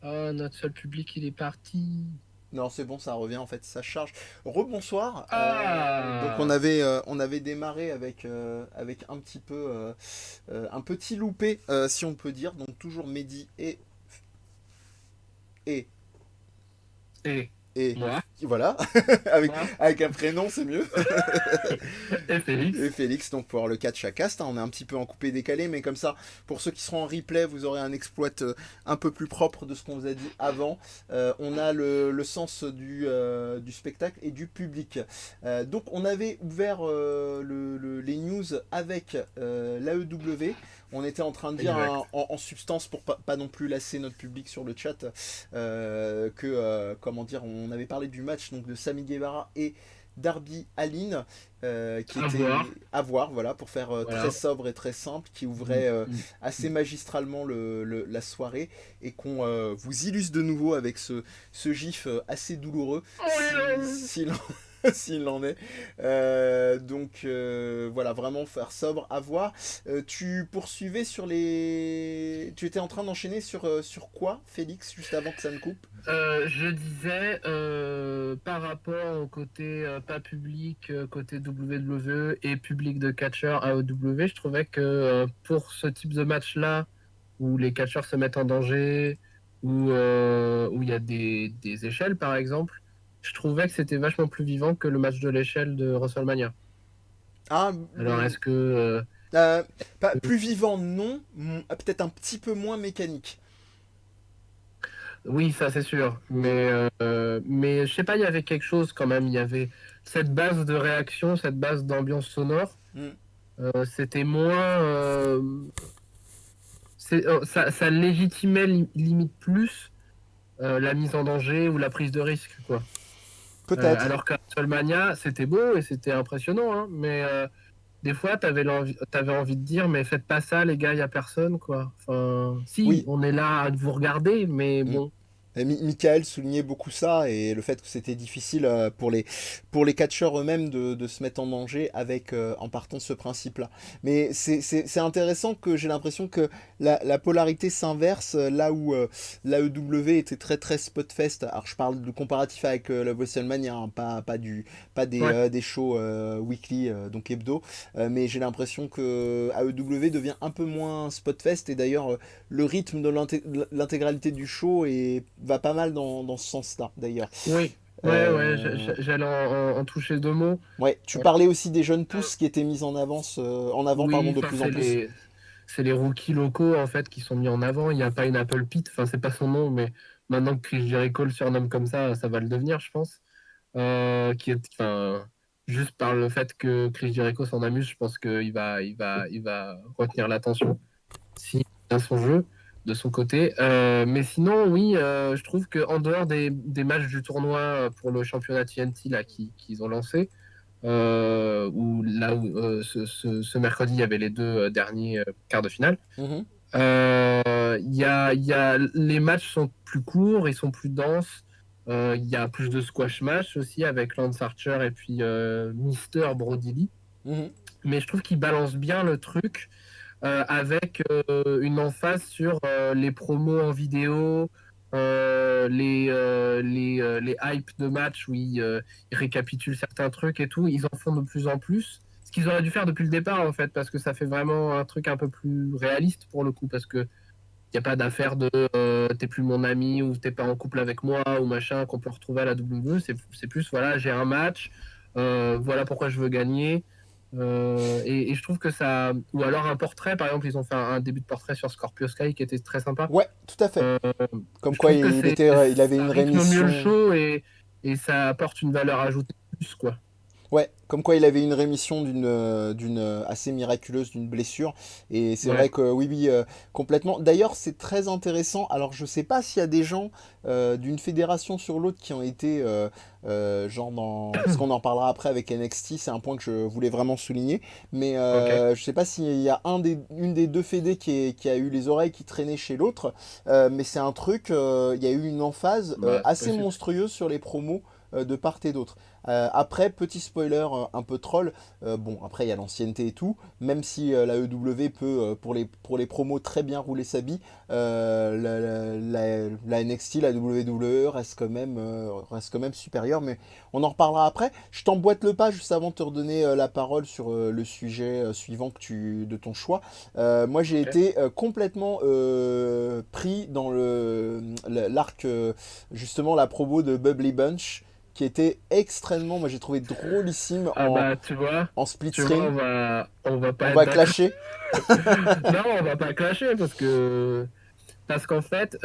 Oh, notre seul public, il est parti. Non, c'est bon, ça revient en fait, ça charge. Rebonsoir. Donc Ah! on avait démarré avec un petit peu un petit loupé, si on peut dire. Donc toujours Mehdi et Et et moi, voilà, avec moi, avec un prénom c'est mieux. et Et Félix. Félix, donc pour le catch à cast, hein, on est un petit peu en coupé décalé, mais comme ça, pour ceux qui seront en replay, vous aurez un exploit un peu plus propre de ce qu'on vous a dit avant. On a le sens du spectacle et du public. Donc on avait ouvert les news avec l'AEW. On était en train de dire Exact. hein, en substance, pour pas non plus lasser notre public sur le chat, que, comment dire, on avait parlé du match donc, de Sami Guevara et Darby Allin, qui À était voir. à voir, voilà, pour faire très Voilà. sobre et très simple, qui Mm, ouvrait mm, assez mm. magistralement la soirée, et qu'on vous illustre de nouveau avec ce gif assez douloureux, s'il s'il en est. Voilà, vraiment faire sobre, à voir. Tu poursuivais sur les... Tu étais en train d'enchaîner sur quoi, Félix, juste avant que ça ne coupe? Je disais, par rapport au côté pas public, côté WWE et public de catcheurs AEW, je trouvais que pour ce type de match-là, où les catcheurs se mettent en danger, où il y a des échelles, par exemple, je trouvais que c'était vachement plus vivant que le match de l'échelle de WrestleMania. Ah, Alors, est-ce que... Euh, plus vivant, non. Peut-être un petit peu moins mécanique. oui, ça c'est sûr. Mais je sais pas, il y avait quelque chose quand même. Il y avait cette base de réaction, cette base d'ambiance sonore. Mm. C'était moins. Ça légitimait limite plus la mise en danger ou la prise de risque, quoi. Peut-être. Alors qu'à Solmania, c'était beau et c'était impressionnant, hein, mais des fois, t'avais envie de dire, mais faites pas ça, les gars, il y a personne, quoi. Enfin, si, Oui. on est là à vous regarder, mais Mm. bon. Et Michael soulignait beaucoup ça et le fait que c'était difficile pour les catcheurs eux-mêmes de se mettre en danger avec en partant de ce principe-là. Mais c'est intéressant que j'ai l'impression que la polarité s'inverse là où l'AEW était très très spotfest. Alors je parle de comparatif avec la WrestleMania, hein, pas Ouais. des shows weekly donc hebdo, mais j'ai l'impression que AEW devient un peu moins spotfest et d'ailleurs le rythme de l'intégralité du show va pas mal dans ce sens-là, d'ailleurs. Oui, ouais, Euh, j'allais en toucher deux mots. ouais, tu Euh, parlais aussi des jeunes pousses qui étaient mis en avant pardon, oui, de enfin, plus en plus. c'est les rookies locaux en fait qui sont mis en avant. Il n'y a pas une Apple Pit, enfin c'est pas son nom, mais maintenant que Chris Jericho le surnomme comme ça va le devenir, je pense. Enfin, juste par le fait que Chris Jericho s'en amuse, je pense il va retenir l'attention s'il a son jeu de son côté. Mais sinon, oui, je trouve que en dehors des matchs du tournoi pour le championnat TNT là qu'ils ont lancé, où ce mercredi il y avait les deux derniers quarts de finale. Mhm, Il y a, les matchs sont plus courts, ils sont plus denses. Il y a plus de squash match aussi avec Lance Archer et puis Mister Brody Lee. mhm, Mais je trouve qu'ils balancent bien le truc avec une emphase sur les promos en vidéo, les hypes de match où ils récapitulent certains trucs et tout. Ils en font de plus en plus. Ce qu'ils auraient dû faire depuis le départ, en fait, parce que ça fait vraiment un truc un peu plus réaliste pour le coup, parce que il n'y a pas d'affaire de t'es plus mon ami ou t'es pas en couple avec moi ou machin qu'on peut retrouver à la WWE. C'est plus, voilà, j'ai un match, voilà pourquoi je veux gagner. Et je trouve que ça. Ou alors un portrait, par exemple, ils ont fait un début de portrait sur Scorpio Sky qui était très sympa. ouais, tout à fait. Euh, Comme je quoi trouve que il avait ça une rythme mieux le rémission. show et ça apporte une valeur ajoutée de plus, quoi. Ouais, comme quoi il avait une rémission d'une assez miraculeuse d'une blessure et c'est vrai Ouais. que oui oui complètement. D'ailleurs c'est très intéressant. Alors je sais pas s'il y a des gens d'une fédération sur l'autre qui ont été genre dans parce qu'on en parlera après avec NXT. C'est un point que je voulais vraiment souligner. Mais Ok. je sais pas s'il y a une des deux fédés qui a eu les oreilles qui traînaient chez l'autre. Mais c'est un truc. Il y a eu une emphase Bah, c'est assez possible. monstrueuse sur les promos de part et d'autre. Après, petit spoiler un peu troll, bon, après il y a l'ancienneté et tout, même si la EW peut, pour les promos, très bien rouler sa bille, la NXT, la WWE reste quand même supérieure, mais on en reparlera après. Je t'emboîte le pas juste avant de te redonner la parole sur le sujet suivant de ton choix. Moi, j'ai Ok. été complètement pris dans l'arc, justement, la promo de Bubbly Bunch, qui était extrêmement, moi j'ai trouvé drôlissime Ah bah en split tu vois, screen. on va On pas être va d'accord. clasher. Non, on va pas clasher parce qu'en fait,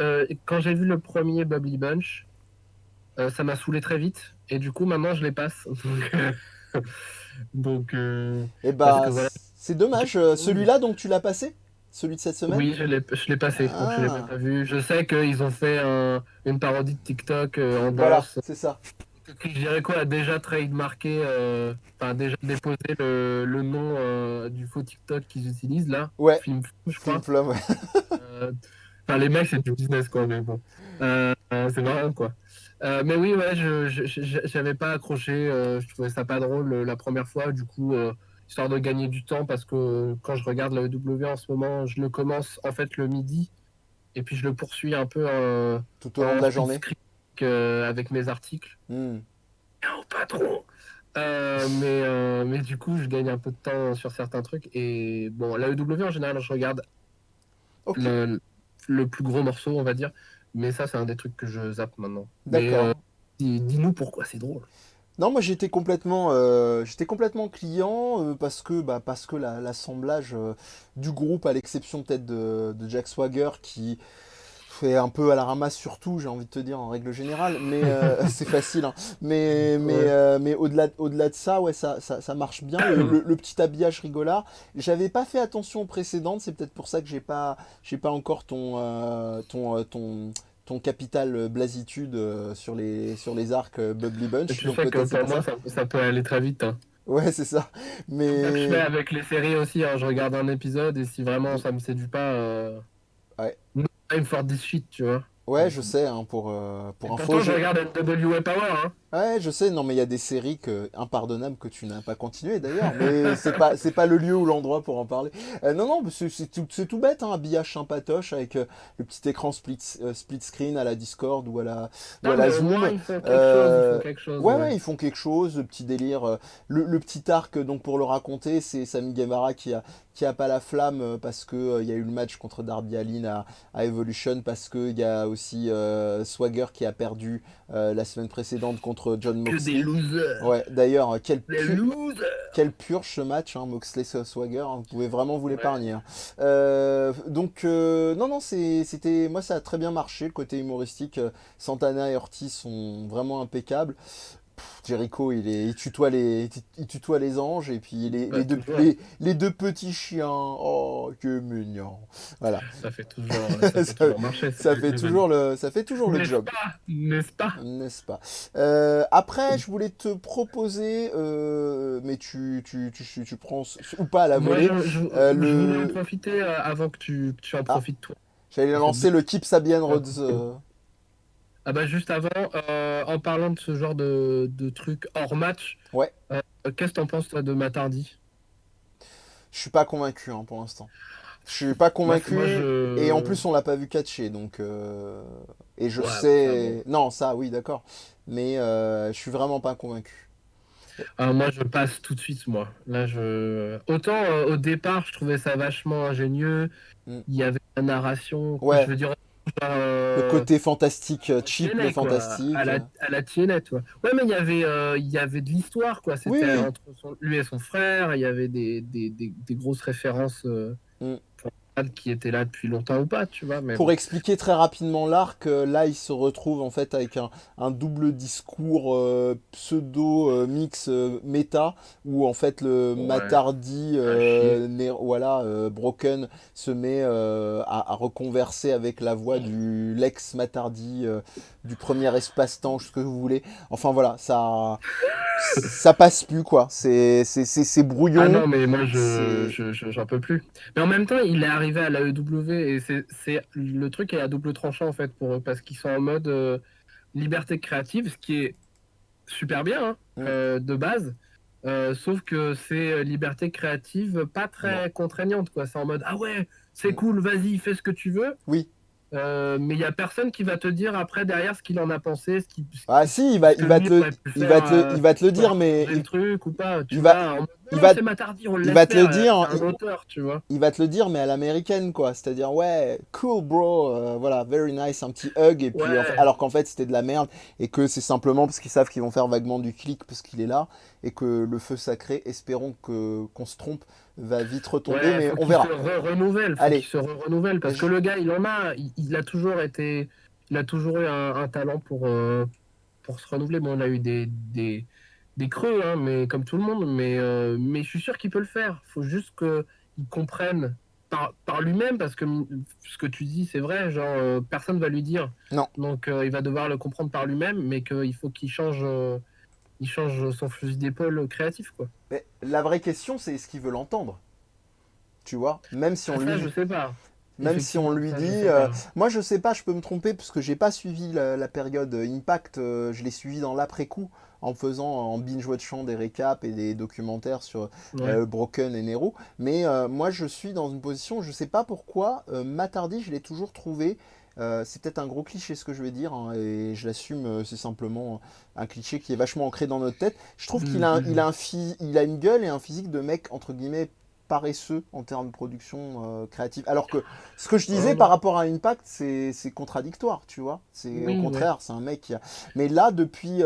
quand j'ai vu le premier Bubbly Bunch, ça m'a saoulé très vite et du coup maintenant je les passe. Donc, Et parce bah, que voilà. c'est dommage. Celui-là, donc tu l'as passé? Celui de cette semaine? Oui, je l'ai passé, donc je l'ai même Ah, pas vu. Je sais qu'ils ont fait une parodie de TikTok en voilà, danse. c'est ça. Que Jericho a déjà trademarké, enfin déjà déposé le nom du faux TikTok qu'ils utilisent là, Ouais, Film, je Flim crois. Flom, ouais. Euh, Enfin, les mecs, c'est du business quoi, mais bon. C'est marrant quoi. Mais oui, ouais, j'avais pas accroché, je trouvais ça pas drôle la première fois, du coup, histoire de gagner du temps, parce que quand je regarde la E W en ce moment, je le commence en fait le midi, et puis je le poursuis un peu Tout au long de en la speed journée. script avec mes articles. Hmm. Non, pas trop. Mais du coup, je gagne un peu de temps sur certains trucs. Et bon, la EW en général, je regarde Ok, le, le plus gros morceau, on va dire. Mais ça, c'est un des trucs que je zappe maintenant. Mais d'accord. dis-nous pourquoi c'est drôle. Non, moi j'étais complètement client parce que l'assemblage du groupe, à l'exception peut-être de Jack Swagger, qui fait un peu à la ramasse surtout, j'ai envie de te dire en règle générale, mais c'est facile, hein. Ouais. Mais au-delà de ça, ouais, ça marche bien. Le petit habillage rigolard. J'avais pas fait attention aux précédentes, c'est peut-être pour ça que j'ai pas encore ton capital blasitude sur les arcs Bubbly Et Bunch, tu donc sais que peut-être c'est pour pour moi, ça. ça peut aller très vite, hein. Ouais, c'est ça. Comme ça que je fais Mais avec les séries aussi, hein. Je regarde un épisode et si vraiment mm, ça me séduit pas, ouais, no time for this shit, tu vois. ouais, Donc, je sais, hein, et pour info, pourtant, je regarde NWA Power, hein. ouais, je sais, non, mais il y a des séries impardonnables que tu n'as pas continué d'ailleurs, mais c'est pas le lieu ou l'endroit pour en parler. Non, non, mais c'est tout bête, hein, habillage sympatoche avec le petit écran split screen à la Discord ou à Non, la mais au moins, Zoom. ils font quelque chose, ils font quelque chose, Ouais, ouais. ouais, ils font quelque chose, le petit délire. Le petit arc, donc pour le raconter, c'est Sami Guevara qui a pas la flamme parce que il y a eu le match contre Darby Allin à Evolution, parce que il y a aussi Swagger qui a perdu la semaine précédente contre John Que des Moxley. losers. Ouais, d'ailleurs, Des losers. quelle purge ce match, hein, Moxley Swagger, hein, vous pouvez vraiment vous Ouais. l'épargner, hein. Non, non, c'était, moi ça a très bien marché, le côté humoristique. Santana et Ortiz sont vraiment impeccables. Jericho, il tutoie les anges, et puis Bah, toujours. les deux petits chiens, oh, que mignon. Voilà. Ça fait ça, toujours marcher, l'événement. ça fait toujours le N'est-ce job. pas? N'est-ce pas? N'est-ce pas? Après, je voulais te proposer, mais tu prends ou pas à la Moi, volée, je voulais en le... profiter avant que tu en Ah, profites toi. j'allais Parce que lancer le Keep Sabian un Rhodes. coup de pied. Ah bah juste avant, en parlant de ce genre de trucs hors match, Ouais, qu'est-ce que t'en penses toi de Matardi? je suis pas convaincu, hein, pour l'instant. Je suis pas Moi convaincu, et en je... plus on l'a pas vu catcher, donc et je Ouais, ça bon. sais, non, ça oui, d'accord, mais je suis vraiment pas convaincu. Moi je passe tout de suite moi. Là je... Autant au départ je trouvais ça vachement ingénieux, Hmm. il y avait la narration, je Ouais, veux dire, genre, le côté fantastique, cheap mais TNA, quoi, fantastique. à la TNA, tu vois. Ouais, mais il y avait de l'histoire, quoi. Oui, C'était oui. entre lui et son frère, il y avait des grosses références Hmm. pour les fans qui étaient là depuis longtemps ou pas, tu vois, mais Pour bon. expliquer très rapidement l'arc, là il se retrouve en fait avec un double discours pseudo mix méta, où en fait le Ouais, Matardi à chier. voilà, Broken se met à reconverser avec la voix du Lex Matardi du premier espace-temps, ce que vous voulez. Enfin voilà, ça passe plus, quoi. C'est Ah brouillon. non, mais moi, C'est j'en peux plus. Mais en même temps, il est arrivé à la EW et le truc est à double tranchant, en fait, pour eux, parce qu'ils sont en mode liberté créative, ce qui est super bien hein, Mm. de base. Sauf que c'est liberté créative pas Non. très contraignante, quoi. C'est en mode, ah ouais, c'est Mm. cool, vas-y, fais ce que tu veux. Oui. Mais il y a personne qui va te dire après derrière ce qu'il en a pensé, Ah si, ce que il va lui te le, aurait pu faire il va te le pour dire, mais changer le truc ou pas. Tu il va, vois, en mode, il non, non, va, c'est Matardi, on le il laisse va te le faire. dire, C'est un auteur, tu vois. il va te le dire, mais à l'américaine, quoi. C'est-à-dire, ouais, cool, bro, voilà, very nice, un petit hug, et puis, Ouais, alors qu'en fait, c'était de la merde, et que c'est simplement parce qu'ils savent qu'ils vont faire vaguement du clic parce qu'il est là, et que le feu sacré, espérons que qu'on se trompe, va vite retomber, ouais, mais faut on qu'il se verra. renouvelle, faut qu'il Allez, se renouvelle parce que je- le gars, il en a, il a toujours été, il a toujours eu un talent pour se renouveler. Bon, on a eu des creux, hein, mais comme tout le monde, mais je suis sûr qu'il peut le faire. Il faut juste qu'il comprenne par lui-même, parce que ce que tu dis, c'est vrai, genre, personne va lui dire. non. Donc, il va devoir le comprendre par lui-même, mais qu'il faut il change son fusil d'épaule créatif, quoi. Mais la vraie question, c'est est-ce qu'il veut l'entendre, tu vois? Ah, ça, je sais pas. Même si on Effectivement, lui ça, je dit, sais pas. moi je sais pas, je peux me tromper parce que j'ai pas suivi la période Impact, je l'ai suivi dans l'après-coup en faisant, en binge-watchant des récaps et des documentaires sur Ouais. Broken et Nero. Mais moi je suis dans une position, je sais pas pourquoi, Matardi je l'ai toujours trouvé, c'est peut-être un gros cliché ce que je vais dire, hein, et je l'assume, c'est simplement un cliché qui est vachement ancré dans notre tête. Je trouve qu'il a, Mhm. il a une gueule et un physique de mec entre guillemets paresseux en termes de production créative. Alors que ce que je disais Oh, par non. rapport à Impact, c'est contradictoire, tu vois. C'est au Oui, ouais. contraire, c'est un mec qui a... Mais là, depuis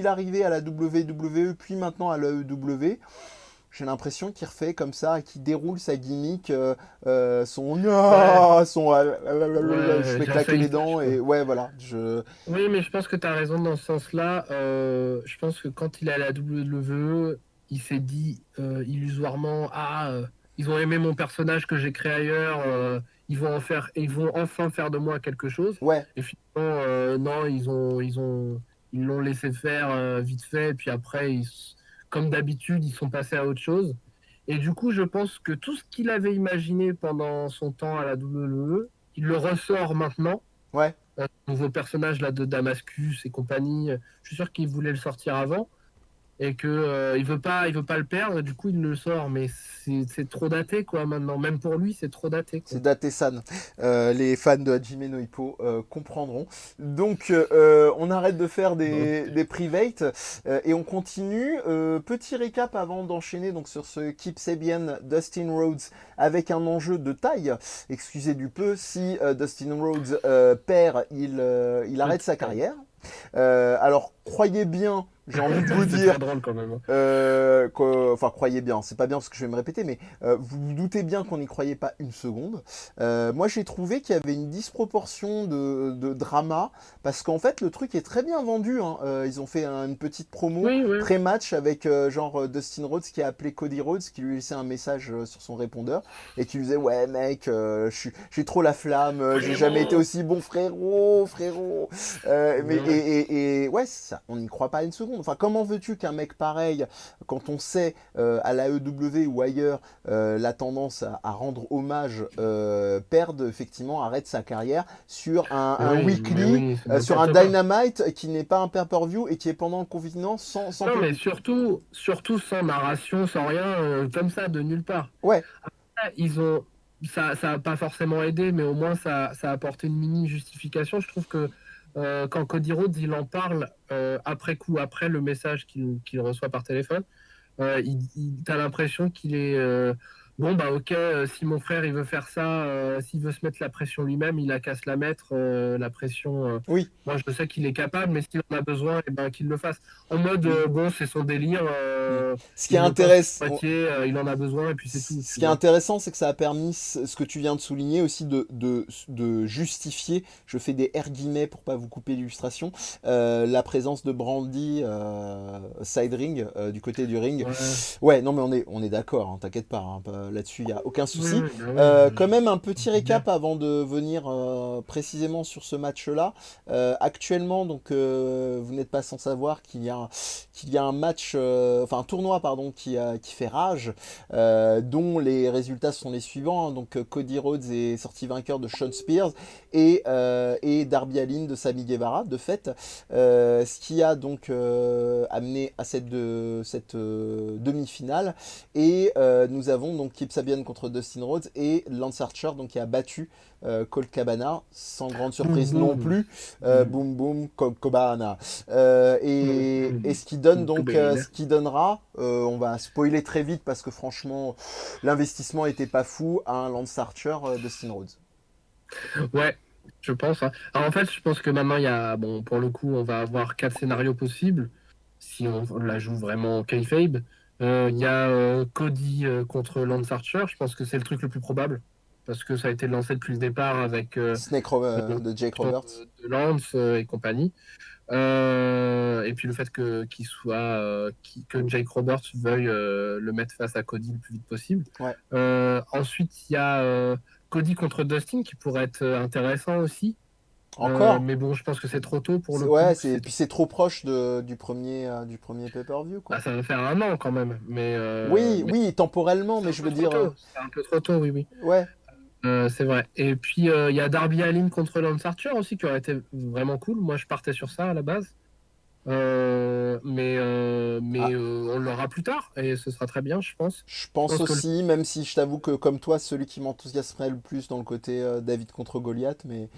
l'arrivée à la WWE, puis maintenant à l'AEW, j'ai l'impression qu'il refait comme ça, qu'il déroule sa gimmick, Ouais, je ouais, fais j'ai un claquer les salissage, dents, quoi. et ouais, voilà. Je... Oui, mais je pense que tu as raison dans ce sens-là. Je pense que quand il est à la WWE, il s'est dit illusoirement, ah, ils ont aimé mon personnage que j'ai créé ailleurs, ils vont enfin faire de moi quelque chose. Ouais, Et finalement, non, ils l'ont laissé faire vite fait. Et puis après, comme d'habitude, ils sont passés à autre chose. Et du coup, je pense que tout ce qu'il avait imaginé pendant son temps à la WWE, il le ressort maintenant ouais. nouveau personnage là de Damascus et compagnie. Je suis sûr qu'il voulait le sortir avant et que il veut pas le perdre. Du coup, il le sort, mais c'est trop daté quoi maintenant. Même pour lui, c'est trop daté quoi. C'est Date-san. Les fans de Hajime no Ippo comprendront. Donc, on arrête de faire Donc, des privates et on continue. Petit récap avant d'enchaîner donc sur ce Kip Sabian Dustin Rhodes avec un enjeu de taille. Excusez du peu, si Dustin Rhodes perd, il arrête sa carrière. Alors, croyez bien, j'ai envie de vous c'est très dire, drôle quand même. enfin, croyez bien, c'est pas bien parce que je vais me répéter, mais vous vous doutez bien qu'on n'y croyait pas une seconde. Moi, j'ai trouvé qu'il y avait une disproportion de drama parce qu'en fait, le truc est très bien vendu, hein. Ils ont fait une petite promo Oui, oui. pré-match avec Dustin Rhodes qui a appelé Cody Rhodes, qui lui laissait un message sur son répondeur et qui lui disait ouais mec, j'ai trop la flamme, j'ai jamais été Frérot. aussi bon frérot, frérot. Ouais. Et ouais, ça, on n'y croit pas une seconde. Enfin, comment veux-tu qu'un mec pareil, quand on sait à la EW ou ailleurs la tendance à rendre hommage, perde effectivement, arrête sa carrière sur un Mais weekly, oui, c'est sur un n'importe quoi. Dynamite qui n'est pas un pay-per-view et qui est pendant le confinement sans Non, mais public. surtout sans narration, sans rien, comme ça, de nulle part. Ouais, Ils ont, ça a pas forcément aidé, mais au moins ça a apporté une mini justification. Je trouve que quand Cody Rhodes il en parle après coup, après le message qu'il reçoit par téléphone, t'as l'impression qu'il est bon bah ok, si mon frère il veut faire ça, s'il veut se mettre la pression lui-même, il a qu'à se la mettre la pression. oui, Moi je sais qu'il est capable, mais s'il en a besoin, et ben qu'il le fasse. En mode oui. bon c'est son délire, Mm. Ce qui est il le pense à intéressant, moitié, il en a besoin et puis c'est tout, ce tu qui est vois. intéressant, c'est que ça a permis ce que tu viens de souligner aussi de justifier, je fais des R guillemets pour pas vous couper l'illustration, la présence de Brandy side ring, du côté du ring. Ouais. Ouais, non mais on est d'accord, hein, t'inquiète pas, hein, là-dessus, il n'y a aucun Oui, souci. oui, bah ouais, Quand même un petit je bien. récap avant de venir précisément sur ce match-là. Actuellement, donc, vous n'êtes pas sans savoir qu'il y a un match, enfin un tournoi, pardon, qui fait rage, dont les résultats sont les suivants, hein. Donc Cody Rhodes est sorti vainqueur de Shawn Spears et Darby Allin de Sammy Guevara, de fait. Ce qui a donc amené à cette demi-finale. Et nous avons donc Kip Sabian contre Dustin Rhodes et Lance Archer donc, qui a battu Colt Cabana, sans grande Boum, surprise non boum. plus. Mm. Boom Boom Colt Cabana. Et Mm. ce qui donne Tout donc, belle. ce qui donnera, on va spoiler très vite parce que franchement, l'investissement était pas fou, à un Lance Archer Dustin Rhodes. Ouais, je pense, hein. Alors en fait, je pense que maintenant, il y a, bon, pour le coup, on va avoir 4 scénarios possibles, si on la joue vraiment kayfabe. Il y a Cody contre Lance Archer, je pense que c'est le truc le plus probable, parce que ça a été lancé depuis le départ avec le De Jake champion Roberts. de Lance et compagnie. Et puis le fait que Jake Roberts veuille le mettre face à Cody le plus vite possible. Ouais. Ensuite, il y a Cody contre Dustin qui pourrait être intéressant aussi. Encore. Mais bon, je pense que c'est trop tôt pour le Ouais, coup. puis c'est trop proche du premier pay-per-view, quoi. Bah, ça va faire un an quand même. Oui, Mais oui, temporellement, c'est mais un je peu veux trop dire, tôt. C'est un peu trop tôt, oui, oui. ouais. C'est vrai. Et puis, il y a Darby Allin contre Lance Archer aussi qui aurait été vraiment cool. Moi, je partais sur ça à la base. Ah, On l'aura plus tard et ce sera très bien, je pense. je Je pense pense que aussi, même si je t'avoue que comme toi, celui qui m'enthousiasmerait le plus dans le côté David contre Goliath, mais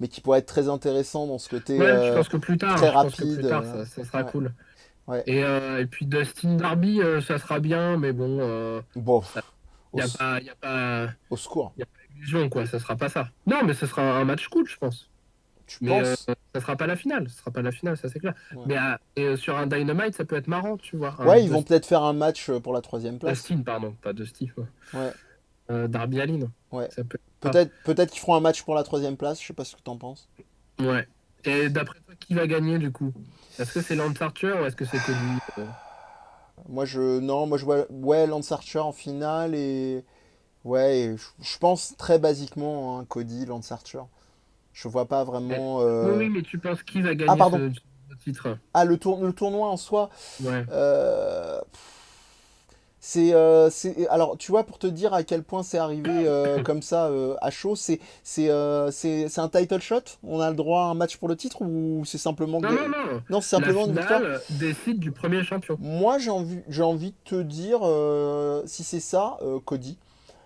qui pourrait être très intéressant dans ce côté ouais, je pense que plus très tard, je pense que rapide. plus tard, ça sera Ouais, cool. ouais. Et puis Dustin Darby, ça sera bien, mais bon, Bon, ça, au, y a pas, au secours. y a pas illusion, quoi. Ça sera pas ça. Non, mais ce sera un match cool, je pense. Tu Mais penses? ça sera pas la finale. Ce sera pas la finale, ça c'est clair. Ouais. Mais sur un Dynamite, ça peut être marrant, tu vois. Ouais, ils vont peut-être faire un match pour la troisième place. Dustin, pardon, pas Dusty. Ouais. Ouais, Darby Allin, ouais. ça peut être ça. Peut-être qu'ils feront un match pour la troisième place, je sais pas ce que t'en penses. Ouais. Et d'après toi, qui va gagner du coup? Est-ce que c'est Lance Archer ou est-ce que c'est Cody? Non, moi je vois, ouais, Lance Archer en finale et ouais, je pense très basiquement, hein, Cody, Lance Archer. Je vois pas Eh, vraiment. Oui, oui, mais tu penses qui va Ah, gagner pardon. ce titre? Ah, le tournoi en soi. Ouais. euh, Alors, tu vois, pour te dire à quel point c'est arrivé comme ça à chaud, c'est un title shot? On a le droit à un match pour le titre ou c'est simplement. Non, non, non. Non, c'est La simplement une victoire? finale décide du premier champion. Moi, j'ai envie de te dire, si c'est ça, Cody.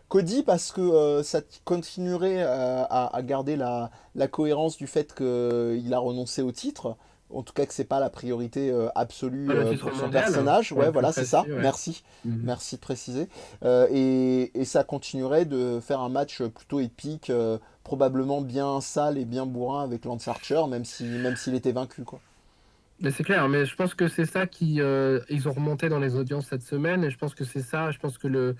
Cody parce que ça continuerait à garder la cohérence du fait qu'il a renoncé au titre. En tout cas que c'est pas la priorité absolue Pas le titre pour son mondial, personnage. pour Ouais, être plus voilà, c'est ça. précis, ouais. Merci. Mhm. Merci de préciser. Et ça continuerait de faire un match plutôt épique, probablement bien sale et bien bourrin avec Lance Archer, même s'il était vaincu, quoi. Mais c'est clair, mais je pense que c'est ça qui ils ont remonté dans les audiences cette semaine et je pense que c'est ça. Je pense que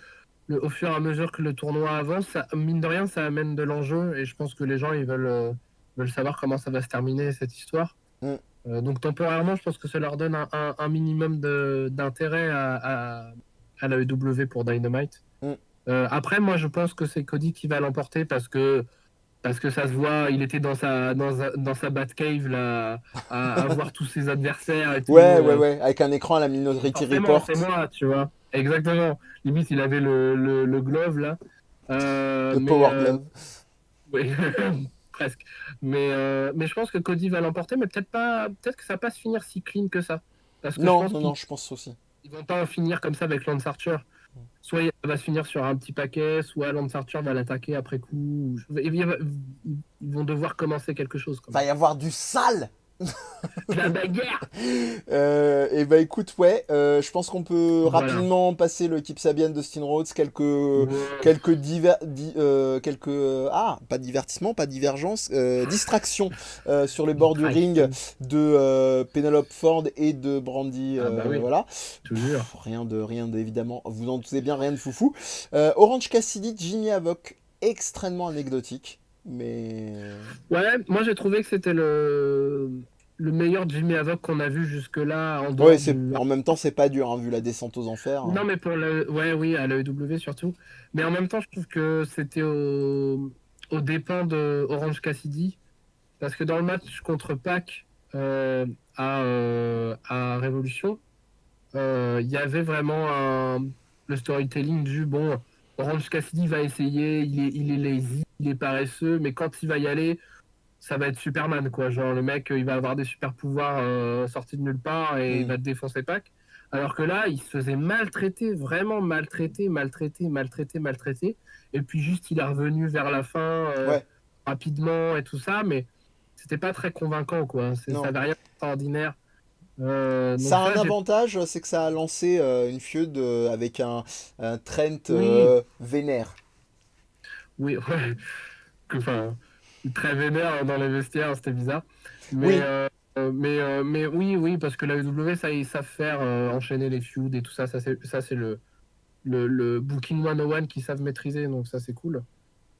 au fur et à mesure que le tournoi avance, mine de rien, ça amène de l'enjeu et je pense que les gens veulent savoir comment ça va se terminer cette histoire. Mm, Donc temporairement, je pense que ça leur donne un minimum d'intérêt à la EW pour Dynamite. mm. Après, moi, je pense que c'est Cody qui va l'emporter parce que ça se voit, il était dans sa Batcave là, à voir tous ses adversaires et tout. Ouais, ouais, ouais. Avec un écran à la Minority Forcément, Report, c'est moi, tu vois. Exactement. Limite, il avait le glove là. le Mais Power Glove. oui, presque. Mais je pense que Cody va l'emporter, mais peut-être pas. Peut-être que ça va pas se finir si clean que ça. Parce que je Non, pense non, qu'ils non, je pense aussi. ils vont pas en finir comme ça avec Lance Archer. Soit il va se finir sur un petit paquet, soit Lance Archer va l'attaquer après coup. Ils vont devoir commencer quelque chose quand Va même. y avoir du sale. La bagarre! Et bah écoute, ouais, je pense qu'on peut Voilà. rapidement passer le Kip Sabian de Dustin Rhodes, Ouais. pas divertissement, pas divergence, distractions sur les bords du ring Distraction. de Penelope Ford et de Brandy, Ah bah oui, voilà. toujours. Rien d'évidemment, vous en doutez bien, rien de foufou. Orange Cassidy, Jimmy Havoc, extrêmement anecdotique, mais Ouais, moi j'ai trouvé que c'était le. le meilleur Jimmy Havoc qu'on a vu jusque-là en Ouais, dehors c'est du. en même temps c'est pas dur hein, vu la descente aux enfers. Non, mais pour le. Ouais, oui, à l'AEW surtout. Mais en même temps, je trouve que c'était au dépens de Orange Cassidy. Parce que dans le match contre Pac euh, à Révolution, il y avait vraiment le storytelling du bon, Orange Cassidy va essayer, il est lazy, il est paresseux, mais quand il va y aller, ça va être Superman, quoi. Genre, le mec, il va avoir des super pouvoirs sortis de nulle part et il Hmm. va te défoncer Pac. Alors que là, il se faisait maltraiter, vraiment maltraiter, maltraiter, maltraiter, maltraiter. Et puis juste, il est revenu vers la fin Ouais, rapidement et tout ça, mais c'était pas très convaincant, quoi. Ça non. n'avait rien d'extraordinaire. Ça Donc a un ça, j'ai. avantage, c'est que ça a lancé une feud avec un Trent Oui, vénère. oui, ouais. Enfin, très vénère dans les vestiaires, c'était bizarre. Mais, Oui, euh, mais oui, oui, parce que la WWE, ça, ils savent faire enchaîner les feuds et tout ça. Ça, c'est le Booking 101 qu'ils savent maîtriser, donc ça, c'est cool.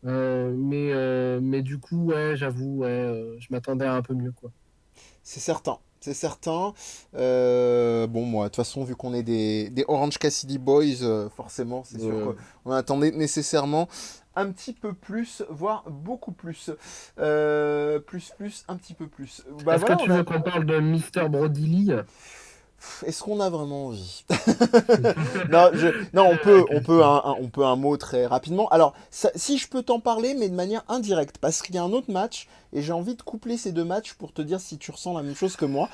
Mais du coup, ouais, j'avoue, ouais, je m'attendais à un peu mieux, quoi. c'est certain. C'est certain. Bon, moi, de toute façon, vu qu'on est des Orange Cassidy Boys, forcément, c'est sûr Euh, qu'on attendait nécessairement un petit peu plus, voire beaucoup plus. Plus, un petit peu plus. Bah Est-ce que voilà, tu veux qu'on parle de Mister Brody Lee? Est-ce qu'on a vraiment envie? Non, non, on peut un mot très rapidement. Alors, si je peux t'en parler, mais de manière indirecte, parce qu'il y a un autre match, et j'ai envie de coupler ces deux matchs pour te dire si tu ressens la même chose que moi.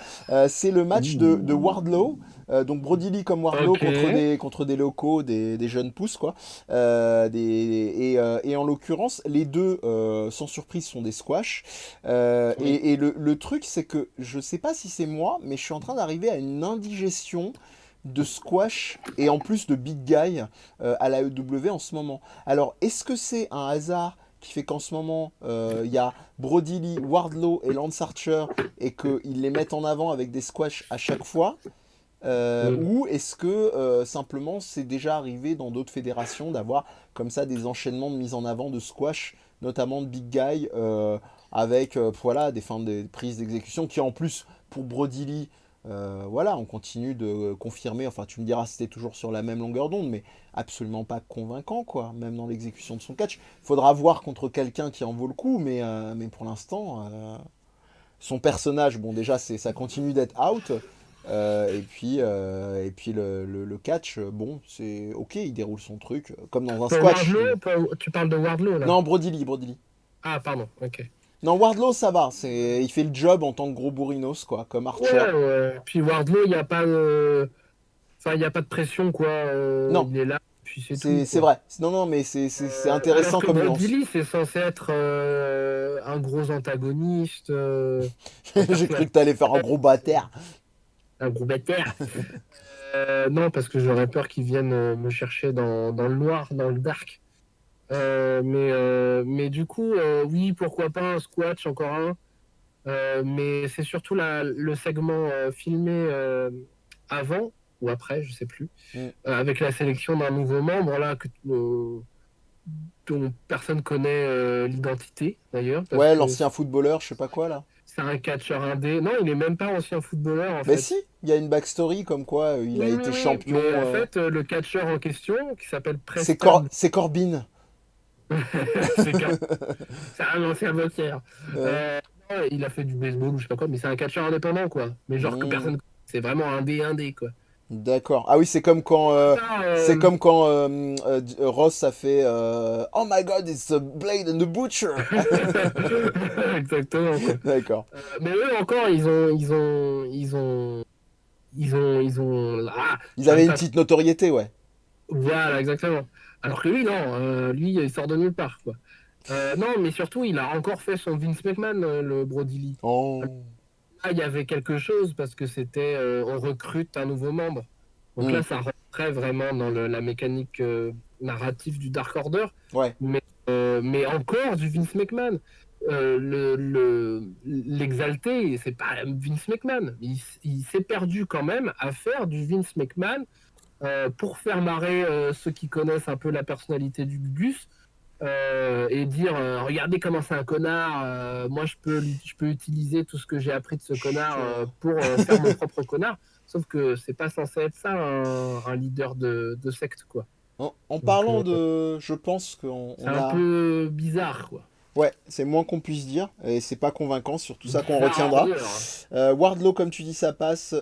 C'est le match de Wardlow, donc Brody Lee comme Wardlow Ok. contre des locaux, des jeunes pousses, quoi. Et en l'occurrence, les deux, sans surprise, sont des squash. Oui. Et le truc, c'est que je sais pas si c'est moi, mais je suis en train d'arriver à une indigestion de squash et en plus de big guy à la EW en ce moment. Alors, est-ce que c'est un hasard qui fait qu'en ce moment, il y a Brody Lee, Wardlow et Lance Archer et qu'ils les mettent en avant avec des squash à chaque fois? Mm. Ou est-ce que simplement c'est déjà arrivé dans d'autres fédérations d'avoir comme ça des enchaînements de mise en avant de squash, notamment de big guy, avec voilà, des prises d'exécution qui en plus pour Brody Lee, voilà, on continue de confirmer, enfin tu me diras c'était toujours sur la même longueur d'onde, mais absolument pas convaincant quoi, même dans l'exécution de son catch. Faudra voir contre quelqu'un qui en vaut le coup, mais pour l'instant, son personnage, bon déjà ça continue d'être out. Et puis le catch, bon, c'est ok, il déroule son truc, comme dans un Pour squash. Wardlow, tu parles de Wardlow, là? Non, Brody Lee, Brody Lee. Ah, pardon, ok. Non, Wardlow, ça va, il fait le job en tant que gros bourrinos, quoi, comme Archer. Ouais, ouais. Puis Wardlow, il n'y a pas de. Enfin, il n'y a pas de pression, quoi. Non, Il est là, puis c'est tout, c'est quoi. vrai. Non, non, mais c'est Alors intéressant que comme Brody nuance. Lee, c'est censé être un gros antagoniste, un J'ai cru personnage, que t'allais faire un gros bâtard. un gros bâtard. Non, parce que j'aurais peur qu'ils viennent me chercher dans le noir, dans le dark. Mais du coup, oui, pourquoi pas un squash, encore un. Mais c'est surtout le segment filmé avant ou après, je sais plus, Mm. avec la sélection d'un nouveau membre là dont personne connaît l'identité d'ailleurs, parce Ouais, que l'ancien footballeur, je sais pas quoi, là. c'est un catcheur indé. Non, il est même pas ancien footballeur en Mais fait. si, il y a une backstory comme quoi il a Oui, oui, été oui. Mais champion. en fait, le catcheur en question, qui s'appelle C'est Preston, C'est Corbin. c'est qu'un- c'est un ancien boxeur. Ouais. Euh, non, il a fait du baseball ou je sais pas quoi, mais c'est un catcheur indépendant quoi. Mais genre que Mm. personne, c'est vraiment un dé quoi. D'accord. Ah oui, Ça, c'est comme quand Ross a fait Oh my God, it's a Blade and the Butcher. exactement quoi. D'accord. Mais eux encore, ah, Ils avaient j'arrive une pas. petite notoriété, ouais. Voilà, exactement. Alors que lui, non, lui, il sort de nulle part quoi. Non, mais surtout, il a encore fait son Vince McMahon, le Brody Lee. Oh. Là, il y avait quelque chose parce que c'était, on recrute un nouveau membre. Donc Hmm. là, ça rentrait vraiment dans la mécanique narrative du Dark Order, Ouais. mais encore du Vince McMahon. L'exalté, c'est pas Vince McMahon. Il s'est perdu quand même à faire du Vince McMahon pour faire marrer ceux qui connaissent un peu la personnalité du Gus. et dire regardez comment c'est un connard, moi je peux utiliser tout ce que j'ai appris de ce Chut, connard pour faire mon propre connard. Sauf que c'est pas censé être ça un leader de secte, quoi. en Donc parlant de... Je pense qu'on c'est on un a... peu bizarre, quoi. Ouais, c'est moins qu'on puisse dire, et c'est pas convaincant, surtout ça qu'on Bizarre à retiendra. redire, hein. Wardlow, comme tu dis, ça passe,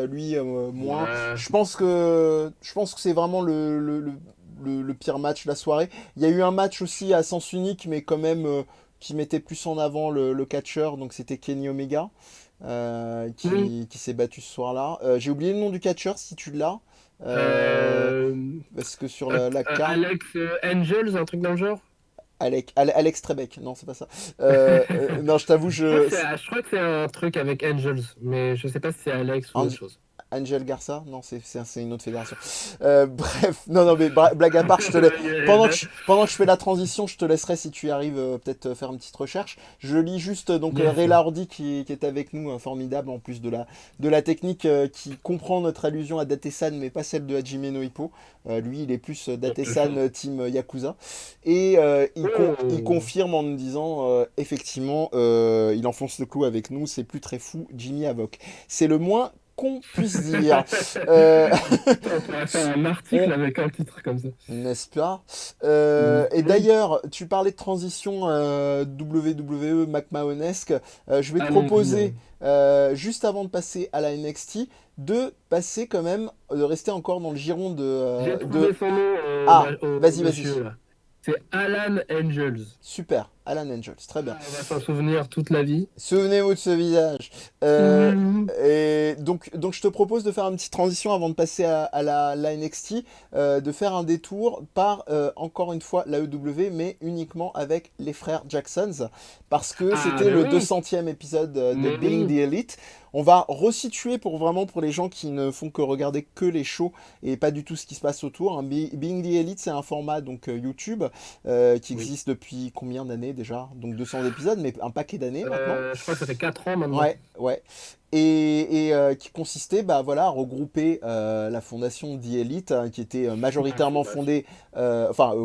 lui, moins. Ouais. Je pense que c'est vraiment le pire match de la soirée. Il y a eu un match aussi à sens unique, mais quand même, qui mettait plus en avant le catcheur, donc c'était Kenny Omega, Oui. qui s'est battu ce soir-là. J'ai oublié le nom du catcheur, si tu l'as, euh, Euh, parce que sur la carte... Alex Angels, un truc dans le genre? Alex Trebek, non, c'est pas ça. Non, je t'avoue, Je crois que c'est un truc avec Angels, mais je sais pas si c'est Alex ou autre chose. Angel Garza? Non, c'est une autre fédération. Bref, non, non, mais blague à part, pendant que je fais la transition, je te laisserai si tu arrives peut-être faire une petite recherche. Je lis juste donc Bien Ray sûr. Lardy qui est avec nous, formidable en plus de la technique qui comprend notre allusion à Date-san, mais pas celle de Hajime no Ippo. Lui, il est plus Date-san team Yakuza. Et il Oh. confirme en nous disant effectivement, il enfonce le clou avec nous, c'est plus très fou, Jimmy Havoc. C'est le moins qu'on puisse dire. Euh, On pourrait faire un article on, avec un titre comme ça. N'est-ce pas? Et Oui, d'ailleurs, tu parlais de transition WWE McMahonesque. Je vais te allons-y. proposer, juste avant de passer à la NXT, de passer quand même, de rester encore dans le giron J'ai de... trouvé son nom Ah, au vas-y, vas-y. monsieur là. C'est Alan Angels. Super, Alan Angels, très bien. Ah, on va s'en souvenir toute la vie. Souvenez-vous de ce visage. Euh, Mhm. et donc je te propose de faire une petite transition avant de passer à la NXT, de faire un détour par, encore une fois, la l'AEW, mais uniquement avec les frères Jacksons, parce que Ah, c'était mais le oui, 200e épisode de mais Being oui. the Elite. On va resituer pour les gens qui ne font que regarder que les shows et pas du tout ce qui se passe autour, hein. Being the Elite, c'est un format donc YouTube qui Oui. existe depuis combien d'années déjà? Donc 200 épisodes, mais un paquet d'années maintenant. Je crois que ça fait 4 ans maintenant. Ouais, ouais. Qui consistait bah, voilà, à regrouper la fondation The Elite, hein, qui était La majoritairement fondation.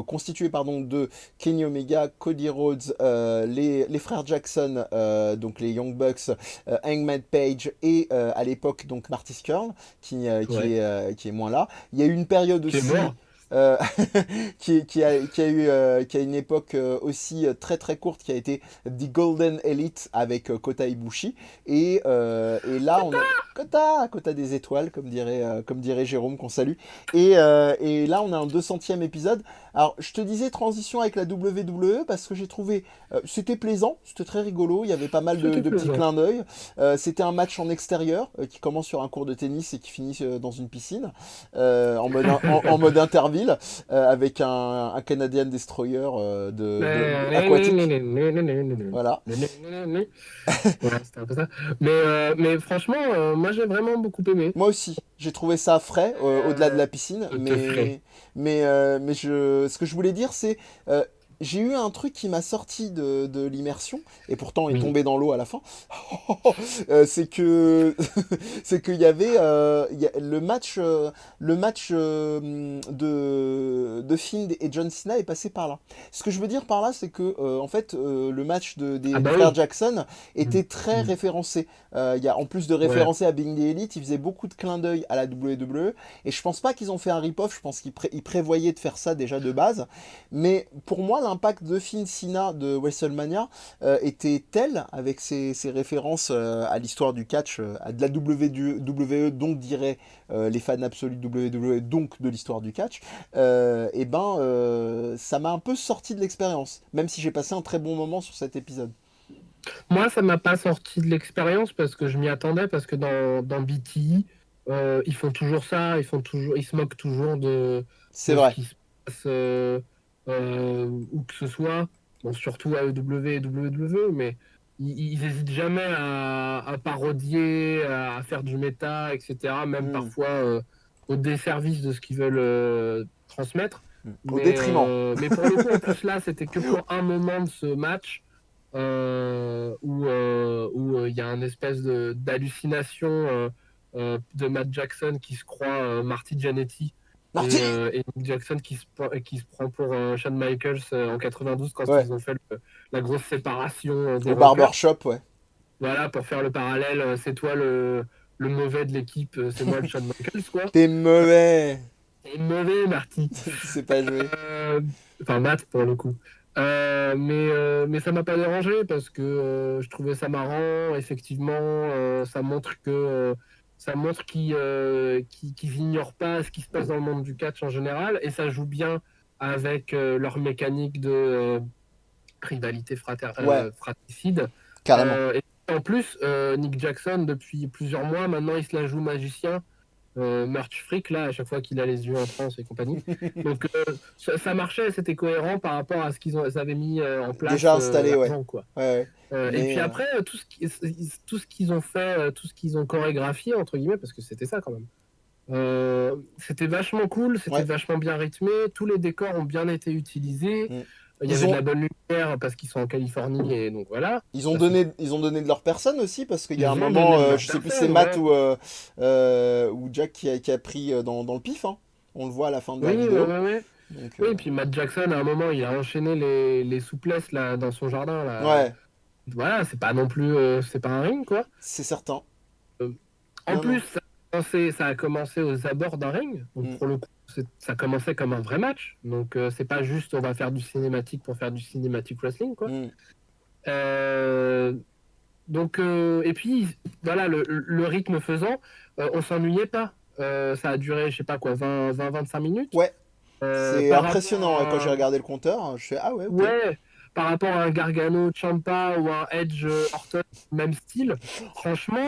constituée pardon, de Kenny Omega, Cody Rhodes, les frères Jackson, donc les Young Bucks, Hangman Page et à l'époque donc Marty Scurll, Ouais. qui est moins là. Il y a eu une période Qui est aussi mort. euh, qui a une époque aussi très très courte qui a été The Golden Elite avec Kota Ibushi et là on a Kota des étoiles comme dirait Jérôme qu'on salue et là on a un 200e épisode. Alors je te disais transition avec la WWE parce que j'ai trouvé c'était plaisant, c'était très rigolo, il y avait pas mal C'était de petits plaisant. clins d'œil. C'était un match en extérieur qui commence sur un court de tennis et qui finit dans une piscine en mode interville avec un Canadian Destroyer aquatique. Voilà. Voilà, c'était un peu ça. Mais franchement, moi j'ai vraiment beaucoup aimé. Moi aussi, j'ai trouvé ça frais au-delà de la piscine, Te frais. ce que je voulais dire, c'est euh, j'ai eu un truc qui m'a sorti de l'immersion et pourtant est Oui. tombé dans l'eau à la fin. C'est que c'est qu'il y avait le match de Fiend et John Cena est passé par là. Ce que je veux dire par là, c'est que en fait le match Ah des bah frères oui. Jackson Mm. était très Mm. référencé. Il y a, en plus de Ouais. référencer à Being the Elite, ils faisaient beaucoup de clins d'œil à la WWE. Et je pense pas qu'ils ont fait un rip-off, je pense qu'ils prévoyaient de faire ça déjà de base. Mais pour moi, l'impact de Finn Cena de WrestleMania était tel, avec ses références à l'histoire du catch, à de la WWE, donc diraient les fans absolus de WWE, donc de l'histoire du catch, ça m'a un peu sorti de l'expérience, même si j'ai passé un très bon moment sur cet épisode. Moi, ça m'a pas sorti de l'expérience parce que je m'y attendais, parce que dans BTI, ils font toujours ça, ils se moquent toujours C'est de ce vrai. qui se passe où que ce soit. Bon, surtout AEW et WWE, mais ils hésitent jamais à parodier, à faire du méta, etc. Même Hmm, parfois au desservice de ce qu'ils veulent transmettre. hmm. Au détriment. Mais pour le coup, en plus là, c'était que pour un moment de ce match où il y a une espèce d'hallucination de Matt Jackson qui se croit Marty Jannetty Et Nick Jackson qui se prend pour Shawn Michaels en 92 quand Ouais, ils ont fait la grosse séparation des au rockers. barbershop, ouais. Voilà, pour faire le parallèle, c'est toi le mauvais de l'équipe, c'est moi le Shawn Michaels, quoi. T'es mauvais. T'es mauvais, Marty. Tu sais pas jouer. Euh, enfin, Matt, pour le coup. Mais ça m'a pas dérangé parce que je trouvais ça marrant. Effectivement, ça montre qu'ils ignorent pas ce qui se passe dans le monde du catch en général. Et ça joue bien avec leur mécanique de rivalité Ouais, fratricide. carrément. Et en plus, Nick Jackson, depuis plusieurs mois, maintenant, il se la joue magicien. Merch Freak, là, à chaque fois qu'il a les yeux en France et compagnie. Donc, ça marchait, c'était cohérent par rapport à ce ils avaient mis en place Déjà installé, ouais. avant, quoi. Ouais, ouais. Et Mais puis après, tout ce qu'ils ont fait, tout ce qu'ils ont chorégraphié, entre guillemets, parce que c'était ça quand même. C'était vachement cool, c'était ouais. vachement bien rythmé, tous les décors ont bien été utilisés. Mm. Il y Ils avait de ont, la bonne lumière parce qu'ils sont en Californie et donc voilà. Ça, ils ont donné de leur personne aussi parce qu'il y a ils un ont donné moment, de leur je sais plus si c'est personne, Matt ouais. ou Jack qui a pris dans le pif, hein. On le voit à la fin de la Oui, ouais, vidéo. ouais, ouais. Donc, Oui, et puis Matt Jackson, à un moment, il a enchaîné les souplesses là, dans son jardin. Là. ouais, Voilà, c'est pas non plus. C'est pas un ring, quoi. c'est certain. Euh, En Non, plus, non. ça a commencé aux abords d'un ring. Donc, Mm, pour le coup, ça commençait comme un vrai match. Donc, c'est pas juste on va faire du cinématique pour faire du cinématique wrestling, quoi. mm. Euh, et puis, voilà, le rythme faisant, on s'ennuyait pas. Ça a duré, je sais pas quoi, 25 minutes. Ouais, c'est Par rapport impressionnant ouais, quand j'ai à regardé le compteur. Je fais, ah ouais, ok. Ouais, par rapport à un Gargano Ciampa ou un Edge Orton, même style, franchement,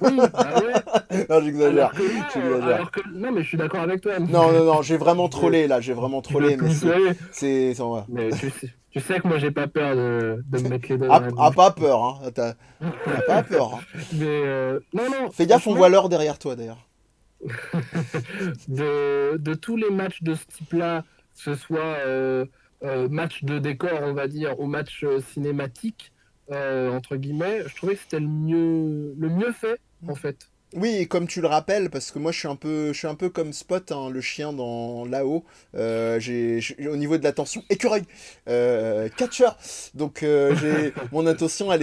oui, bah ouais. Non, j'exagère, Alors que là, j'exagère. non, mais je suis d'accord avec toi. Non, non, non, j'ai vraiment Je, trollé là, j'ai vraiment je veux trollé, mais plus soyez. ouais. Mais tu sais que moi, j'ai pas peur de me mettre les doigts dans la bouche. Pas peur, hein. T'as pas peur, hein. Mais non, non, Fais gaffe, on franchement, voit l'heure derrière toi d'ailleurs. de tous les matchs de ce type-là, que ce soit match de décor, on va dire, ou match cinématique, entre guillemets, je trouvais que c'était le mieux fait, en fait. Oui, et comme tu le rappelles, parce que moi je suis un peu comme Spot, hein, le chien dans là-haut. Au niveau de l'attention, écureuil, catcheur. Donc mon attention, elle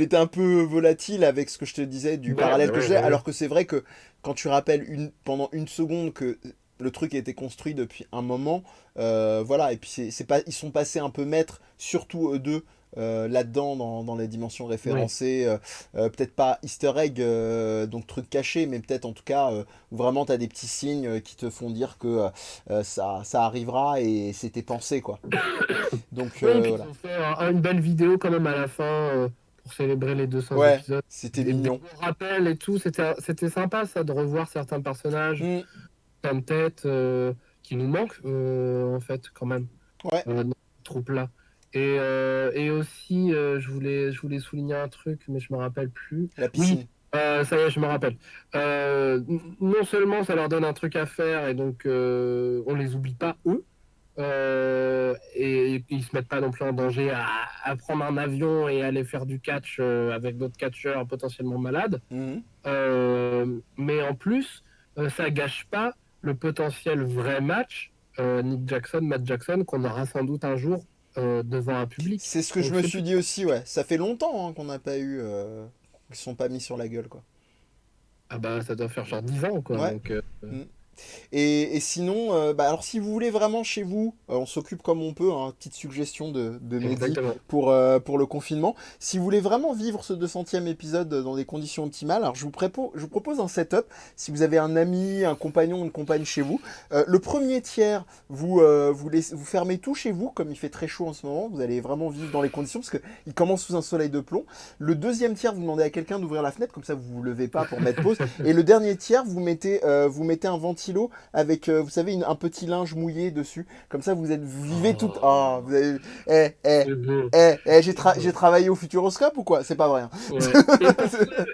était un peu volatile avec ce que je te disais du Ouais, parallèle bah que ouais, j'ai. ouais, ouais. Alors que c'est vrai que quand tu rappelles pendant une seconde que le truc a été construit depuis un moment, voilà. Et puis c'est pas, ils sont passés un peu maîtres, surtout eux deux là-dedans dans les dimensions Ouais. référencées, peut-être pas easter egg, donc truc caché, mais peut-être en tout cas où vraiment tu as des petits signes qui te font dire que ça arrivera et c'était pensé quoi. Donc Oui, et puis ils voilà. ont fait une belle vidéo quand même à la fin pour célébrer les 200 Ouais, épisodes. c'était Des mignon. bons rappels et tout, c'était sympa ça de revoir certains personnages, Mm, certaines têtes qui nous manquent en fait quand même. ouais, Dans cette troupe-là. Et aussi, je voulais souligner un truc, mais je me rappelle plus. la Oui, piscine. ça y est, je me rappelle. Non seulement ça leur donne un truc à faire, et donc on les oublie pas, eux, et ils se mettent pas non plus en danger à prendre un avion et aller faire du catch avec d'autres catcheurs potentiellement malades. Mhm. Mais en plus, ça gâche pas le potentiel vrai match Nick Jackson, Matt Jackson, qu'on aura sans doute un jour devant un public. C'est ce que On je le me sait suis plus. dit aussi, ouais. Ça fait longtemps hein, qu'on n'a pas eu. Qu'ils se sont pas mis sur la gueule, quoi. Ah bah ça doit faire genre 10 ans, quoi. Ouais. Donc, Mm. Et sinon, bah alors si vous voulez vraiment chez vous, on s'occupe comme on peut, hein, petite suggestion de Mehdi exactement. pour le confinement. Si vous voulez vraiment vivre ce 200e épisode dans des conditions optimales, alors je vous propose un setup. Si vous avez un ami, un compagnon, une compagne chez vous, le premier tiers, vous fermez tout chez vous, comme il fait très chaud en ce moment, vous allez vraiment vivre dans les conditions, parce qu'il commence sous un soleil de plomb. Le deuxième tiers, vous demandez à quelqu'un d'ouvrir la fenêtre, comme ça vous vous levez pas pour mettre pause. Et le dernier tiers, vous mettez un ventilo avec, vous savez, un petit linge mouillé dessus. Comme ça, vous vivez tout. Ah, vous avez. Eh, eh, C'est beau. C'est j'ai beau. travaillé au Futuroscope ou quoi? C'est pas vrai, hein. Ouais.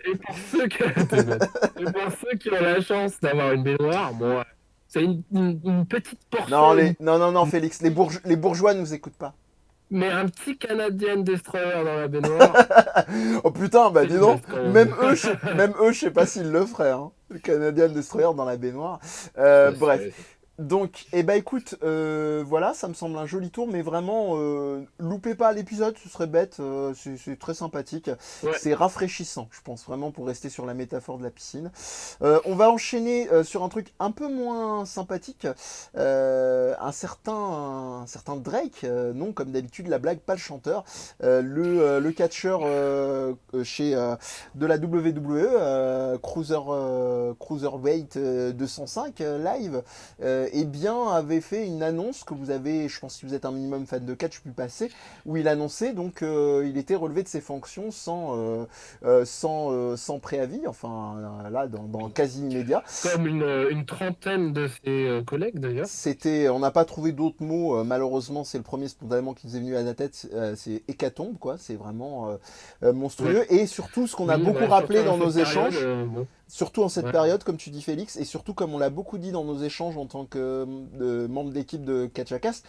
Et pour ceux t'es bête. Et pour ceux qui ont la chance d'avoir une baignoire, bon, ouais, c'est une petite portion, Non, non, non, Félix, les bourgeois nous écoutent pas. mais un petit Canadian Destroyer dans la baignoire, Oh putain, bah c'est dis le donc, best quand même. même eux, je sais pas s'ils le feraient, hein. Le Canadian Destroyer dans la baignoire. Ça, Bref. Donc, eh ben écoute, voilà, ça me semble un joli tour, mais vraiment, loupez pas l'épisode, ce serait bête, c'est très sympathique, ouais. c'est rafraîchissant, je pense vraiment pour rester sur la métaphore de la piscine. On va enchaîner sur un truc un peu moins sympathique, un certain Drake, non comme d'habitude la blague, pas le chanteur, le catcheur chez de la WWE, Cruiserweight 205 live eh bien, avait fait une annonce que vous avez, je pense si vous êtes un minimum fan de catch, pu passer, où il annonçait donc il était relevé de ses fonctions sans préavis, enfin là, dans quasi immédiat. Comme une trentaine de ses collègues d'ailleurs. On n'a pas trouvé d'autres mots, malheureusement, c'est le premier spontanément qui nous est venu à la tête, c'est hécatombe, quoi, c'est vraiment Ouais. monstrueux. Et surtout, ce qu'on a Oui, beaucoup bah, surtout rappelé dans dans nos cette période, échanges, bon, surtout en cette ouais. période, comme tu dis Félix, et surtout comme on l'a beaucoup dit dans nos échanges en tant que membre d'équipe de Catchacast,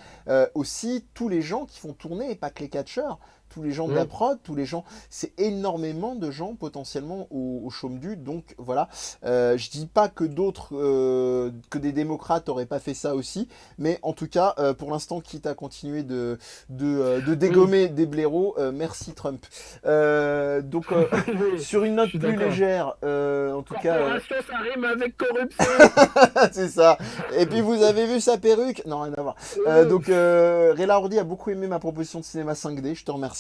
aussi tous les gens qui font tourner, et pas que les catcheurs, tous les gens de la Mm. prod, tous les gens, c'est énormément de gens potentiellement au chaume du. Donc voilà, je dis pas que d'autres, que des démocrates auraient pas fait ça aussi, mais en tout cas, pour l'instant, quitte à continuer de Oui, dégommer des blaireaux, merci Trump. Donc oui, sur une je note suis plus d'accord. légère, en tout cas, Corporation, ça rime avec corruption. c'est ça. Et puis vous avez vu sa perruque? Non, rien à voir. Donc Ray Hardy a beaucoup aimé ma proposition de cinéma 5D, je te remercie.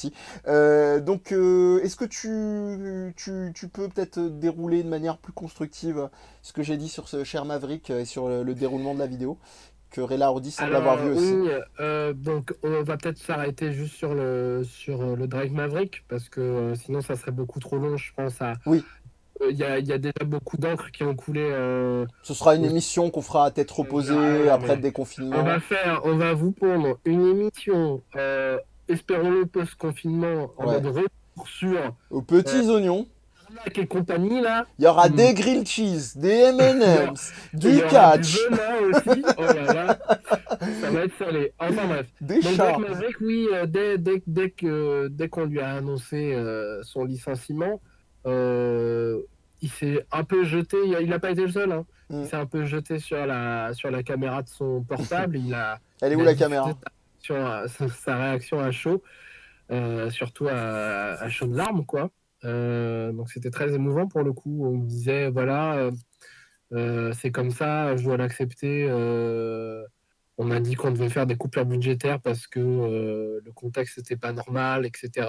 Donc est-ce que tu peux peut-être dérouler de manière plus constructive ce que j'ai dit sur ce cher Maverick et sur le déroulement de la vidéo que Ray Hardy semble avoir vu Alors aussi? oui, donc on va peut-être s'arrêter juste sur le Drive Maverick parce que sinon ça serait beaucoup trop long. Je pense Oui, il y a déjà beaucoup d'encre qui ont coulé. ce sera une Au- émission qu'on fera à tête Ah reposée ouais, après le mais déconfinement. on va vous pondre une émission, espérons-le post-confinement, en Ouais. mode retour sur Aux euh, petits oignons. Arnaque et compagnie là. Il y aura Hmm. des grilled cheese, des Il y aura, M&M's, il y du aura du catch, venin aussi. Oh là là. Ça va être salé. Enfin bref. des Donc Drake chats. Maverick, oui, dès qu'on lui a annoncé son licenciement, euh, il s'est un peu jeté. Il n'a pas été le seul, hein. Il Hmm. s'est un peu jeté sur la caméra de son portable. Elle est Il où a la diffusé caméra? sa réaction à chaud, surtout à chaud de larmes, quoi. Donc c'était très émouvant pour le coup. On me disait, voilà. C'est comme ça, je dois l'accepter. On m'a dit qu'on devait faire des coupures budgétaires parce que le contexte n'était pas normal, etc.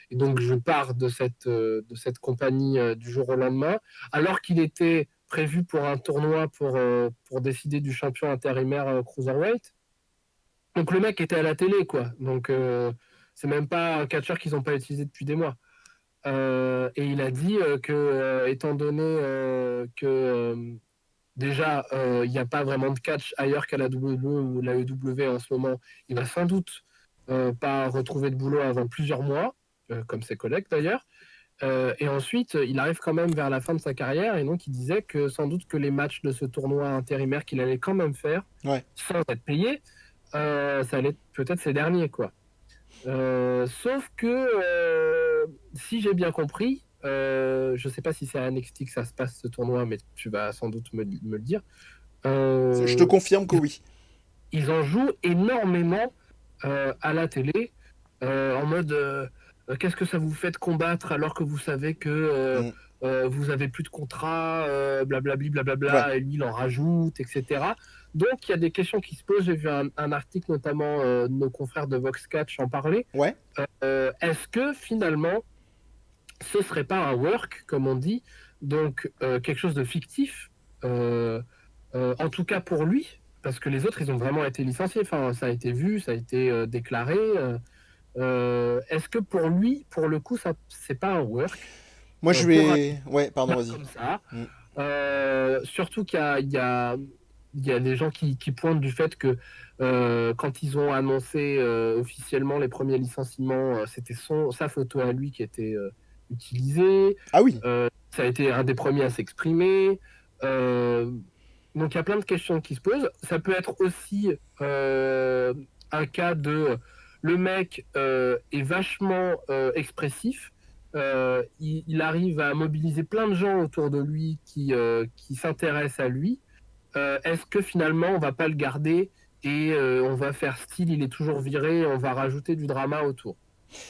Et donc je pars de cette compagnie du jour au lendemain, alors qu'il était prévu pour un tournoi pour décider du champion intérimaire Cruiserweight. Donc le mec était à la télé, quoi. Donc c'est même pas un catcheur qu'ils n'ont pas utilisé depuis des mois. Et il a dit que, étant donné que déjà, il n'y a pas vraiment de catch ailleurs qu'à la WWE ou la EW en ce moment. Il va sans doute pas retrouver de boulot avant plusieurs mois, comme ses collègues d'ailleurs. Et ensuite, il arrive quand même vers la fin de sa carrière, et donc il disait que sans doute que les matchs de ce tournoi intérimaire qu'il allait quand même faire, Ouais. sans être payé, ça allait être peut-être ses derniers, quoi. Sauf que, si j'ai bien compris, je ne sais pas si c'est à NXT que ça se passe ce tournoi, mais tu vas sans doute me le dire. Je te Euh, confirme que ils, oui. ils en jouent énormément à la télé, en mode qu'est-ce que ça vous fait de combattre alors que vous savez que Mm. vous avez plus de contrat, blablabli, Ouais. blablabla, et lui il en rajoute, etc. Donc il y a des questions qui se posent. J'ai vu un article notamment de nos confrères de Vox Catch en parler. Ouais. Est-ce que finalement ce serait pas un work, comme on dit, donc quelque chose de fictif, en tout cas pour lui, parce que les autres, ils ont vraiment été licenciés, enfin, ça a été vu, ça a été déclaré. Est-ce que pour lui, pour le coup, ça, c'est pas un work Moi je pour un vais. Ouais, pardon, vas-y. comme ça, Mm. surtout qu'il y a des gens qui pointent du fait que quand ils ont annoncé officiellement les premiers licenciements, c'était sa photo à lui qui était utilisée. Ah oui. Ça a été un des premiers à s'exprimer. Euh, donc il y a plein de questions qui se posent. Ça peut être aussi un cas de le mec est vachement expressif, il arrive à mobiliser plein de gens autour de lui qui s'intéressent à lui. Est-ce que finalement on va pas le garder et on va faire style, il est toujours viré, et on va rajouter du drama autour.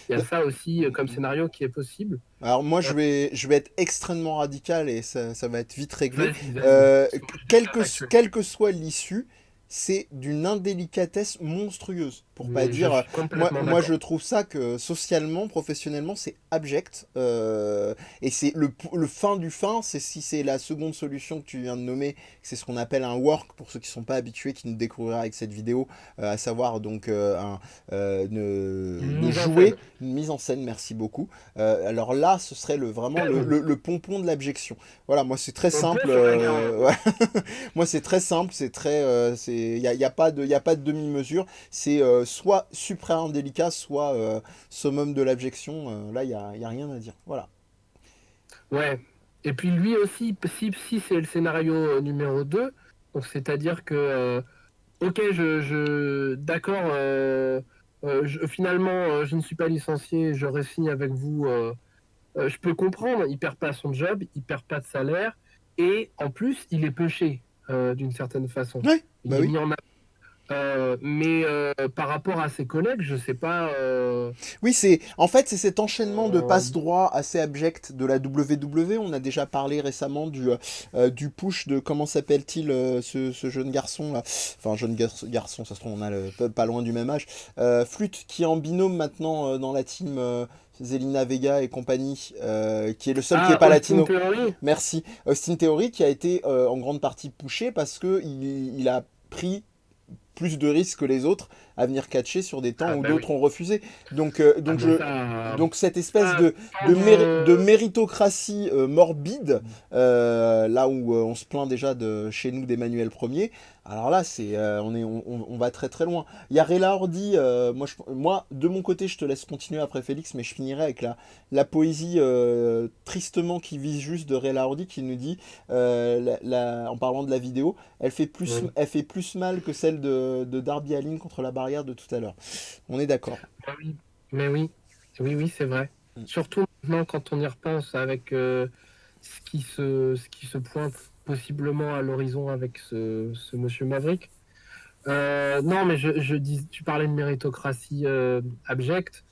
Il y a ça aussi comme scénario qui est possible. Alors moi Euh, je vais être extrêmement radical et ça va être vite réglé. vas-y. Euh, Je cherche l'actualité. quelle que soit l'issue, c'est d'une indélicatesse monstrueuse. Pour pas Mais je dire, suis complètement moi je d'accord. trouve ça que socialement, professionnellement, c'est abject. Et c'est le fin du fin, c'est si c'est la seconde solution que tu viens de nommer, c'est ce qu'on appelle un work pour ceux qui sont pas habitués, qui nous découvrira avec cette vidéo, à savoir donc Une ne mise en scène. jouer, une mise en scène, merci beaucoup. Alors là, ce serait vraiment le pompon de l'abjection. Voilà, moi c'est très On peut simple. sur la guerre. Ouais. Moi c'est très simple, c'est très, y a pas de demi-mesure. C'est soit suprême indélicat, soit summum de l'abjection. Là, y a rien à dire. Voilà. Ouais. Et puis lui aussi, si c'est le scénario numéro 2, donc c'est-à-dire que, ok, d'accord, finalement, je ne suis pas licencié, je re-signe avec vous. Je peux comprendre, il perd pas son job, il perd pas de salaire, et en plus, il est pêché d'une certaine façon. Ouais, bah Il est oui. mis en mais par rapport à ses collègues, je sais pas. Oui, en fait c'est cet enchaînement de Euh, passe-droit assez abject de la WWE. On a déjà parlé récemment du push de comment s'appelle-t-il ce jeune garçon là. Enfin jeune garçon, ça se trouve on a pas loin du même âge. Flûte qui est en binôme maintenant dans la team Zelina Vega et compagnie, qui est le seul qui est pas Austin latino. Theory. Merci. Austin Theory qui a été en grande partie pushé parce que il a pris plus de risques que les autres à venir catcher sur des temps Ah où bah oui. d'autres ont refusé. Ah mais ça, Donc cette espèce ça, sans, de méritocratie morbide, là où on se plaint déjà de chez nous d'Emmanuel Ier, alors là on va très très loin. Il y a Rela Hordy, moi de mon côté je te laisse continuer après Félix, mais je finirai avec la poésie tristement qui vise juste de Rela Hordy qui nous dit, en parlant de la vidéo, elle fait plus mal que celle de Darby Allin contre la barrière de tout à l'heure. On est d'accord. bah oui, mais oui, oui, c'est vrai. Mm. Surtout maintenant quand on y repense avec ce qui se pointe possiblement à l'horizon avec ce monsieur Maverick. Non, mais je dis, tu parlais de méritocratie abjecte.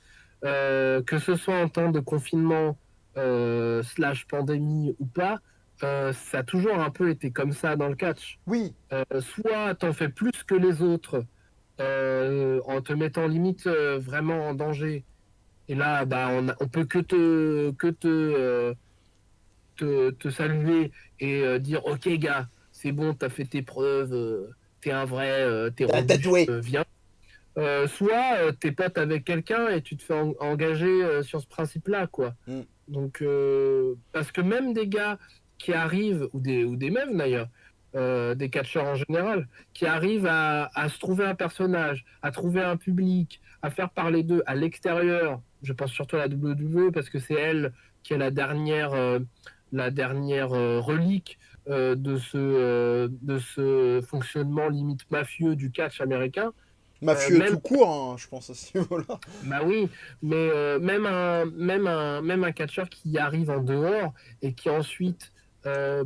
Que ce soit en temps de confinement slash pandémie ou pas, ça a toujours un peu été comme ça dans le catch. Oui, Soit t'en fais plus que les autres en te mettant limite vraiment en danger. Et là, bah, on peut te saluer et dire, ok gars, c'est bon, t'as fait tes preuves, t'es un vrai, t'es t'as robuste, tatoué. viens. Soit t'es pote avec quelqu'un et tu te fais engager sur ce principe-là, quoi. Mm. Donc, parce que même des gars qui arrivent, ou des meufs d'ailleurs, des catcheurs en général, qui arrivent à se trouver un personnage, à trouver un public, à faire parler d'eux à l'extérieur, je pense surtout à la WWE parce que c'est elle qui est la dernière relique de ce fonctionnement limite mafieux du catch américain. Mafieux Même tout court, hein, je pense à ce niveau-là. bah oui, mais même un catcheur qui arrive en dehors et qui ensuite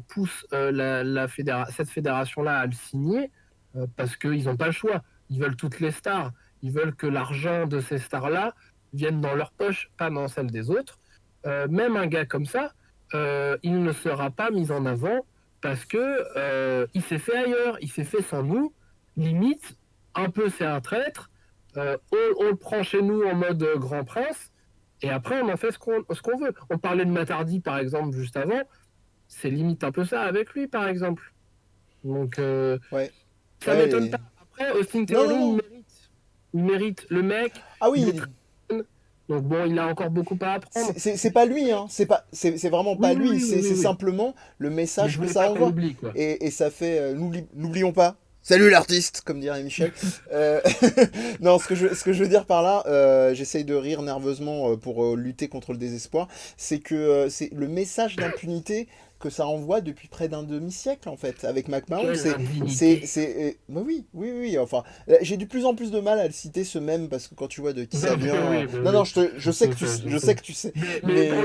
pousse cette fédération-là à le signer parce qu'ils n'ont pas le choix. Ils veulent toutes les stars. Ils veulent que l'argent de ces stars-là vienne dans leur poche, pas dans celle des autres. Même un gars comme ça, il ne sera pas mis en avant parce que il s'est fait ailleurs, il s'est fait sans nous. Limite, un peu c'est un traître. On le prend chez nous en mode grand prince, et après on en fait ce qu'on veut. On parlait de Matardi par exemple juste avant, c'est limite un peu ça avec lui par exemple. Donc Ouais. ça Ouais. m'étonne pas. Après, Austin Non, non, Theory, non. il mérite. Le mec, Ah il est oui, très jeune, donc bon, il a encore beaucoup à apprendre. c'est pas lui, hein. C'est vraiment pas lui. C'est Oui. simplement le Mais je message que voulais ça pas qu'on envoie. l'oublie, quoi. Et ça fait, n'oublions pas. Salut l'artiste, comme dirait Michel. Euh, non, ce que je veux dire par là, j'essaye de rire nerveusement pour lutter contre le désespoir, c'est que c'est le message d'impunité que ça envoie depuis près d'un demi-siècle, en fait, avec McMahon. Quelle indignité. Bah oui, enfin, j'ai de plus en plus de mal à le citer, ce même, parce que quand tu vois de qui Non, ça mais vient... oui, mais Non, non, oui. je sais que tu sais, Je je sais. sais que tu sais, Mais mais... pour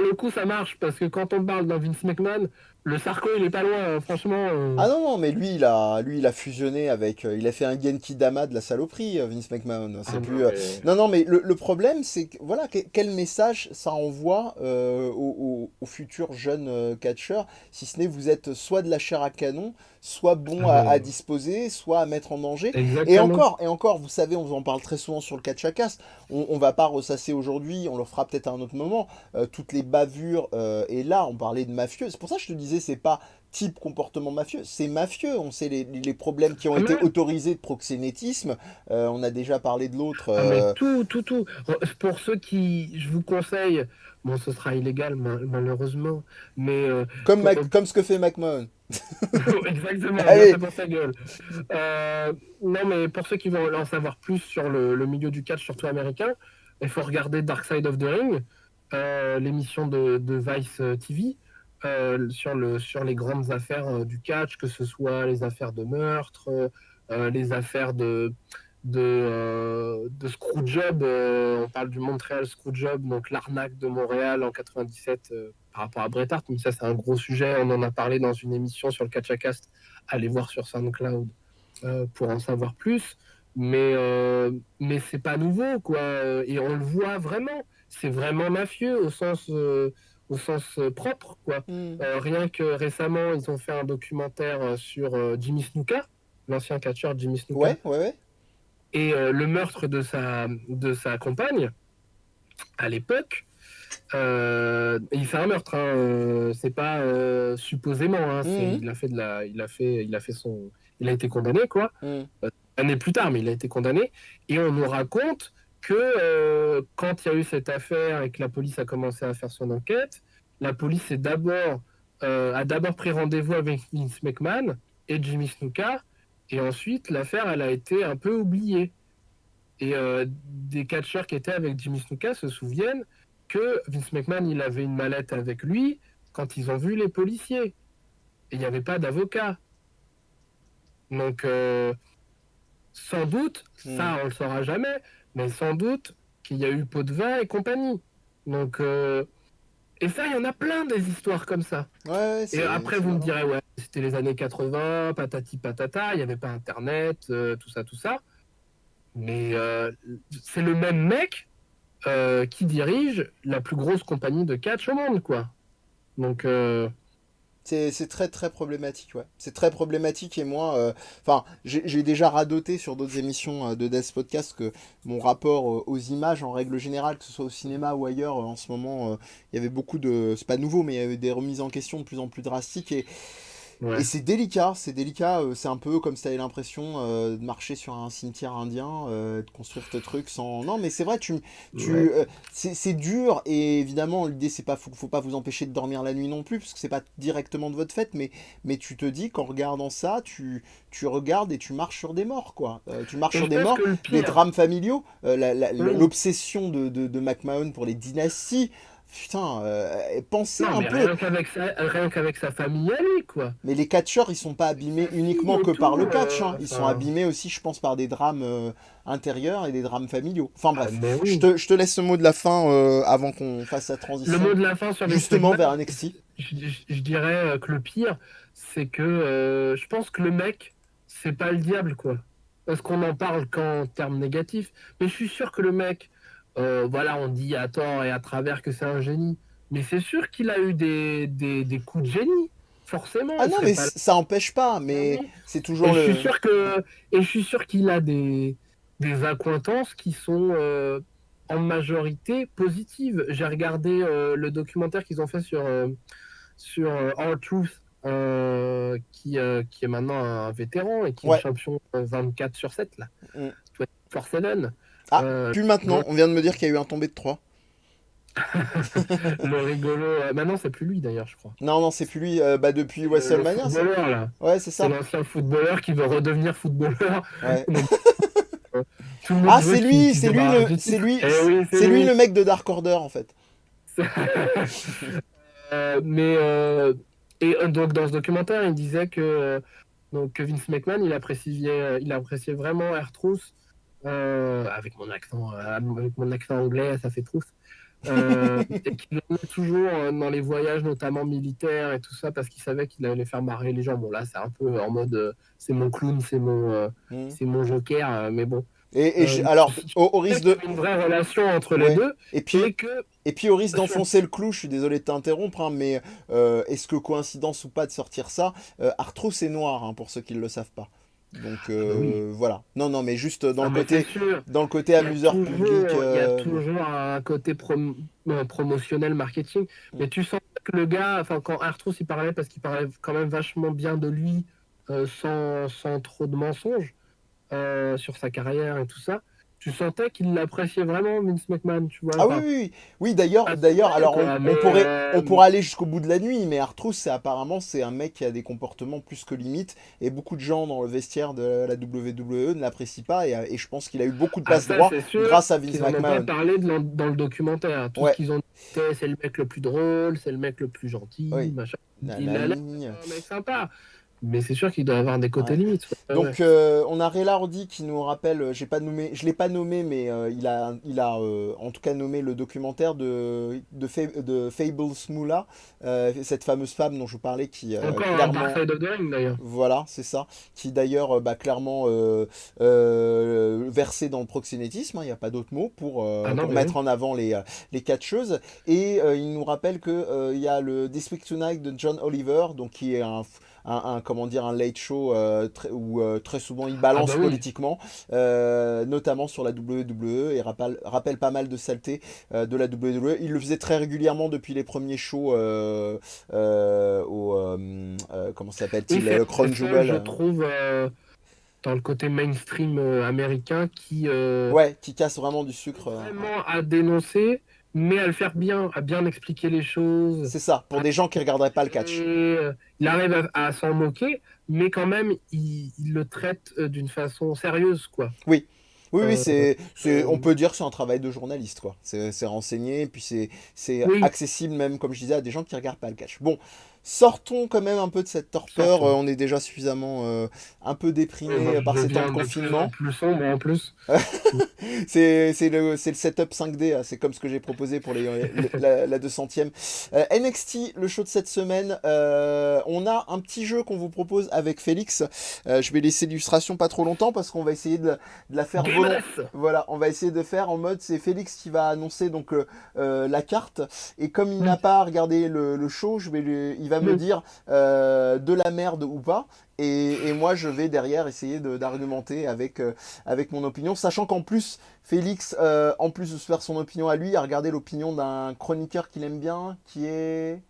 le coup, ça marche parce que quand on parle d'un Vince McMahon, le Sarko, il est pas loin, hein, franchement. Ah non, non, mais lui, il a fusionné avec... il a fait un Genki Dama de la saloperie, Vince McMahon. C'est Ah non, plus... mais. Non, non, mais le problème, c'est que, voilà, quel message ça envoie aux futurs jeunes catcheurs, si ce n'est vous êtes soit de la chair à canon, soit bon Ah, à mais. disposer, soit à mettre en danger. Exactement. Et encore, vous savez, on vous en parle très souvent sur le Catch à Cast, on va pas ressasser aujourd'hui, on le fera peut-être à un autre moment, toutes les bavures, et là, on parlait de mafieux. C'est pour ça que je te disais, c'est pas type comportement mafieux, c'est mafieux. On sait les problèmes qui ont Ah, été mais, autorisés de proxénétisme. On a déjà parlé de l'autre. ah, mais tout. Pour ceux qui, je vous conseille, bon, ce sera illégal, malheureusement, mais Comme ce que fait McMahon. exactement, bien Allez. fait pour sa gueule. Non, mais pour ceux qui veulent en savoir plus sur le milieu du catch, surtout américain, il faut regarder Dark Side of the Ring, l'émission de Vice TV, sur les grandes affaires du catch, que ce soit les affaires de meurtre, les affaires de Screwjob. On parle du Montreal Screwjob, donc l'arnaque de Montréal en 97 par rapport à Bret Hart. Mais ça, c'est un gros sujet. On en a parlé dans une émission sur le Catch à Cast. Allez voir sur SoundCloud pour en savoir plus. Mais c'est pas nouveau, quoi. Et on le voit vraiment. C'est vraiment mafieux au sens propre, quoi. Hmm. Rien que récemment, ils ont fait un documentaire sur Jimmy Snuka, l'ancien catcheur Jimmy Snuka, Ouais, ouais, ouais. et le meurtre de sa compagne à l'époque. Il fait un meurtre, hein, c'est pas supposément, hein, Hmm, il a été condamné, quoi, hmm. année plus tard, mais il a été condamné. Et on nous raconte que quand il y a eu cette affaire et que la police a commencé à faire son enquête, la police a d'abord pris rendez-vous avec Vince McMahon et Jimmy Snuka, et ensuite l'affaire elle a été un peu oubliée. Et des catcheurs qui étaient avec Jimmy Snuka se souviennent que Vince McMahon il avait une mallette avec lui quand ils ont vu les policiers. Et il n'y avait pas d'avocat. Donc sans doute, Hmm. ça on le saura jamais, mais sans doute qu'il y a eu pot de vin et compagnie. Donc, et ça, il y en a plein des histoires comme ça. Ouais, ouais, Et après, c'est vous me malin. direz, ouais, c'était les années 80, patati patata, il n'y avait pas Internet, tout ça, tout ça. Mais c'est le même mec qui dirige la plus grosse compagnie de catch au monde, quoi. Donc, C'est très très problématique, ouais. C'est très problématique et moi, enfin, j'ai déjà radoté sur d'autres émissions de Death Podcast que mon rapport aux images en règle générale, que ce soit au cinéma ou ailleurs, en ce moment, il y avait beaucoup de, c'est pas nouveau, mais il y avait des remises en question de plus en plus drastiques et ouais. c'est délicat, c'est un peu comme si t'avais l'impression de marcher sur un cimetière indien, de construire tes trucs sans... Non, mais c'est vrai, Ouais. c'est dur, et évidemment, l'idée, c'est pas, faut pas vous empêcher de dormir la nuit non plus, parce que c'est pas directement de votre fait, mais tu te dis qu'en regardant ça, tu regardes et tu marches sur des morts, quoi. Tu marches Et sur je des pense morts, que le des pire, drames familiaux, oui. l'obsession de McMahon pour les dynasties. Putain, pensez Non, un mais peu. rien qu'avec sa famille à lui, quoi. Mais les catcheurs, ils sont pas abîmés Sa fille uniquement et que par tout, le catch, hein. Ils sont enfin, abîmés aussi, je pense, par des drames intérieurs et des drames familiaux. Enfin ah, bref, mais oui. je te laisse ce mot de la fin avant qu'on fasse la Le transition mot de la fin sur Vince justement McMahon, vers NXT. je dirais que le pire, c'est que je pense que le mec, c'est pas le diable, quoi. Parce qu'on en parle qu'en termes négatifs. Mais je suis sûr que le mec, voilà, on dit à tort et à travers que c'est un génie. Mais c'est sûr qu'il a eu des coups de génie. Forcément, Ah il non, serait mais pas là ça empêche pas, mais aujourd'hui. c'est Et toujours je suis le. sûr que, et je suis sûr qu'il a des accointances qui sont en majorité positives. J'ai regardé le documentaire qu'ils ont fait sur R-Truth, qui est maintenant un vétéran et qui est Ouais. champion 24/7 là, Mm. 24/7. Ah, Euh, plus maintenant, donc, on vient de me dire qu'il y a eu un tombé de 3. le rigolo, maintenant c'est plus lui d'ailleurs, je crois. Non, non, c'est plus lui, bah depuis C'est le WrestleMania, ça. footballeur là. Ouais, c'est C'est ça. l'ancien footballeur qui veut redevenir footballeur. Ouais. Donc, tout le monde Ah, veut qu'il se c'est lui débarrasse du titre. Eh oui, c'est c'est lui lui. le mec de Dark Order en fait. Mais donc dans ce documentaire, il disait que Vince McMahon, il appréciait vraiment R-Truth avec mon accent anglais, ça fait trousse. Et qu'il emmenait toujours dans les voyages, notamment militaires et tout ça, parce qu'il savait qu'il allait faire marrer les gens. Bon, là, c'est un peu en mode c'est mon clown, Hmm. c'est mon joker, mais bon. Alors, Je au sais risque qu'il y de... avait une vraie relation entre les Ouais. deux Et puis, et que et puis au risque sur d'enfoncer le clou, je suis désolé de t'interrompre, hein, mais est-ce que coïncidence ou pas de sortir ça, Arthrous c'est noir, hein, pour ceux qui ne le savent pas. Donc ah bah oui, voilà. Non, non, mais juste ah mais c'est sûr, dans le côté amuseur public. il y a Bon. toujours un côté promotionnel marketing, Mm. mais tu sens que le gars, enfin quand Arthur il parlait, parce qu'il parlait quand même vachement bien de lui, sans trop de mensonges sur sa carrière et tout ça, tu sentais qu'il l'appréciait vraiment, Vince McMahon, tu vois, Ah oui, enfin, oui, oui. Oui, pas de d'ailleurs, mal, alors quoi, mais on pourrait aller jusqu'au bout de la nuit, mais Arthrous, c'est apparemment, c'est un mec qui a des comportements plus que limites, et beaucoup de gens dans le vestiaire de la WWE ne l'apprécient pas, et je pense qu'il a eu beaucoup de ah, passe ça droit c'est sûr grâce à Vince qu'ils en ont pas McMahon. parlé dans le documentaire. Tout ce Ouais, qu'ils ont dit, c'est le mec le plus drôle, c'est le mec le plus gentil, oui. machin. Il a l'air Nanani. d'être un mec sympa. Mais c'est sûr qu'il doit avoir des côtés Ouais. limites. Ouais, ouais. Donc on a Ray Lardy qui nous rappelle, j'ai pas nommé, je l'ai pas nommé, mais il a en tout cas nommé le documentaire de Fable Smoula, cette fameuse femme dont je vous parlais qui Encore un clairement, Dark Side of the Ring d'ailleurs. voilà, c'est ça, qui d'ailleurs bah, clairement versé dans le proxénétisme, il n'y a pas d'autre mot Ah non, pour mais oui. mettre en avant les catcheuses. Et il nous rappelle que il y a le This Week Tonight de John Oliver, donc qui est comment dire, un late show où très souvent il Ah balance bah oui. politiquement, notamment sur la WWE, et rappelle pas mal de saletés de la WWE. Il le faisait très régulièrement depuis les premiers shows comment Oui, s'appelle-t-il, c'est Crown seul, Jewel. je trouve, dans le côté mainstream américain qui Ouais, qui casse vraiment du sucre. Ouais. vraiment à dénoncer, mais à le faire bien, à bien expliquer les choses, C'est ça, pour à des gens qui regarderaient pas le catch. exagérer, il arrive à s'en moquer, mais quand même, il le traite d'une façon sérieuse, quoi. Oui. Oui, oui, Euh, on euh, peut dire que c'est un travail de journaliste, quoi. C'est renseigné, et puis c'est oui, accessible même, comme je disais, à des gens qui regardent pas le catch. Bon, sortons quand même un peu de cette torpeur. sortons. On est déjà suffisamment un peu Oui, moi, déprimé je par ces temps de deviens de plus en confinement. plus sombre en plus. C'est le setup 5D, hein, c'est comme ce que j'ai proposé pour la 200e. NXT, le show de cette semaine, on a un petit jeu qu'on vous propose avec Félix. Je vais laisser l'illustration pas trop longtemps parce qu'on va essayer de la faire volant. Grimace! Voilà, on va essayer de faire en mode c'est Félix qui va annoncer donc la carte, et comme il n'a Oui, pas regardé le show, il va me oui. dire de la merde ou pas, et moi je vais derrière essayer d'argumenter avec mon opinion, sachant qu'en plus, Félix, en plus de se faire son opinion à lui, a regardé l'opinion d'un chroniqueur qu'il aime bien, qui est...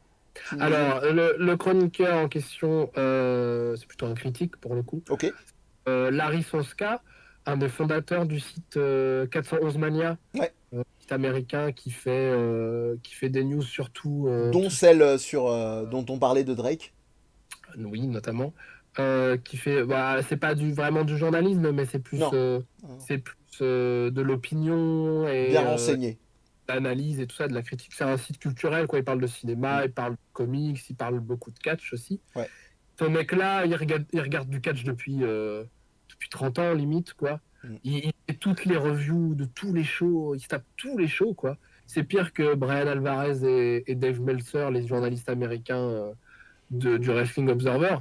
Tu me disais... Alors, le chroniqueur en question, c'est plutôt un critique pour le coup. Ok. Larry Sonska, un des fondateurs du site 411 Mania, Ouais. site américain qui fait des news sur Dont tout ce celle dont on parlait de Drake. oui, notamment, qui fait, bah, c'est pas vraiment du journalisme, mais Non. c'est plus de l'opinion Bien et renseigné. l'analyse et tout ça, de la critique. C'est un site culturel, quoi. Il parle de Mm. cinéma, il parle de comics, il parle beaucoup de catch aussi. Ouais. Ce mec-là, il regarde du catch depuis 30 ans, limite, quoi. Mm. Il fait toutes les reviews de tous les shows, il se tape tous les shows, quoi. C'est pire que Brian Alvarez et Dave Meltzer, les journalistes américains du Wrestling Observer.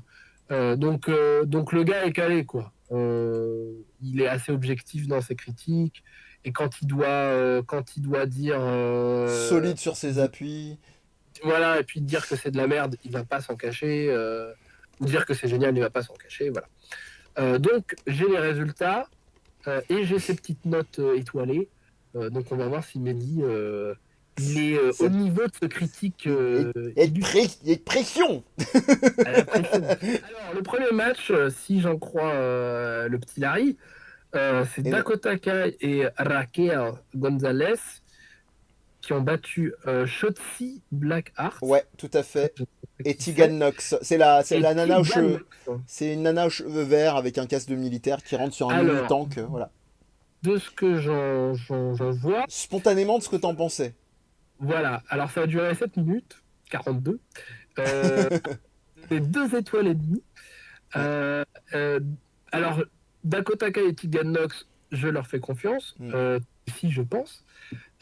Donc le gars est calé, quoi. Il est assez objectif dans ses critiques. Et quand il doit dire, Solide sur ses appuis. voilà, et puis dire que c'est de la merde, il va pas s'en cacher. Ou dire que c'est génial, il va pas s'en cacher. Voilà. Donc j'ai les résultats et j'ai ces petites notes étoilées. Donc on va voir si Mehdi il est au Cette- niveau de ce critique Il y a de pression. à la pression. Alors, le premier match, si j'en crois le petit Larry, c'est Et non. Dakota Kai et Raquel Gonzalez qui ont battu Shotzi Blackheart. Ouais, tout à Ça, fait. je sais pas Et qui Tegan c'est. Knox. C'est Et la nana Tegan Knox. c'est une nana aux cheveux verts avec un casque de militaire qui rentre sur un mini Alors, tank. Voilà. de ce que j'en vois, Spontanément de ce que t'en pensais. voilà. Alors, ça a duré 7 minutes. 42. Euh, c'est 2 étoiles et demie. Ouais. Euh, euh, alors, Dakota Kai et Tegan Nox, je leur fais confiance, Mm. si je pense.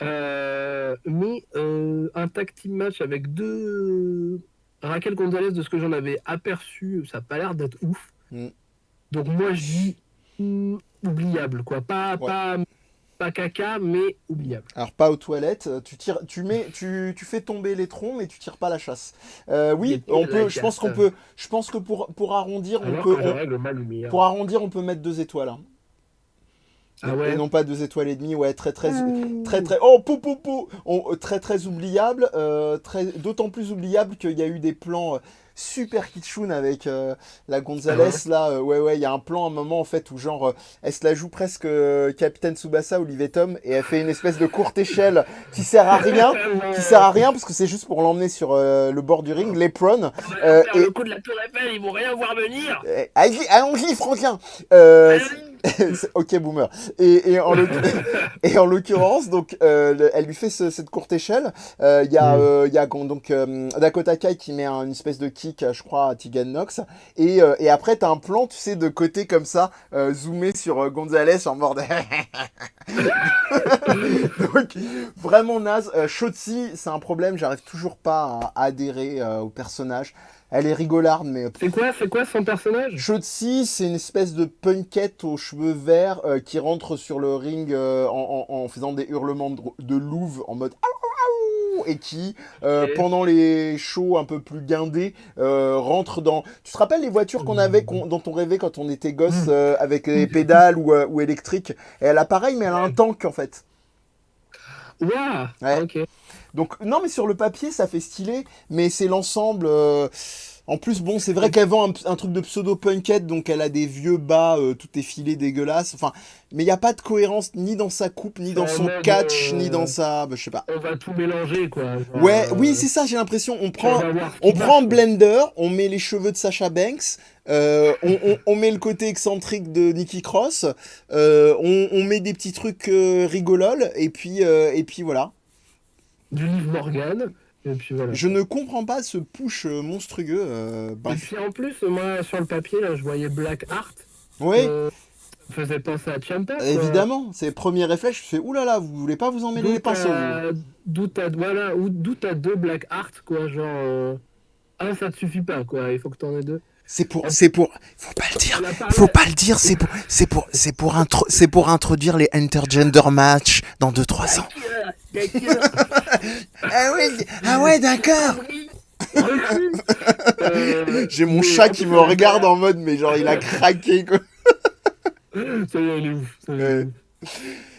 Mais un tag team match avec deux Raquel Gonzalez, de ce que j'en avais aperçu, ça n'a pas l'air d'être ouf. Mm. Donc moi je dis oubliable, quoi. Ouais. Pas caca, mais oubliable. Alors pas aux toilettes, tu tires, tu fais tomber les troncs, mais tu tires pas la chasse. Oui, Guettez la je pense casse. qu'on peut, je pense que pour arrondir, Alors que je règle ma lumière. pour arrondir, on peut mettre 2 étoiles, hein. Ah Et ouais. non pas 2 étoiles et demie, ouais, Ouh. oh, très très oubliable, d'autant plus oubliable qu'il y a eu des plans super kitschoun avec la Ah Gonzalez ouais. là, ouais, il y a un plan à un moment en fait où genre elle se la joue presque Capitaine Tsubasa Olivier Tom et elle fait une espèce de courte échelle qui sert Non. à rien parce que c'est juste pour l'emmener sur le bord du ring, l'apron, On va leur faire le et coup de la Tour Eiffel, ils vont rien voir venir. allons-y Franklin. Euh, Allez. ok boomer. Et et en l'occurrence, donc, elle lui fait cette courte échelle. Mm. Il y a donc Dakota Kai qui met une espèce de kick, je crois, à Tegan Nox. Et après, t'as un plan, tu sais, de côté comme ça, zoomé sur Gonzalez en mode. Donc, vraiment naze. Shotzi, c'est un problème, j'arrive toujours pas à adhérer au personnage. Elle est rigolarde, mais C'est quoi son personnage? Shotzi, c'est une espèce de punkette aux cheveux verts qui rentre sur le ring en faisant des hurlements de louve en mode et qui, Ok. pendant les shows un peu plus guindés, rentre dans... Tu te rappelles les voitures qu'on avait, Mm. dont on rêvait quand on était gosse, Mm. avec les pédales ou électriques. Et elle a pareil, mais elle a un Ouais. tank en fait. Ouah, Ouais. ok. Donc non, mais sur le papier, ça fait stylé, mais c'est l'ensemble. En plus, bon, c'est vrai qu'elle vend un truc de pseudo-punkette, donc elle a des vieux bas, tout effilé, dégueulasse. Enfin, mais il n'y a pas de cohérence ni dans sa coupe, ni C'est dans en son mode catch, ni dans sa... Bah, je sais pas. on va tout mélanger, quoi. Genre, Ouais, oui, c'est ça, j'ai l'impression. on va voir ce On qui prend un marche, quoi. blender, on met les cheveux de Sasha Banks, on met le côté excentrique de Nikki Cross, on met des petits trucs rigololes, et puis voilà. Du Liv Morgan, et puis voilà, Je quoi. ne comprends pas ce push monstrueux. Et Bref. puis en plus, moi, sur le papier, là, je voyais Black Heart. Oui, Ça me faisait penser à Ciampa, quoi. évidemment. C'est le premier réflexe. Je fais oulala, vous voulez pas vous emmêler D'où les pinceaux, vous. voilà, d'où t'as deux Black Heart, quoi. Genre, un, ça te suffit pas, quoi. Il faut que t'en aies deux. En plus, Faut pas le dire. on a parlé. Faut pas le dire. C'est pour introduire les intergender match dans 2 3 ans. D'accord, d'accord. Ah ouais, d'accord. Connerie. Refus. J'ai mon Mais chat en qui plus, me regarde en mode, mais genre, il a craqué, quoi. ça y est, elle est ouf. Ça y est, elle est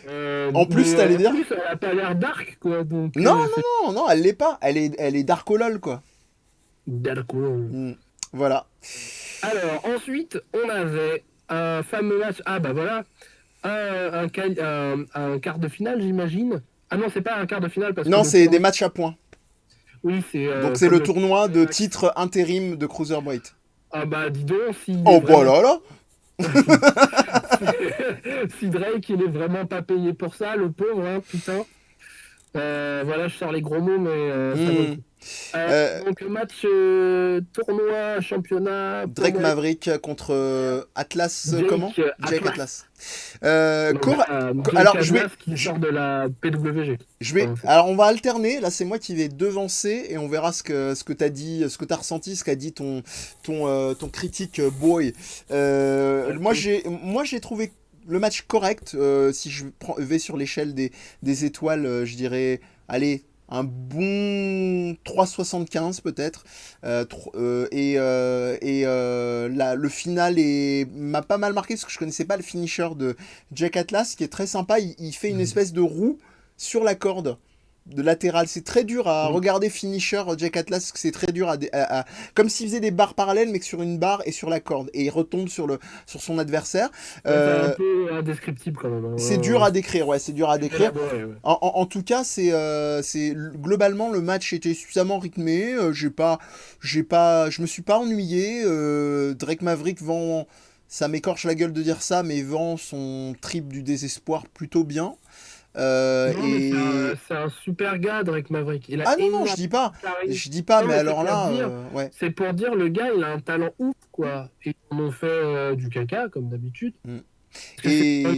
Ouais. ouf. En plus, t'allais En dire? plus, elle a pas l'air dark, quoi. Donc, Non, c'est non, elle l'est pas. Elle est Darkolol, quoi. dark, cool. Hmm. Voilà. Alors, ensuite, on avait un fameux match. Ah, bah voilà. Un quart de finale, j'imagine. Ah non, c'est pas un quart de finale parce que Non, le c'est des tournoi. matchs à points. Oui, c'est Donc c'est comme le le tournoi de climax. titre intérim de Cruiserweight. Ah bah dis donc, s'il est Oh bah vraiment. là là. Si Drake, il est vraiment pas payé pour ça, le pauvre, hein, putain. Voilà, je sors les gros mots, mais ça vaut le Hmm. coup. Euh, Euh, donc, match tournoi, championnat, Drake promo Maverick contre Atlas, comment? Jake Jake Atlas. Atlas. Euh, Donc, Cora- Jake alors Atlas qui sort de la PWG. Enfin, alors on va alterner. Là, c'est moi qui vais devancer et on verra ce que t'as dit, ce que t'as ressenti, ce qu'a dit ton critique boy. ok. Moi j'ai trouvé le match correct. Si je vais sur l'échelle des étoiles, je dirais, allez, un bon 3,75 peut-être. Le final m'a pas mal marqué parce que je connaissais pas le finisher de Jack Atlas qui est très sympa. Il fait une Mhm. espèce de roue sur la corde de latéral. C'est très dur à Mhm. regarder finisher Jack Atlas parce que c'est très dur comme s'il faisait des barres parallèles mais que sur une barre et sur la corde et il retombe sur son adversaire. Ouais, c'est un Euh, peu indescriptible quand même, hein. c'est dur à décrire, ouais, c'est dur à C'est décrire. élaboré, ouais. En tout cas, globalement le match était suffisamment rythmé. Je me suis pas ennuyé. Drake Maverick vend, ça m'écorche la gueule de dire ça, mais vend son trip du désespoir plutôt bien. Non, mais Et c'est un super gars, Drake Maverick. Il a ah non non, énormément de charisme. je dis pas, Non, mais mais c'est alors pour là, dire, ouais. le gars, il a un talent ouf, quoi. Et ils en ont fait du caca, comme d'habitude. Mm. Parce que c'est un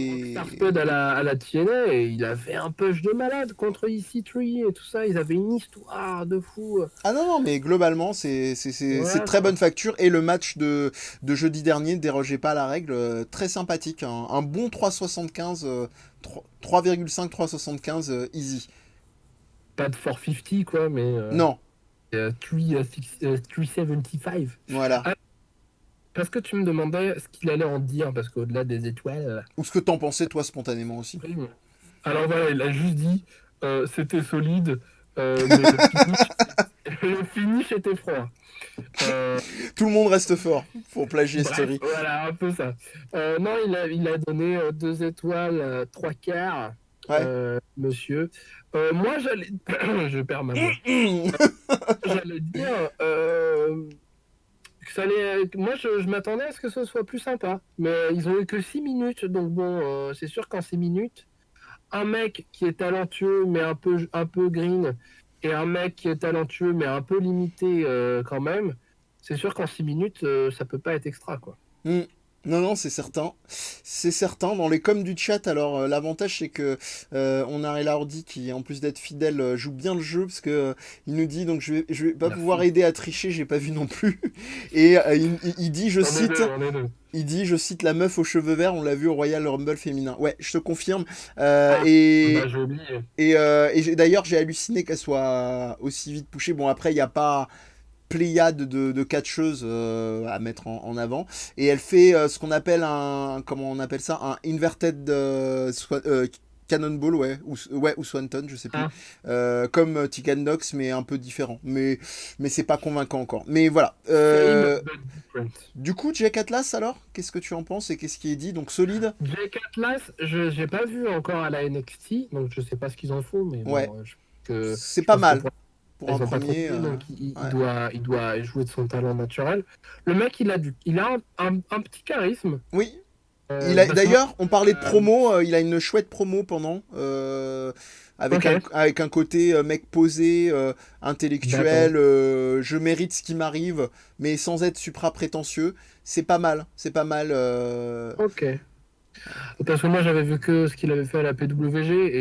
rockstar Et spud à la TNA et il avait un push de malade contre EC3 et tout ça. Ils avaient une histoire de fou. ah non non, mais globalement, c'est Voilà, très quoi. bonne facture. Et le match de jeudi dernier ne dérogeait pas à la règle, très sympathique, hein. Un bon 3,75, 3,5 3,75 easy. Pas de 450, quoi, mais Non, 375. voilà. Ah, parce que tu me demandais ce qu'il allait en dire, parce qu'au-delà des étoiles. Ou ce que t'en pensais toi spontanément aussi. Oui, alors voilà, il a juste dit c'était solide, mais le finish, le finish était froid. Euh, Tout le monde reste fort pour plagier bref, Story. voilà, un peu ça. Non, il a donné 2 étoiles, 3 quarts, Ouais. monsieur. Moi, j'allais. Je perds ma voix. J'allais dire que ça allait. Moi, je m'attendais à ce que ce soit plus sympa. Mais ils ont eu que 6 minutes, donc bon, c'est sûr qu'en 6 minutes. Un mec qui est talentueux mais un peu green et un mec qui est talentueux mais un peu limité quand même, c'est sûr qu'en 6 minutes, ça peut pas être extra, quoi. Hmm. Non, non, c'est certain. C'est certain. Dans les coms du chat, alors l'avantage c'est que on a Elardi qui, en plus d'être fidèle, joue bien le jeu parce que il nous dit donc je vais pas pouvoir Merci. aider à tricher, j'ai pas vu non plus. Et il dit, je On est cite, deux, on est deux. il dit, je cite la meuf aux cheveux verts, on l'a vu au Royal Rumble féminin. Ouais, je te confirme. Ah, bah j'ai oublié. D'ailleurs, j'ai halluciné qu'elle soit aussi vite pushée. Bon, après, il n'y a pas pléiade de catcheuses à mettre en avant. Et elle fait ce qu'on appelle comment on appelle ça, un inverted cannonball, ouais, ou swanton, je sais plus. Ah, Comme Tegan Nox, mais un peu différent. Mais c'est pas convaincant encore. Mais voilà. same but different. Du coup, Jack Atlas, alors, qu'est-ce que tu en penses et qu'est-ce qui est dit? Donc solide? Jake Atlas, je j'ai pas vu encore à la NXT, donc je sais pas ce qu'ils en font, mais Ouais, bon, c'est je pas pense que mal pour pour un ils ont pas trop premier. d'idées, donc Ouais. il doit jouer de son talent naturel. Le mec, il a un petit charisme. Oui, Bah, souvent, d'ailleurs, on parlait de euh, promo, il a une chouette promo pendant, ok, avec un côté mec posé, d'accord. intellectuel, je mérite ce qui m'arrive, mais sans être supra prétentieux. C'est pas mal. Ok. Parce que moi, j'avais vu que ce qu'il avait fait à la PWG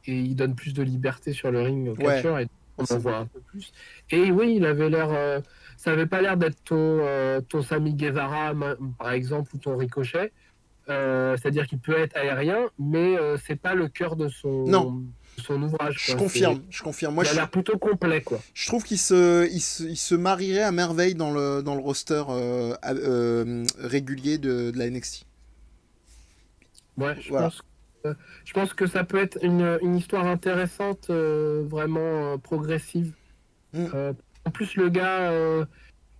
et il donne plus de liberté sur le ring au Ouais, catcheur et on en c'est voit vrai. un peu plus. Et oui, il avait l'air. Ça avait pas l'air d'être ton Sami Guevara, par exemple, ou ton Ricochet. C'est-à-dire qu'il peut être aérien, mais c'est pas le cœur Non, de son ouvrage, quoi. C'est, je confirme. Moi, il a l'air plutôt complet, quoi. je trouve il se marierait à merveille dans le roster régulier de la NXT. Ouais, Voilà. je pense que ça peut être une histoire intéressante, vraiment progressive. Mm. En plus, le gars,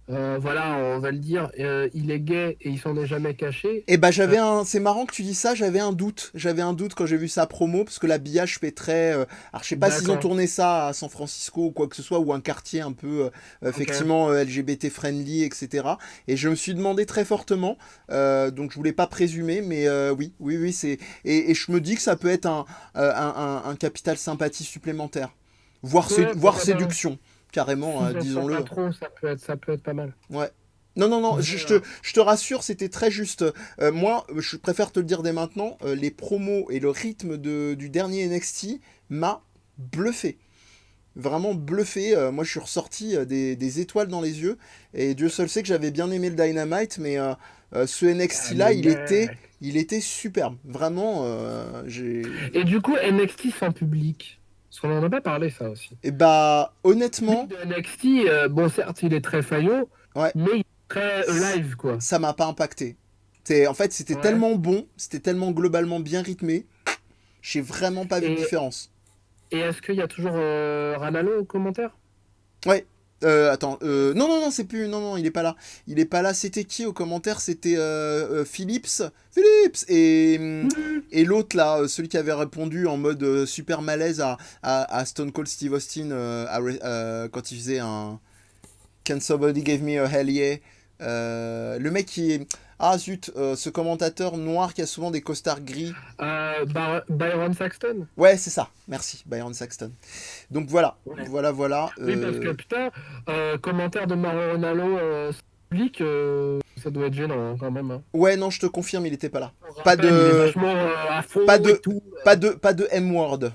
voilà, on va le dire, il est gay et il s'en est jamais caché. Et bah Euh, c'est marrant que tu dis ça, j'avais un doute quand j'ai vu sa promo, parce que l'habillage fait très, alors je sais pas s'ils ont d'accord, tourné ça à San Francisco ou quoi que ce soit, ou un quartier un peu, ok. effectivement, LGBT friendly, etc. Et je me suis demandé très fortement, donc je voulais pas présumer, mais oui, et je me dis que ça peut être un capital sympathie supplémentaire, Ouais, voire pourquoi pas. séduction, carrément, S'ils en font pas disons-le. trop, ça peut être pas mal. Ouais. Non, non, non, Mais, je te rassure, c'était très juste. Moi, je préfère te le dire dès maintenant, les promos et le rythme du dernier NXT m'a bluffé. Vraiment bluffé. Moi, je suis ressorti des étoiles dans les yeux. Et Dieu seul sait que j'avais bien aimé le Dynamite, mais ce NXT-là, le mec. il était superbe. Vraiment, Et du coup, NXT sans public. Parce qu'on en a pas parlé, ça aussi. Et bah, Le public honnêtement, de NXT, bon, certes, il est très faillot, ouais, mais il est très live, quoi. ça m'a pas impacté. En fait, c'était Ouais. tellement bon, c'était tellement globalement bien rythmé. J'ai vraiment pas vu de Et, différence. et est-ce qu'il y a toujours Ranallo au commentaire? Ouais. Attends. Non, non, non, c'est plus. Non, non, il est pas là. Il est pas là. C'était qui au commentaire? C'était Phillips. Phillips et l'autre là, celui qui avait répondu en mode super malaise à Stone Cold Steve Austin quand il faisait un Can somebody give me a hell yeah? Le mec qui est. Ah zut, ce commentateur noir qui a souvent des costards gris. Byron Saxton. Ouais, c'est ça. Merci, Byron Saxton. Donc voilà, Ouais. voilà. Oui, parce que putain, commentaire de Mario Ronaldo public, ça doit être gênant quand même. Hein. Ouais, non, je te confirme, il était pas là. Pour Pas rappel, il est de, vachement à pas fond et de, tout. pas de M-word.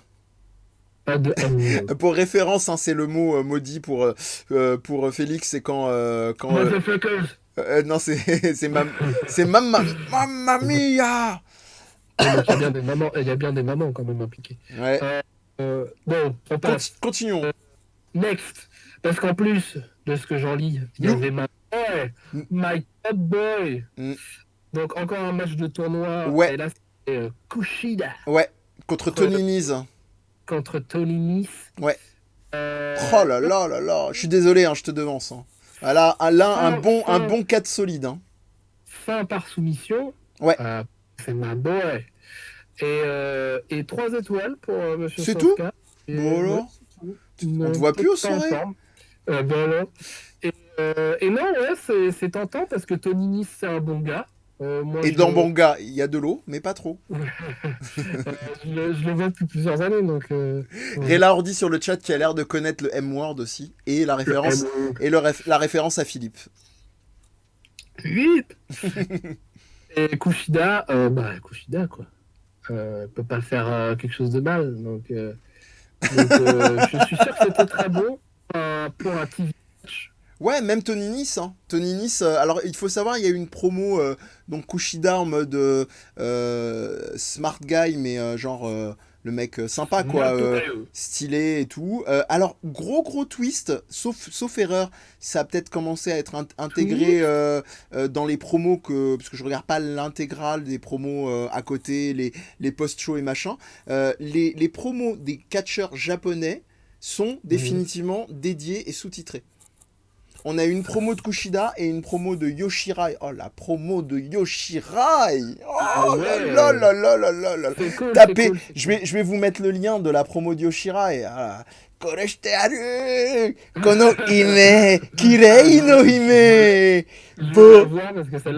Pas de M. Pour référence, hein, c'est le mot maudit pour Félix, c'est quand Motherfuckers. non, c'est mamma mia. Ouais, donc il y a bien des mamans, il y a bien des mamans quand même impliquées. Ouais. Bon, on passe. Continuons. Next. Parce qu'en plus de ce que j'en lis, il y Nous. avait my top boy. Mm. Donc encore un match de tournoi. Ouais. Et là, c'est Kushida Ouais. Contre Tony Nese. contre Tony Nese. Ouais. Oh là là là là. Je suis désolé, hein, je te devance. Hein. Là, un bon 4 solide. Hein. Fin par soumission. Ouais. C'est my boy. Et 3 étoiles pour Monsieur C'est Soska. tout. Bon alors. On te voit plus aux soirées. Voilà. Et non, ouais, c'est tentant parce que Tony Nese, c'est un bon gars. Moi, Et dans Banga, il y a de l'eau, mais pas trop. je le vois depuis plusieurs années, donc. Réla Ordi sur le chat qui a l'air de connaître le M-word aussi et la référence la référence à Philippe. 8. Et Kushida, Kushida quoi. Peut pas faire quelque chose de mal, donc je suis sûr que c'était très bon pour un TV match. Ouais, même Tony Nese. Hein. Tony Nese, alors il faut savoir, il y a eu une promo, donc Kushida en mode smart guy, mais genre le mec sympa, quoi, stylé et tout. Alors, gros twist, sauf erreur, ça a peut-être commencé à être intégré dans les promos, parce que je regarde pas l'intégrale des promos à côté, les post-shows et machin. Les promos des catcheurs japonais sont définitivement dédiés et sous-titrés. On a une promo de Kushida et une promo de Yoshirai. Oh, la promo de Yoshirai. Oh là là là là là là. Cool, tapez. Cool, je vais vous mettre le lien de la promo de Yoshirai. Koreshite aru kono hime kirei no hime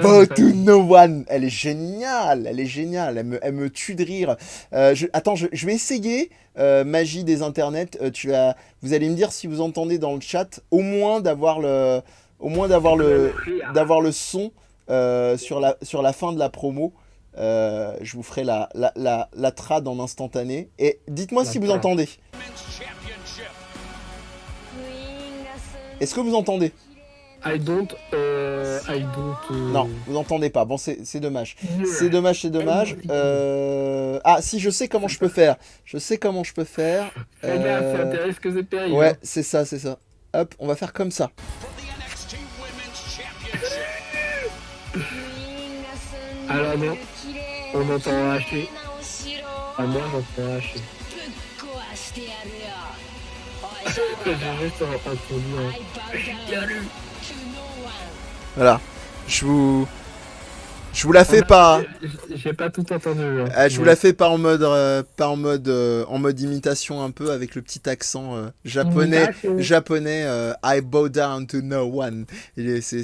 botu no one. Elle est géniale. Elle me tue de rire. Attends, je vais essayer. Magie des internets. Vous allez me dire si vous entendez dans le chat, au moins d'avoir le son sur la fin de la promo. Je vous ferai la trad en instantané. Et dites-moi si vous entendez. Est-ce que vous entendez? I don't. Non, vous n'entendez pas. Bon, c'est dommage. C'est dommage. Ah, si, je sais comment je peux faire. Fais gaffe, c'est intéressant que c'est périlleux. Ouais, c'est ça. Hop, on va faire comme ça. Alors non, on entend hacher. Ah, moi, j'entends hacher. J'ai juste entendu. Voilà. Je vous la fais pas. J'ai pas tout entendu. Je vous la fais pas en mode imitation un peu avec le petit accent japonais. I bow down to no one. C'est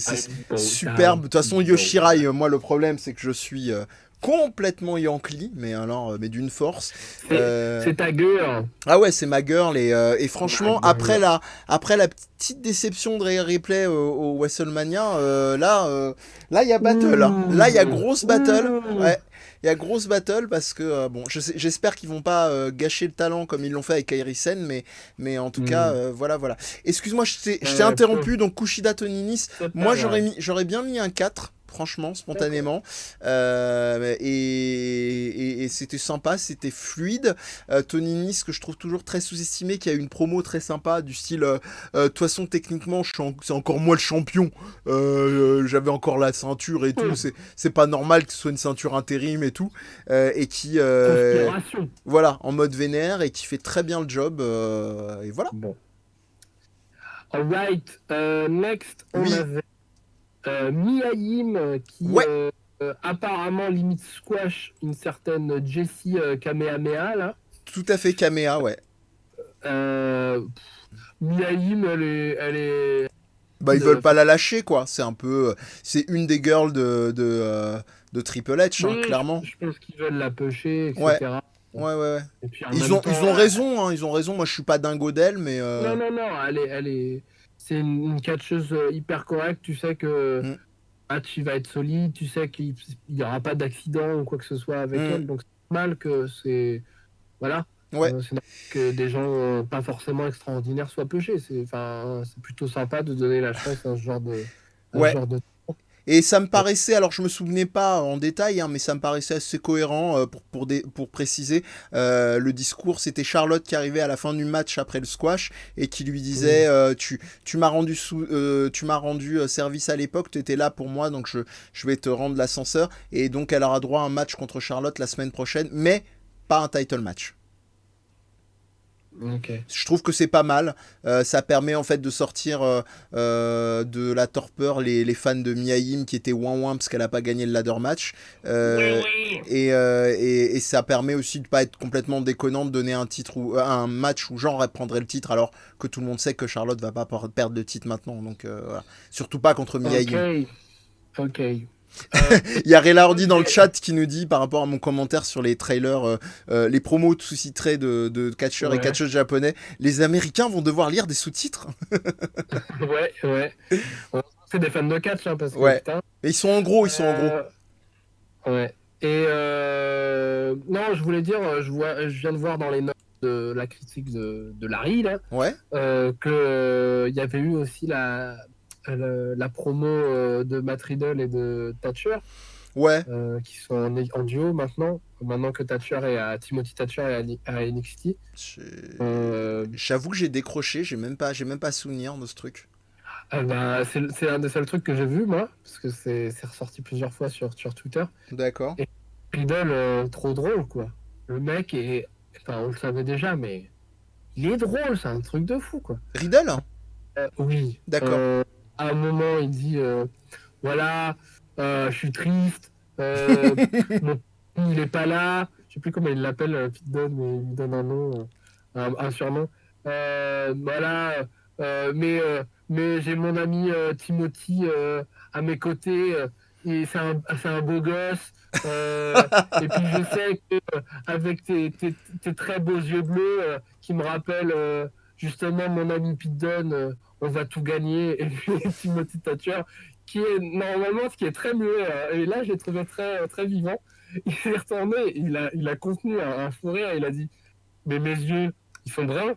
superbe. De toute façon, Yoshirai, moi le problème c'est que je suis complètement yankee, mais d'une force. C'est ta girl. Ah ouais, c'est ma girl et franchement après la petite déception de replay au WrestleMania, là il y a battle. Hein. Là il y a grosse battle. Ouais. Il y a grosse battle parce que bon, j'espère qu'ils vont pas gâcher le talent comme ils l'ont fait avec Kairi Sen, mais en tout cas voilà. Excuse-moi, je t'ai interrompu. Donc Kushida Tony Nese, moi j'aurais bien mis un 4. Franchement, spontanément. Et c'était sympa, c'était fluide. Tony Nese, que je trouve toujours très sous-estimé, qui a eu une promo très sympa, du style de toute façon, techniquement, c'est encore moi le champion. J'avais encore la ceinture et tout. C'est pas normal que ce soit une ceinture intérim et tout. Et qui. Voilà, en mode vénère et qui fait très bien le job. Et voilà. Bon. Alright, next, on avait. Mia-Yim qui apparemment limite squash une certaine Jessie Kamehameha là. Tout à fait Kamea, ouais. Mia-Yim elle est Bah, ils veulent pas la lâcher, quoi. C'est un peu. C'est une des girls de Triple H, hein, Oui, clairement. je pense qu'ils veulent la pusher, Ouais, etc. ouais, ouais, ouais. Et puis en Ils même ont, temps, ils ont raison, hein, ils ont raison. Moi, je suis pas dingo d'elle, mais. non, non, non, c'est une catcheuse hyper correcte. Tu sais que Hmm, le match il va être solide, tu sais qu'il n'y aura pas d'accident ou quoi que ce soit avec hmm, elle. Donc c'est normal que c'est. Voilà. ouais, C'est normal que des gens pas forcément extraordinaires soient pushés. C'est plutôt sympa de donner la chance à ce ouais. genre de. Et ça me paraissait, alors je me souvenais pas en détail, hein, mais ça me paraissait assez cohérent pour préciser. Le discours, c'était Charlotte qui arrivait à la fin du match après le squash et qui lui disait Oui. tu m'as rendu, tu m'as rendu service à l'époque, tu étais là pour moi, donc je vais te rendre l'ascenseur. Et donc elle aura droit à un match contre Charlotte la semaine prochaine, mais pas un title match. Ok. Je trouve que c'est pas mal. Ça permet en fait de sortir de la torpeur les fans de Mia Yim qui étaient ouin ouin parce qu'elle a pas gagné le ladder match. Oui, Euh, oui. et ça permet aussi de pas être complètement déconnant de donner un titre ou un match où genre elle prendrait le titre alors que tout le monde sait que Charlotte va pas perdre le titre maintenant. Donc voilà. Surtout pas contre Mia Ok. Yim. Ok. Il y a Moi, Relardi dans le chat qui nous dit par rapport à mon commentaire sur les trailers, les promos sous-titrés de catcheurs et Ouais. catcheuses japonais, les Américains vont devoir lire des sous-titres. Ouais, ouais. C'est des fans de catch, hein, parce que Ouais. putain. Et ils sont en gros, ils sont en gros. Euh, ouais. Et non, je voulais dire, je viens de voir dans les notes de la critique de Larry là, Ouais. que il y avait eu aussi la promo de Matt Riddle et de Thatcher, Ouais. qui sont en duo maintenant que Timothy Thatcher est à NXT. Euh, J'avoue que j'ai décroché, j'ai même pas souvenir de ce truc. bah, c'est un des seuls trucs que j'ai vu, moi, parce que c'est ressorti plusieurs fois sur Twitter. D'accord. Et Riddle, trop drôle, quoi. Le mec est. Enfin, on le savait déjà, mais il est drôle, c'est un truc de fou, quoi. Riddle, hein. Oui. D'accord. À un moment, il dit voilà, je suis triste, mon petit, il est pas là. Je sais plus comment il l'appelle, Pete Dunne, mais il lui donne un nom, un surnom. Voilà, mais j'ai mon ami Timothy à mes côtés, et c'est un beau gosse. Et puis je sais que avec tes très beaux yeux bleus qui me rappellent justement mon ami Pete Dunne, on va tout gagner. Et puis Timothy Thatcher, qui est normalement ce qui est très mieux. Et là, je l'ai trouvé très, très vivant. Il s'est retourné, il a contenu un fou rire. Il a dit mais mes yeux, ils sont bruns.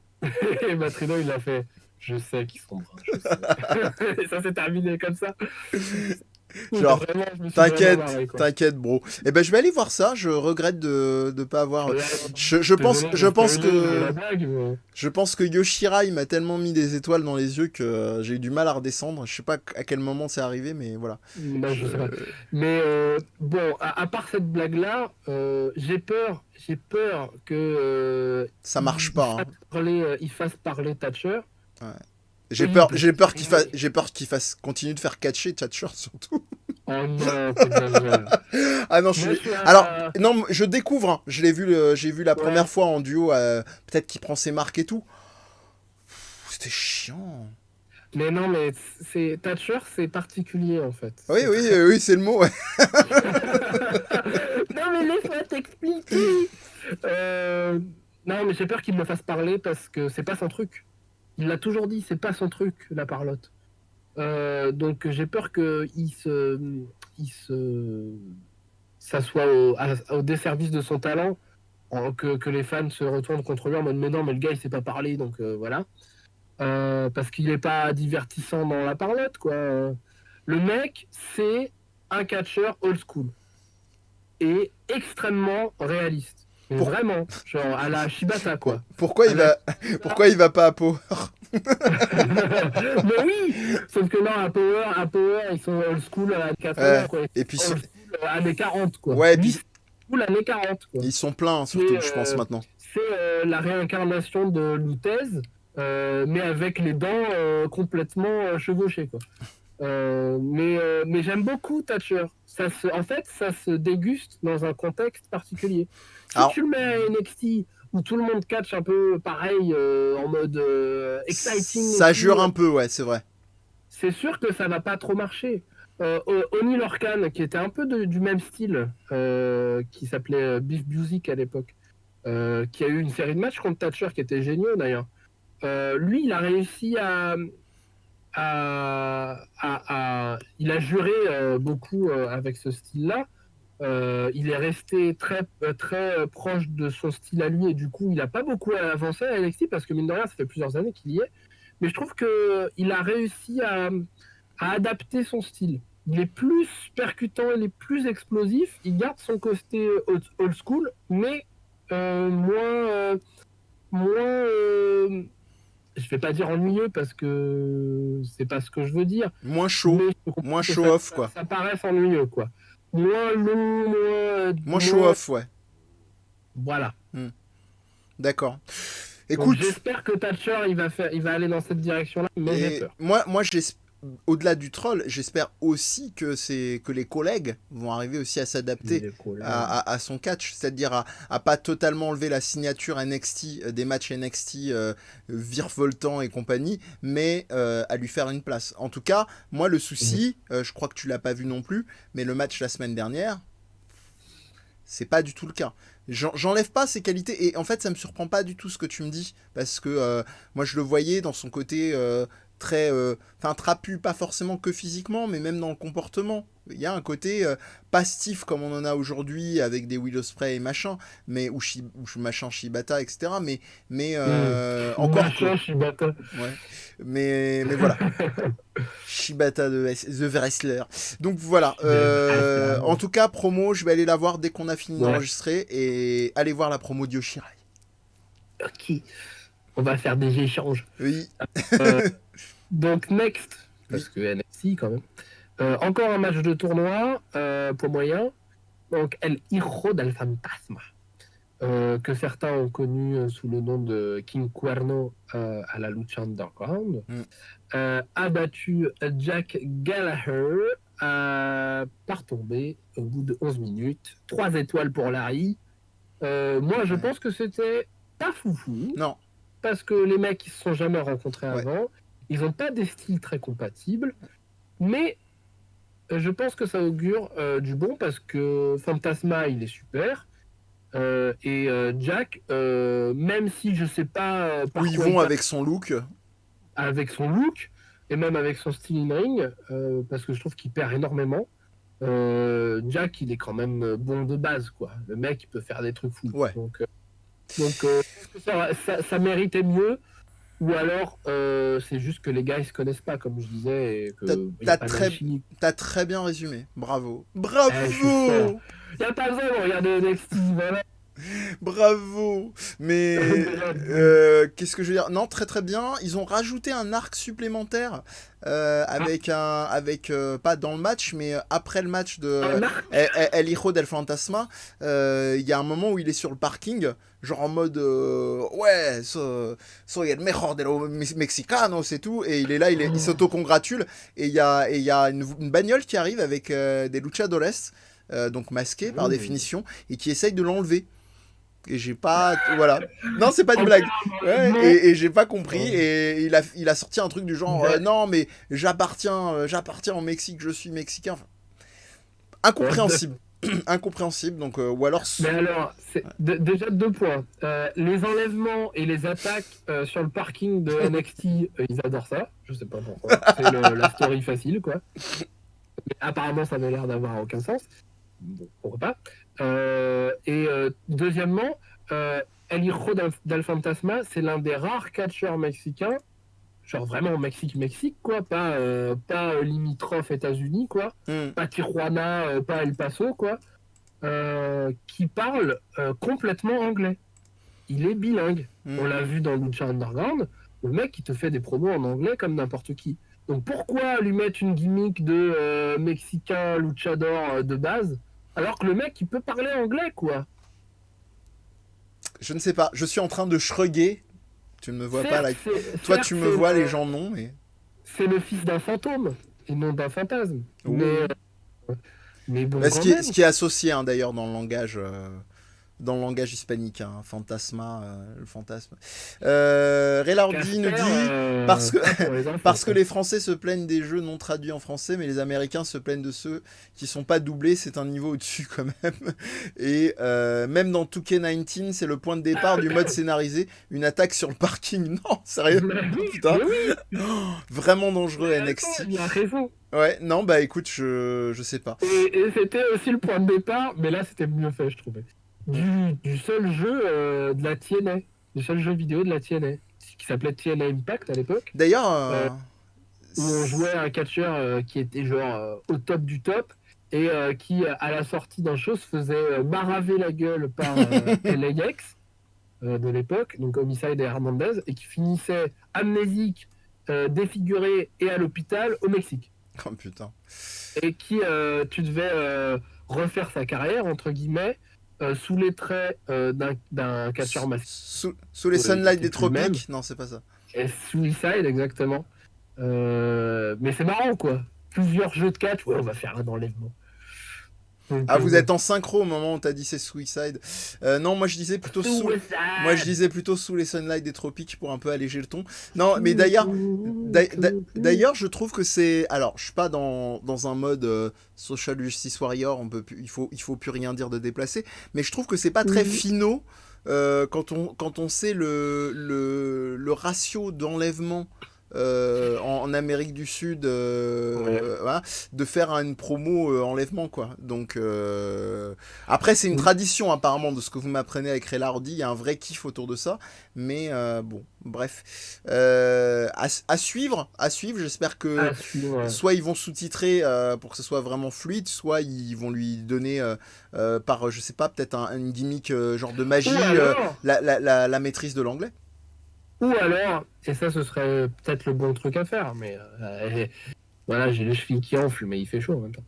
Et Matrino, il a fait je sais qu'ils sont bruns, je sais. Et ça s'est terminé comme ça. Genre, Vraiment, je me suis vraiment t'inquiète, marré, quoi. t'inquiète, bro. Eh ben, je vais aller voir ça. Je regrette de pas avoir. Là, désolé Je de pense spoiler que, la blague, mais... je pense que Yoshira, il m'a tellement mis des étoiles dans les yeux que j'ai eu du mal à redescendre. Je sais pas à quel moment c'est arrivé, mais voilà. Non, Je... je sais pas. Mais bon, à part cette blague-là, j'ai peur que Ça marche pas, hein. il fasse parler Thatcher. Ouais. Oui, parce que J'ai peur qu'il fasse continue de faire catcher Thatcher surtout. oh non, t'exagères. Ah non, Moi, je suis Alors, un... non, je découvre, hein. Je l'ai vu, j'ai vu la première Ouais. fois en duo, peut-être qu'il prend ses marques et tout. C'était chiant. Mais non, mais Thatcher, c'est particulier en fait. Oui, C'est oui, très. oui, c'est le mot, ouais. Non, mais laisse-moi t'expliquer. Euh, Non, mais j'ai peur qu'il me fasse parler parce que c'est pas son truc. Il l'a toujours dit, c'est pas son truc, la parlotte. Donc j'ai peur que il se, ça soit au desservice de son talent, que les fans se retournent contre lui en mode mais non, mais le gars il sait pas parler, donc voilà. Parce qu'il est pas divertissant dans la parlotte, quoi. Le mec, c'est un catcheur old school et extrêmement réaliste. Mais Pour- vraiment, genre à la Shibata, quoi. Pourquoi À la pourquoi il va pas à Power? Mais oui, sauf que non, à Power, ils sont old school à 80, quoi. Et puis, Ils sont old school années 40, quoi. ouais, et Lui, puis c'est old années 40, quoi. ils sont pleins C'est surtout, je pense maintenant. la réincarnation de Lutez, mais avec les dents complètement chevauchées, quoi. Mais j'aime beaucoup Thatcher. En fait, ça se déguste dans un contexte particulier. Si Alors, tu le mets à NXT, où tout le monde catch un peu pareil, en mode exciting et ça tout, jure un peu, ouais, c'est vrai. c'est sûr que ça va pas trop marcher. Oni Lorcan, qui était un peu du même style, qui s'appelait Beef Music à l'époque, qui a eu une série de matchs contre Thatcher qui était géniaux d'ailleurs. Lui, il a réussi il a juré beaucoup avec ce style-là. Il est resté très proche de son style à lui et du coup, il n'a pas beaucoup avancé à NXT parce que mine de rien, ça fait plusieurs années qu'il y est. Mais je trouve qu'il a réussi à adapter son style. Il est plus percutant, il est plus explosif. Il garde son côté old school, mais moins, je vais pas dire ennuyeux parce que c'est pas ce que je veux dire, Moins chaud, mais je moins comprends que show-off, quoi. ça paraisse ennuyeux, quoi. Moins long, Moins show-off, ouais. voilà. D'accord. Donc Écoute, j'espère que Thatcher il va aller dans cette direction-là, mais j'ai et peur. moi, au-delà du troll, j'espère aussi que les collègues vont arriver aussi à s'adapter à son catch, c'est-à-dire à pas totalement enlever la signature NXT des matchs NXT virevoltants et compagnie, mais à lui faire une place. En tout cas, moi le souci, je crois que tu l'as pas vu non plus, mais le match la semaine dernière, c'est pas du tout le cas. J'enlève pas ses qualités et en fait ça me surprend pas du tout ce que tu me dis parce que moi je le voyais dans son côté très trapu, pas forcément que physiquement mais même dans le comportement. Il y a un côté pas stiff comme on en a aujourd'hui avec des Will Ospreay et machin, mais ou machin Shibata etc. Mais encore que Shibata. ouais. Mais voilà. Shibata The Wrestler. Donc voilà. En tout cas, promo, je vais aller la voir dès qu'on a fini d'enregistrer et aller voir la promo d'Yoshirai. Ok. On va faire des échanges. Oui. Donc, next, parce que NXT quand même. Encore un match de tournoi pour moyen. Donc, El Hijo del Fantasma. Que certains ont connu sous le nom de King Cuerno à la Lucha Underground, a battu Jack Gallagher par tombée au bout de 11 minutes. 3 étoiles pour Larry. Moi, je pense que c'était pas foufou. Non. Parce que les mecs, ils se sont jamais rencontrés avant. Ils n'ont pas des styles très compatibles. Mais je pense que ça augure du bon parce que Fantasma, il est super. Et Jack, même si je sais pas où ils vont avec son look, et même avec son style in ring, parce que je trouve qu'il perd énormément. Jack, il est quand même bon de base, quoi. Le mec, il peut faire des trucs fous. Ouais. Donc ça méritait mieux. Ou alors, c'est juste que les gars, ils se connaissent pas, comme je disais, et que t'as très bien résumé. Bravo. Bravo. Il n'y a pas besoin de regarder NXT, voilà. Bravo. Mais qu'est-ce que je veux dire? Non, très très bien. Ils ont rajouté un arc supplémentaire avec pas dans le match, mais après le match de El Hijo del Fantasma. Il y a un moment où il est sur le parking, genre en mode ouais, soy el mejor de los mexicanos, c'est tout. Et il est là, il s'auto-congratule. Et il y a une bagnole qui arrive avec des luchadores, donc masqués par définition, et qui essaye de l'enlever. Et j'ai pas, voilà, non, c'est pas une blague, et j'ai pas compris, et il a sorti un truc du genre non mais j'appartiens au Mexique, je suis mexicain, enfin, incompréhensible. Incompréhensible, donc ou alors mais alors déjà 2 points, les enlèvements et les attaques sur le parking de NXT, ils adorent ça, je sais pas pourquoi, c'est la story facile, quoi, mais apparemment ça n'a l'air d'avoir aucun sens. Bon, pourquoi pas. Deuxièmement, El Hijo del Fantasma, c'est l'un des rares catcheurs mexicains, genre vraiment Mexique, quoi, pas limitrophe États-Unis, quoi, pas Tijuana, pas El Paso, quoi, qui parle complètement anglais. Il est bilingue. On l'a vu dans Lucha Underground, le mec, il te fait des promos en anglais comme n'importe qui. Donc pourquoi lui mettre une gimmick de Mexicain luchador de base alors que le mec, il peut parler anglais, quoi. Je ne sais pas. Je suis en train de shrugger. Tu ne me vois pas là. Toi, tu me vois, les gens non. Mais... C'est le fils d'un fantôme et non d'un fantasme. Mais bon, ce qui est associé, hein, d'ailleurs, dans le langage dans le langage hispanique, hein, fantasma, le fantasme. Relardi nous Casper, dit parce que, pas pour les enfants, parce que quoi. les Français se plaignent des jeux non traduits en français, mais les Américains se plaignent de ceux qui sont pas doublés, c'est un niveau au-dessus quand même. Et même dans 2K19, c'est le point de départ du mode scénarisé, une attaque sur le parking. Non, sérieux? Mais Oh, oui, putain, mais oui, vraiment dangereux mais attends, NXT. il a raison. Ouais, non, bah écoute, je sais pas. Et c'était aussi le point de départ, mais là c'était mieux fait, je trouvais. Du seul jeu de la TNA, du seul jeu vidéo de la TNA, qui s'appelait TNA Impact à l'époque, D'ailleurs, où on jouait un catcheur qui était genre au top du top, et qui, à la sortie d'un show, se faisait maraver la gueule par LAX de l'époque, donc Homicide et Hernandez, et qui finissait amnésique, défiguré et à l'hôpital au Mexique. oh putain. Et qui, tu devais refaire sa carrière, entre guillemets, sous les traits d'un catcheur masculin Sous les qui sunlight était des plus le même. tropiques? Non, c'est pas ça. Et Suicide, exactement. Mais c'est marrant, quoi. Plusieurs jeux de catch, ouais, on va faire un enlèvement. Donc, Ah, vous bon. êtes en synchro au moment où t'as dit c'est Suicide. Non, moi je disais plutôt moi je Suicide. disais plutôt sous les sunlight des tropiques pour un peu alléger le ton. Non, mais d'ailleurs, je trouve que c'est. Alors, je suis pas dans un mode Social Justice Warrior, il faut plus rien dire de déplacé, mais je trouve que c'est pas très finaux quand on sait le ratio d'enlèvement en Amérique du Sud, Ouais. voilà, de faire une promo enlèvement, quoi. Donc, après, c'est une tradition, apparemment, de ce que vous m'apprenez avec Relardi. Il y a un vrai kiff autour de ça. Mais bon, bref. À suivre, à suivre. J'espère que À suivre. soit ils vont sous-titrer pour que ce soit vraiment fluide, soit ils vont lui donner par, je sais pas, peut-être une gimmick genre de Ou magie, alors, la maîtrise de l'anglais. ou alors, et ça, ce serait peut-être le bon truc à faire, mais voilà, j'ai les chevilles qui enflent, mais il fait chaud en même temps.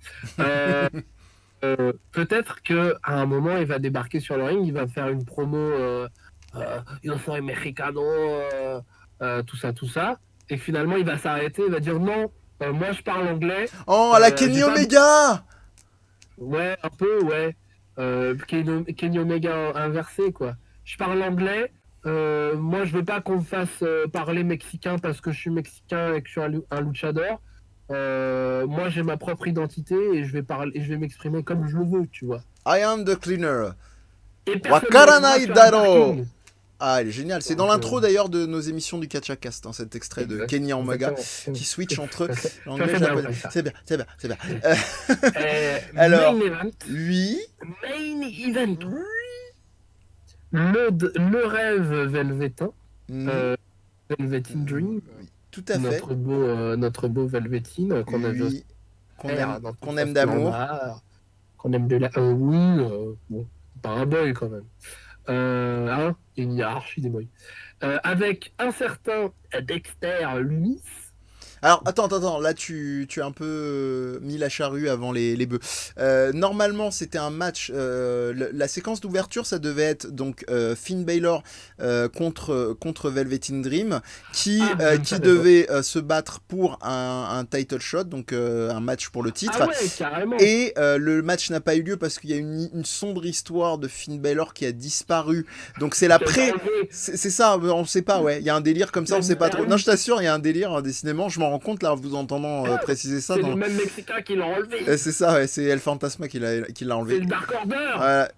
Euh, peut-être que à un moment, il va débarquer sur le ring, il va faire une promo Yo soy mexicano, tout ça, et que finalement, il va s'arrêter, il va dire non, moi je parle anglais, Oh, à la j'ai Kenny pas. Omega! Ouais, un peu, ouais. Kenny Omega inversé, quoi. Je parle anglais. Moi, je veux pas qu'on me fasse parler mexicain parce que je suis mexicain et que je suis un luchador. Moi, j'ai ma propre identité et je vais parler, et je vais m'exprimer comme je le veux, tu vois. I am the cleaner. Et personne ne me voit Wakaranai sur un Daro! parking. Ah, il est génial. C'est dans Donc, l'intro d'ailleurs de nos émissions du Catchacast, hein, cet extrait de Kenny Omega exactement. qui switch entre Tu as l'anglais et fait le bien, japonais. ouais, ça. C'est bien, c'est bien, c'est bien. Main Alors, event. lui, Main event. Le rêve velvetin. mhm, Euh, Velveteen Dream. tout à fait, Notre beau Velvetine qu'on a vu lui dans toute qu'on sa aime d'amour. splendeur, qu'on aime de la. Oui, bon, pas un boy quand même. Hein, il y a une hiérarchie des boys. Avec un certain Dexter Lumis. Alors, attends, là tu as un peu mis la charrue avant les bœufs. Normalement, c'était un match. La séquence d'ouverture, ça devait être donc Finn Balor contre Velveteen Dream, Je ne qui savais pas. devait se battre pour un title shot, donc un match pour le titre. Ah ouais, carrément. Et le match n'a pas eu lieu parce qu'il y a une sombre histoire de Finn Balor qui a disparu. Donc c'est la Qui a été pré. enlevé. C'est ça, on sait pas, ouais. Il y a un délire comme ça, on sait pas trop. Non, je t'assure, il y a un délire, décidément. Je m'en rends compte là, en vous entendant préciser ça. C'est le même Mexicain qui l'a enlevé. C'est ça, ouais, c'est El Fantasma qui l'a C'est enlevé. le Dark Order. Voilà.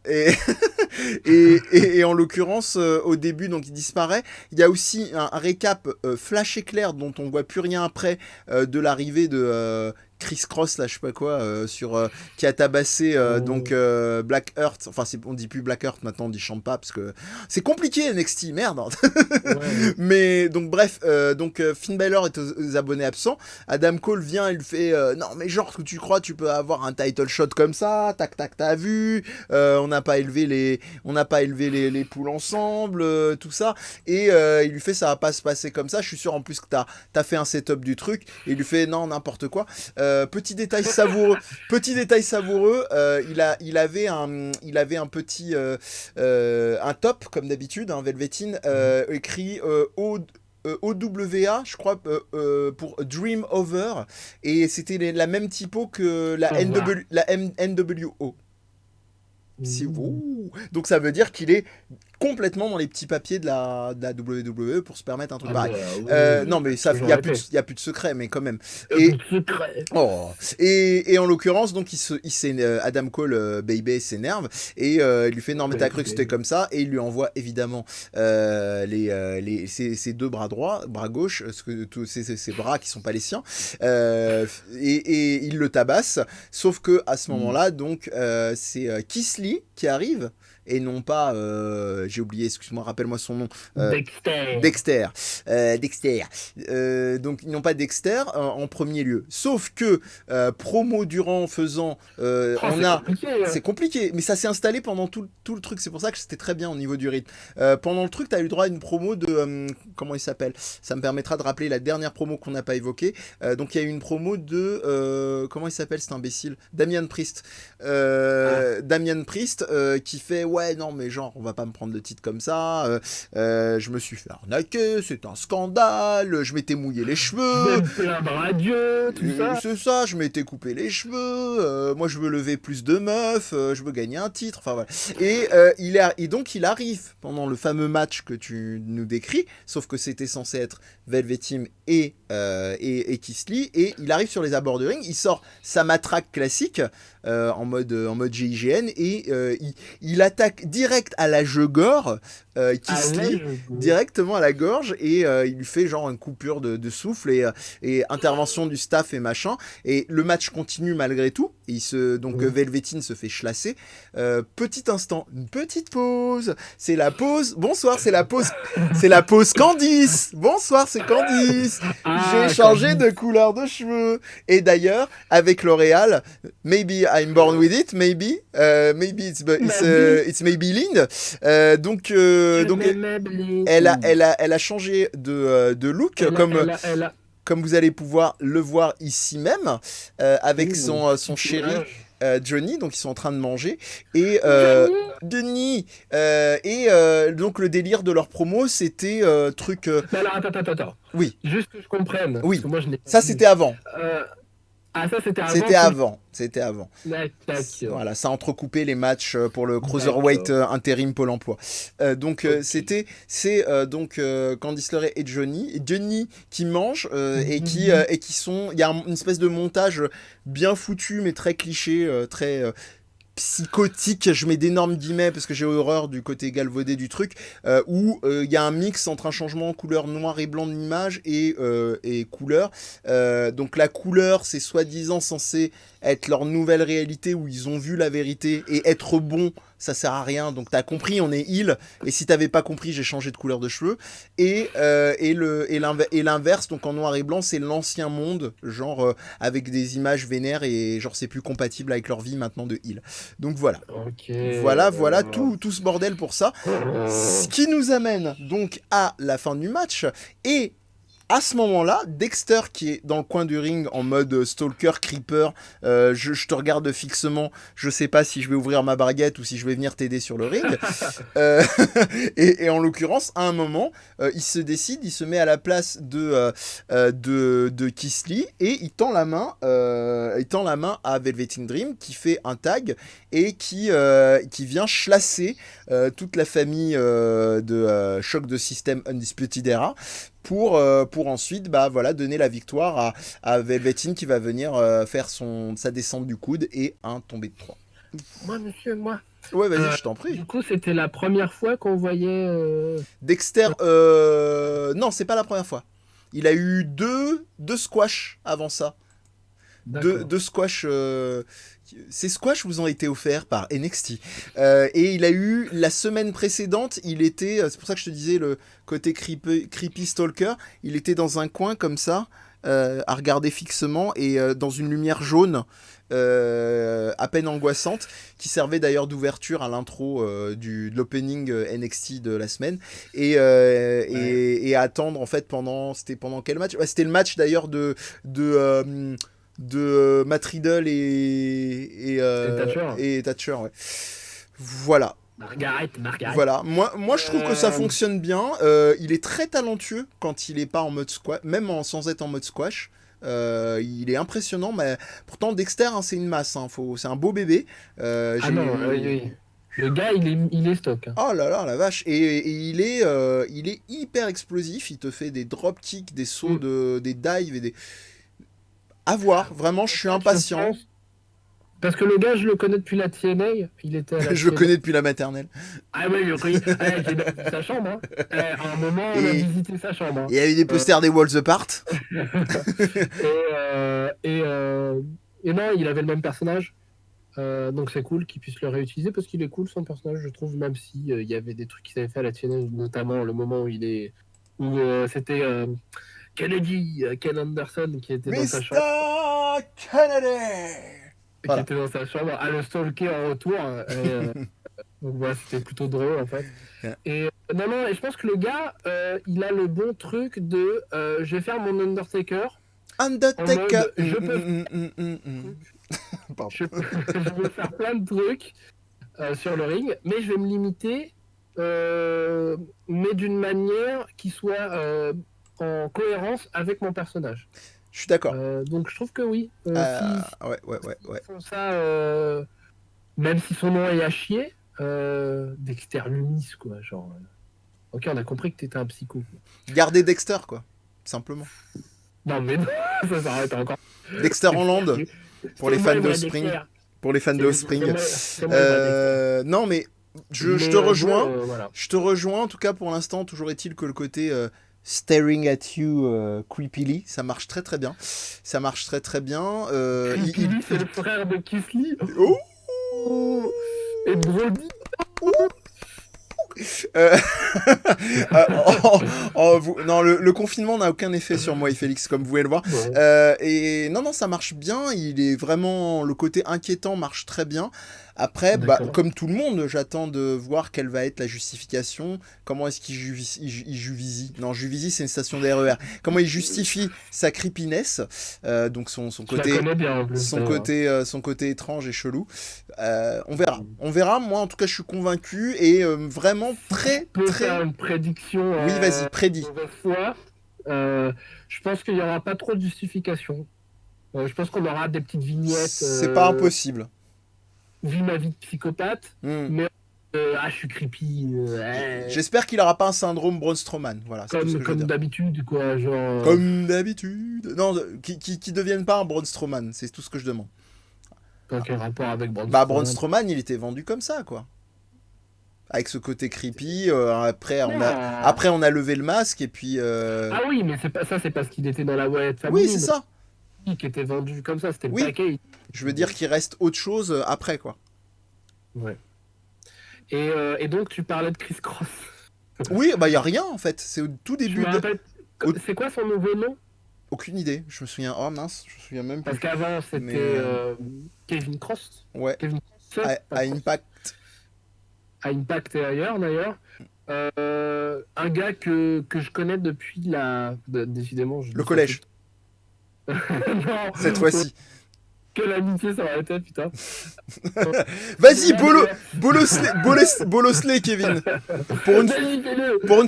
Et en l'occurrence, au début, donc il disparaît. Il y a aussi un récap flash éclair dont on voit plus rien après de l'arrivée de Chris Cross, là, je sais pas quoi, qui a tabassé donc Black Earth. Enfin, on dit plus Black Earth maintenant, on dit Champa parce que c'est compliqué NXT, merde. Ouais. Mais donc bref, Finn Balor est aux abonnés absents. Adam Cole vient, il fait non mais genre que tu crois tu peux avoir un title shot comme ça, tac tac t'as vu, on n'a pas élevé les poules ensemble, tout ça, et il lui fait ça va pas se passer comme ça. Je suis sûr en plus que t'as fait un setup du truc. Et il lui fait non n'importe quoi. Petit détail savoureux, il avait un petit un top comme d'habitude, un Velveteen écrit OWA, je crois, pour Dream Over, et c'était la même typo que la NWO. Si, Ouh. ouh. Donc ça veut dire qu'il est complètement dans les petits papiers de la WWE pour se permettre un truc Ah pareil. bah oui, Non mais ça, il toujours y a plus de, été. y a plus de secret, mais quand même. Y a plus Et de secret. oh. Et en l'occurrence, donc Adam Cole, Baby s'énerve et il lui fait non mais t'as cru que c'était comme ça, et il lui envoie évidemment ses deux bras droits, bras gauche, tous ses bras qui sont pas les siens, et il le tabasse. Sauf que à ce Mm. moment-là, donc c'est Keith Lee qui arrive et non pas, j'ai oublié, excuse-moi, rappelle-moi son nom, Dexter. Dexter. Dexter. Donc ils n'ont pas Dexter en premier lieu. Sauf que promo durant faisant, Oh, on c'est a. compliqué, hein. C'est compliqué, mais ça s'est installé pendant tout le truc. C'est pour ça que c'était très bien au niveau du rythme. Pendant le truc, tu as eu droit à une promo de. Comment il s'appelle? Ça me permettra de rappeler la dernière promo qu'on n'a pas évoquée. Donc il y a eu une promo de. Comment il s'appelle cet imbécile? Damian Priest. Ah, Damian Priest qui fait ouais, non, mais genre, on va pas me prendre le titre comme ça. Je me suis fait arnaquer, c'est un scandale, je m'étais mouillé les je vais cheveux, me plaindre à Dieu, tout ça. c'est ça, je m'étais coupé les cheveux, moi je veux lever plus de meufs, je veux gagner un titre, enfin voilà. Et donc il arrive pendant le fameux match que tu nous décris, sauf que c'était censé être Velvet Team et Keith Lee, et il arrive sur les abords du ring, il sort sa matraque classique en mode GIGN, et il attaque direct à la Jeu-Gore, À Keith Lee, l'âge, directement à la gorge, et il lui fait genre une coupure de souffle, et intervention du staff et machin, et le match continue malgré tout, et donc Velveteen se fait chlasser. Petit instant, une petite pause, c'est la pause, bonsoir, c'est la pause Candice, bonsoir, c'est Candice, j'ai Ah, changé Candice. de couleur de cheveux, et d'ailleurs avec L'Oréal, maybe I'm born with it, maybe Ma vie, it's Maybelline. Donc tu m'aimes. elle a changé de look, Elle a, comme, elle a, elle a. comme vous allez pouvoir le voir ici même, avec Ouh, son petite chéri image. Johnny. Donc ils sont en train de manger. Et Johnny. Denis, donc le délire de leur promo, c'était truc. Mais alors, attends. Oui, Juste que je comprenne, parce oui. que moi je n'ai pas Ça vu. c'était avant. Euh, ah, ça c'était avant C'était que. avant. C'était avant. D'accord. Voilà, ça a entrecoupé les matchs pour le Cruiserweight D'accord. intérim Pôle emploi. Donc Ok. Candice LeRae et Johnny qui mangent, Johnny. et qui sont. Il y a une espèce de montage bien foutu mais très cliché, très psychotique, je mets d'énormes guillemets parce que j'ai horreur du côté galvaudé du truc, où il y a un mix entre un changement en couleur noir et blanc de l'image et couleur. Donc la couleur, c'est soi-disant censé être leur nouvelle réalité où ils ont vu la vérité, et être bon, ça sert à rien. Donc t'as compris, on est heal, et si t'avais pas compris, j'ai changé de couleur de cheveux. Et l'inverse, donc en noir et blanc, c'est l'ancien monde, genre avec des images vénères, et genre c'est plus compatible avec leur vie maintenant de heal. Donc voilà. Ok. Voilà tout ce bordel pour ça. Ce qui nous amène donc à la fin du match. Et à ce moment-là, Dexter qui est dans le coin du ring en mode stalker, creeper, je te regarde fixement, je sais pas si je vais ouvrir ma baguette ou si je vais venir t'aider sur le ring. Euh, et en l'occurrence, à un moment, il se décide, il se met à la place de Keith Lee, et il tend la main à Velveteen Dream qui fait un tag, et qui vient chlasser toute la famille de Choc de System Undisputed Era, pour ensuite voilà, donner la victoire à Velveteen, qui va venir faire sa descente du coude et un tombé de 3. Moi, monsieur, moi. Ouais, vas-y, je t'en prie. Du coup, c'était la première fois qu'on voyait. Dexter, non, c'est pas la première fois. Il a eu deux squash avant ça. Deux, D'accord. deux squash. Ces squash vous ont été offerts par NXT. Et il a eu la semaine précédente, il était. C'est pour ça que je te disais le côté creepy stalker. Il était dans un coin comme ça, à regarder fixement, et dans une lumière jaune. À peine angoissante, qui servait d'ailleurs d'ouverture à l'intro de l'opening NXT de la semaine, Ouais. et à attendre en fait c'était pendant quel match? Ouais, c'était le match d'ailleurs de Matt Riddle Et Thatcher. et Thatcher, ouais. Voilà. Margaret. Voilà, moi je trouve que ça Euh, fonctionne bien. Il est très talentueux quand il est pas en mode squash, même sans être en mode squash. Il est impressionnant, mais pourtant Dexter, hein, c'est une masse, hein, c'est un beau bébé. Ah non, oui, oui. Le gars, il est stock. Hein. Oh là là, la vache. Et il est hyper explosif. Il te fait des drop kicks, des sauts, Mm. des dives et des. À voir. Vraiment, je En suis fait, je impatient. pense. Parce que le gars, je le connais depuis la TNA. Il était à la Je le TNA. connais depuis la maternelle. Ah oui, je le connais. J'ai même vu sa chambre. Hein. À un moment, on a Et visité sa chambre. il Hein. y avait des Euh, posters des Walls Apart. et, euh, et, euh, et non, il avait le même personnage. Donc c'est cool qu'il puisse le réutiliser parce qu'il est cool son personnage, je trouve, même si il y avait des trucs qu'il avait fait à la TNA, notamment le moment où c'était Kennedy, Ken Anderson qui était dans sa chambre, Mr. Kennedy. Voilà. à le stalker en retour. Donc voilà, c'était plutôt drôle en fait. Yeah. Et non, non, et je pense que le gars, il a le bon truc de je vais faire mon Undertaker en Undertaker. mode je peux, Pardon. je peux faire plein de trucs sur le ring, mais je vais me limiter, mais d'une manière qui soit en cohérence avec mon personnage. Je suis d'accord. Donc je trouve que oui, Ouais, ouais, ouais, ouais. font ça, même si son nom est à chier, Dexter Lumis, quoi, genre. Ok, on a compris que t'étais un psycho. Quoi. Garder Dexter, quoi. Simplement. Non, mais non, ça s'arrête encore. Dexter en land, pour les fans de Offspring. Dexter. Pour les fans de Offspring. C'est moi, Dexter. Non, mais je Mais, te rejoins. bon, voilà. Je te rejoins, en tout cas pour l'instant. Toujours est-il que le côté staring at you creepily, ça marche très très bien. Ça marche très très bien. Creepy, c'est le frère de Kisly. Oh. Et Brody. Euh, non, le confinement n'a aucun effet sur moi et Félix, comme vous pouvez le voir. Bon. Et non, non, ça marche bien. Il est vraiment. Le côté inquiétant marche très bien. Après, comme tout le monde, j'attends de voir quelle va être la justification. Comment est-ce qu'il Juvisy Non, Juvisy, c'est une station d'RER. Comment il justifie sa creepiness, donc son côté. Bien, en plus, Son côté étrange et chelou. On verra. On verra. Moi, en tout cas, je suis convaincu et vraiment très, je peux très. faire une prédiction. Oui, vas-y, prédis. Fois. Je pense qu'il n'y aura pas trop de justification. Je pense qu'on aura des petites vignettes. C'est pas impossible. Vis ma vie de psychopathe, mais je suis creepy. J'espère qu'il aura pas un syndrome Braun Strowman. Voilà, comme d'habitude, quoi. Genre, comme d'habitude. Non, qui devienne pas un Braun Strowman, c'est tout ce que je demande. Quel rapport avec Braun Strowman ? Braun Strowman, il était vendu comme ça, quoi. Avec ce côté creepy. Après, on a levé le masque et puis. Ah oui, mais c'est pas ça, c'est parce qu'il était dans la Wyatt Family. Oui, c'est ça. Qui était vendu comme ça, c'était le paquet. Je veux dire qu'il reste autre chose après, quoi. Ouais. Et donc, tu parlais de Chris Cross. Oui, il y a rien, en fait. C'est au tout début C'est quoi son nouveau nom ? Aucune idée. Je me souviens... Oh mince, je me souviens même plus. Parce qu'avant, c'était Kevin Cross. Ouais. Kevin Cross, à Impact. À Impact et ailleurs, d'ailleurs. Un gars que je connais depuis décidément... Le collège. Non. Cette fois-ci. Quelle amitié ça aurait été, putain. Vas-y, Bolosley, Kevin. Pour une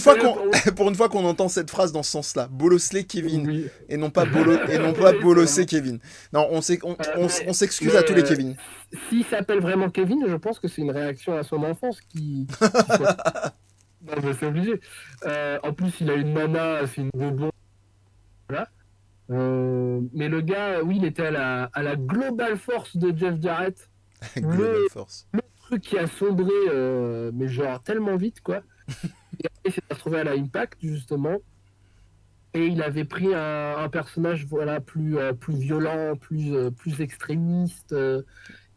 fois qu'on entend cette phrase dans ce sens-là, Bolosley, Kevin, oui. et non pas Bolossé, Kevin. Non, on s'excuse à tous les Kevin. S'il s'appelle vraiment Kevin, je pense que c'est une réaction à son enfance qui non, mais c'est obligé. En plus, il a une nana, c'est une bonbon. Voilà. Mais le gars, oui, il était à la Global Force de Jeff Jarrett. Global Force. Le truc qui a sombré, mais genre tellement vite, quoi. Et après, il s'est retrouvé à la Impact, justement. Et il avait pris un personnage plus violent, plus extrémiste.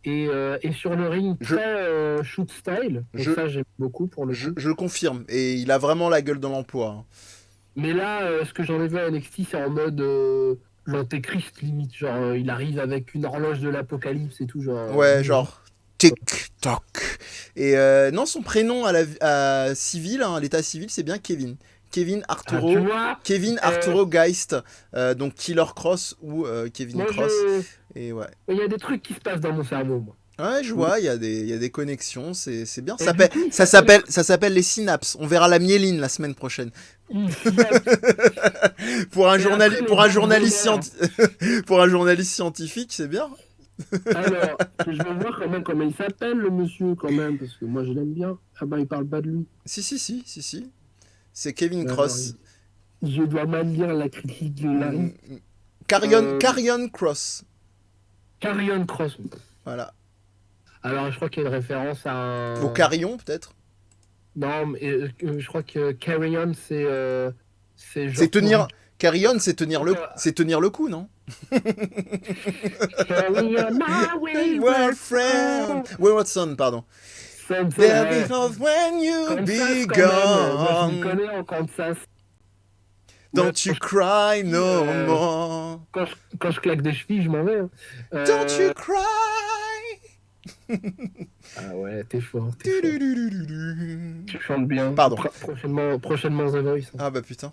Et sur le ring, très shoot style. Donc ça, j'aime beaucoup pour le coup. Je confirme. Et il a vraiment la gueule dans l'emploi. Hein. Mais là, ce que j'en ai vu à NXT, c'est en mode l'antéchrist limite. Genre, il arrive avec une horloge de l'apocalypse et tout. Genre, ouais, genre tic-toc. Et non, son prénom à civil, à l'état civil, c'est bien Kevin. Kevin Arturo. Kevin Arturo Geist. Donc Killer Cross ou Kevin Cross. Et ouais. Il y a des trucs qui se passent dans mon cerveau, moi. Ouais, je vois, il y a des connexions, c'est bien. Ça s'appelle les synapses. On verra la myéline la semaine prochaine. pour un journaliste scientifique, c'est bien. Alors, je vais voir quand même comment il s'appelle, le monsieur, quand même, parce que moi, je l'aime bien. Ah bah, il parle pas de lui. Si. C'est Kevin Alors, Cross. je dois mal lire la critique de Hmm, Larry. Carrion, Euh, Carrion Cross. Carrion Cross. Voilà. Alors, je crois qu'il y a une référence à Au un... carillon, peut-être. Non, mais je crois que Carrion, c'est C'est genre pour... tenir. Carillon, Euh, c'est tenir le coup, non? Carry on my Wayward wayward friend. son. Wayward son, pardon. Samson, There'll be love when you Kansas be quand même. Moi, je m'y gone. connais en Kansas. Moi, Don't you cry no euh, more. quand je claque des chevilles, je m'en vais, hein. Don't you Euh, cry. Ah ouais, t'es fort, t'es Du, fort. du, du, du, du, du. Tu chantes bien. Pardon. Prochainement The Voice, hein. Ah bah putain.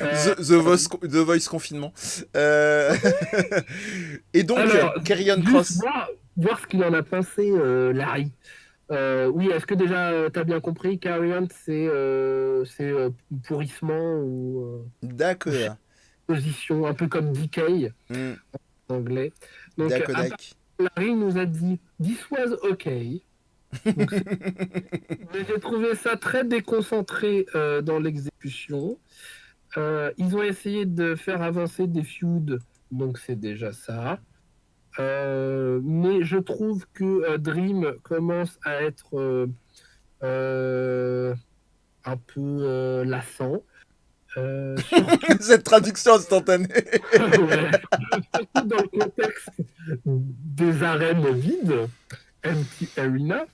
Euh, The Voice confinement. Euh, Et donc, alors, Carrion juste Cross. voir ce qu'il en a pensé, Larry. Oui, est-ce que déjà t'as bien compris, Carrion, c'est pourrissement ou D'accord. position, un peu comme decay Hmm, en anglais. Donc, à part Dakodak. Larry nous a dit This was okay. Donc, mais j'ai trouvé ça très déconcentré dans l'exécution. Ils ont essayé de faire avancer des feuds, donc c'est déjà ça. Mais je trouve que Dream commence à être euh, un peu lassant. Surtout, Cette traduction instantanée. ouais, surtout dans le contexte des arènes vides, Empty Arena.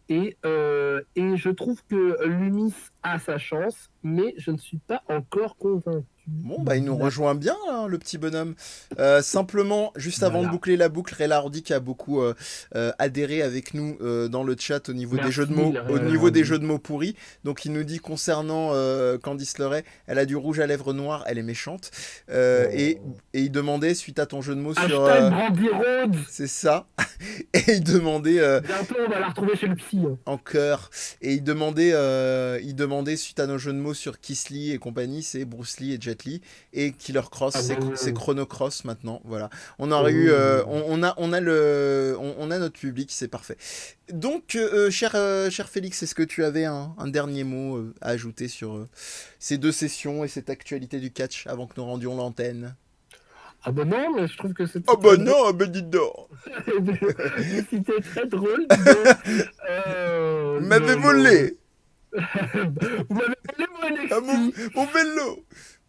Et je trouve que Lumis a sa chance, mais je ne suis pas encore convaincu. Bon, bah, il nous rejoint bien, hein, le petit bonhomme. Simplement, juste avant de Voilà. boucler la boucle, Ray Lardy qui a beaucoup adhéré avec nous dans le chat au niveau des jeux de Merci, mots, au niveau des Hardy. jeux de mots pourris. Donc, il nous dit concernant Candice LeRae, elle a du rouge à lèvres noir, elle est méchante. Euh, et, Oh. et il demandait, suite à ton jeu de mots sur... Hashtag Brandy Rhodes. c'est ça. Et il demandait Bientôt, on va la retrouver chez le psy, hein. en chœur. Et il demandait suite à nos jeux de mots sur Kiss Lee et compagnie, c'est Bruce Lee et Jet Li. Et Killer Cross, Ah bah c'est oui. Chrono Cross maintenant. Voilà. On Oh, aurait eu, oui. on a notre public, c'est parfait. Donc, cher Félix, est-ce que tu avais un dernier mot à ajouter sur ces deux sessions et cette actualité du catch avant que nous rendions l'antenne? Ah bah non, mais je trouve que Oh c'était bah très drôle. non, bah dis donc, C'était très drôle, dis donc. m'avait volé Vous m'avez volé mon ah, NXT. mon vélo.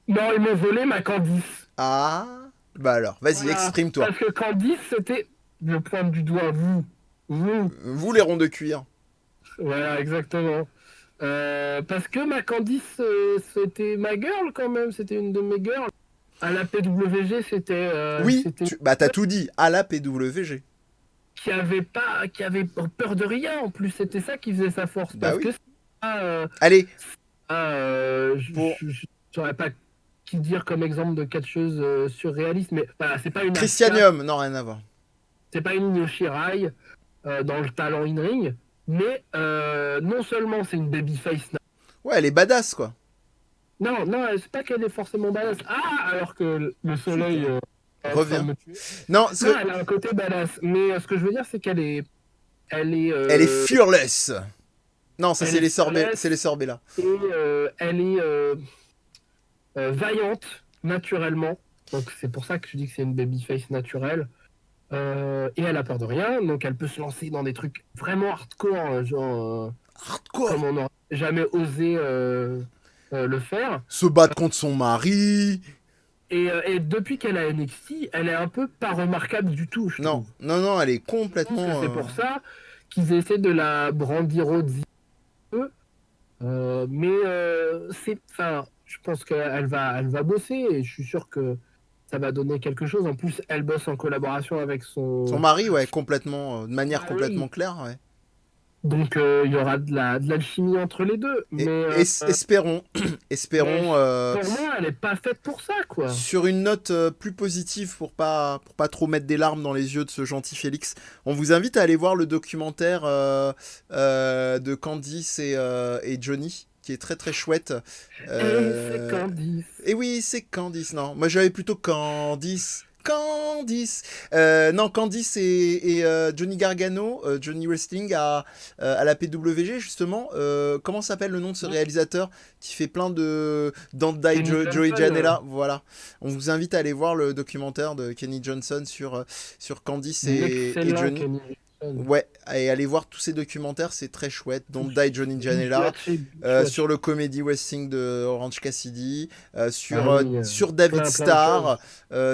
Non, ils m'ont volé ma Candice. Ah, bah alors, vas-y, Voilà. exprime-toi. Parce que Candice, c'était. Je pointe du doigt, vous. Vous. Vous les ronds de cuir. Voilà, exactement. Parce que ma Candice, c'était ma girl quand même. C'était une de mes girls. À la PWG, Oui, c'était bah t'as tout dit, à la PWG. qui avait peur de rien. En plus, c'était ça qui faisait sa force. Bah Parce oui. que ça, Allez, pour je saurais pas qui dire comme exemple de catcheuse surréaliste, mais voilà, c'est pas une Asuka, Christianium, non, rien à voir. c'est pas une Io Shirai dans le talent in-ring, mais non seulement c'est une babyface. Ouais, elle est badass, quoi. Non, non, c'est pas qu'elle est forcément badass. Ah, alors que le soleil Putain, est en train de reviens. me tuer. Non, parce Non, que elle a un côté badass. Mais ce que je veux dire, c'est elle est, elle est euh, fearless. Non, ça elle est c'est les fearless sorbets là. et elle est vaillante naturellement. Donc c'est pour ça que je dis que c'est une babyface naturelle. Et elle a peur de rien, donc elle peut se lancer dans des trucs vraiment hardcore, genre Hardcore. comme on n'aurait jamais osé le faire. Se battre contre son mari. Et depuis qu'elle a NXT, elle est un peu pas remarquable du tout, je Non, trouve. non, non, elle est Je pense que complètement. c'est pour ça qu'ils essaient de la brandir au peu. Mais enfin, je pense elle va bosser et je suis sûr que ça va donner quelque chose. En plus, elle bosse en collaboration avec Son son mari, ouais, complètement, de manière mari. complètement claire, ouais. Donc, il y aura de l'alchimie entre les deux. Espérons, Mais espérons. pour moi, elle n'est pas faite pour ça, quoi. Sur une note plus positive pour pas trop mettre des larmes dans les yeux de ce gentil Félix, on vous invite à aller voir le documentaire de Candice et Johnny qui est très très chouette. Et c'est Candice. Et oui, c'est Candice. Non, moi j'avais plutôt Candice. Candice. Non, Candice et Johnny Gargano, Johnny Wrestling à la PWG justement. Comment s'appelle le nom de ce réalisateur qui fait plein de Don't Die Joey Janela. Voilà. On vous invite à aller voir le documentaire de Kenny Johnson sur Candice et Johnny. Kenny. Ouais, et allez voir tous ces documentaires, c'est très chouette. Don't Die Johnny Janela, sur le comedy wrestling de Orange Cassidy, sur David Starr,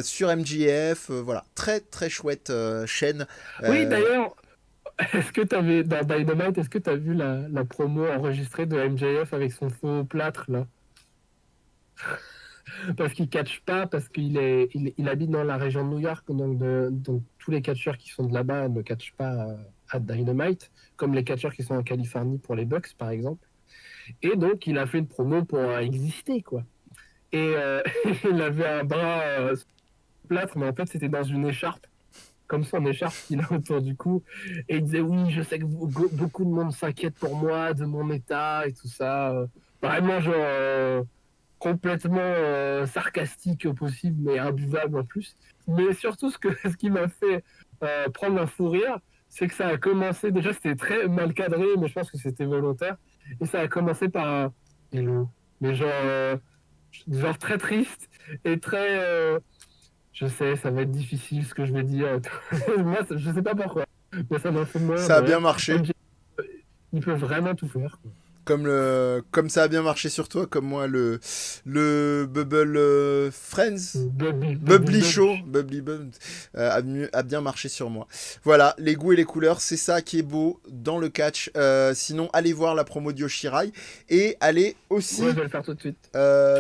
sur MJF, voilà, très très chouette chaîne. Oui, d'ailleurs, est-ce que t'avais dans Dynamite, est-ce que t'as vu la promo enregistrée de MJF avec son faux plâtre là? Parce qu'il catche pas, parce qu'il habite dans la région de New York, donc tous les catcheurs qui sont de là-bas ne catchent pas à Dynamite, comme les catcheurs qui sont en Californie pour les Bucks par exemple. Et donc il a fait une promo pour exister quoi. Et il avait un bras plâtre, mais en fait c'était dans une écharpe, comme son écharpe qu'il a autour du cou. Et il disait oui, je sais que beaucoup de monde s'inquiète pour moi, de mon état et tout ça. Vraiment genre complètement sarcastique au possible, mais imbuvable en plus. Mais surtout, ce qui m'a fait prendre un fou rire, c'est que ça a commencé, déjà c'était très mal cadré, mais je pense que c'était volontaire, et ça a commencé par un hello, mais genre très triste, et très... je sais, ça va être difficile ce que je vais dire. Moi, je sais pas pourquoi, mais ça m'a fait mourir Ça de a bien rire. marché. Il peut vraiment tout faire. Comme ça a bien marché sur toi, comme moi, le Bubble Friends, Bubbly Show, a bien marché sur moi. Voilà, les goûts et les couleurs, c'est ça qui est beau dans le catch. Sinon, allez voir la promo de Yoshirai et allez aussi, Ouais, je vais le faire tout de suite.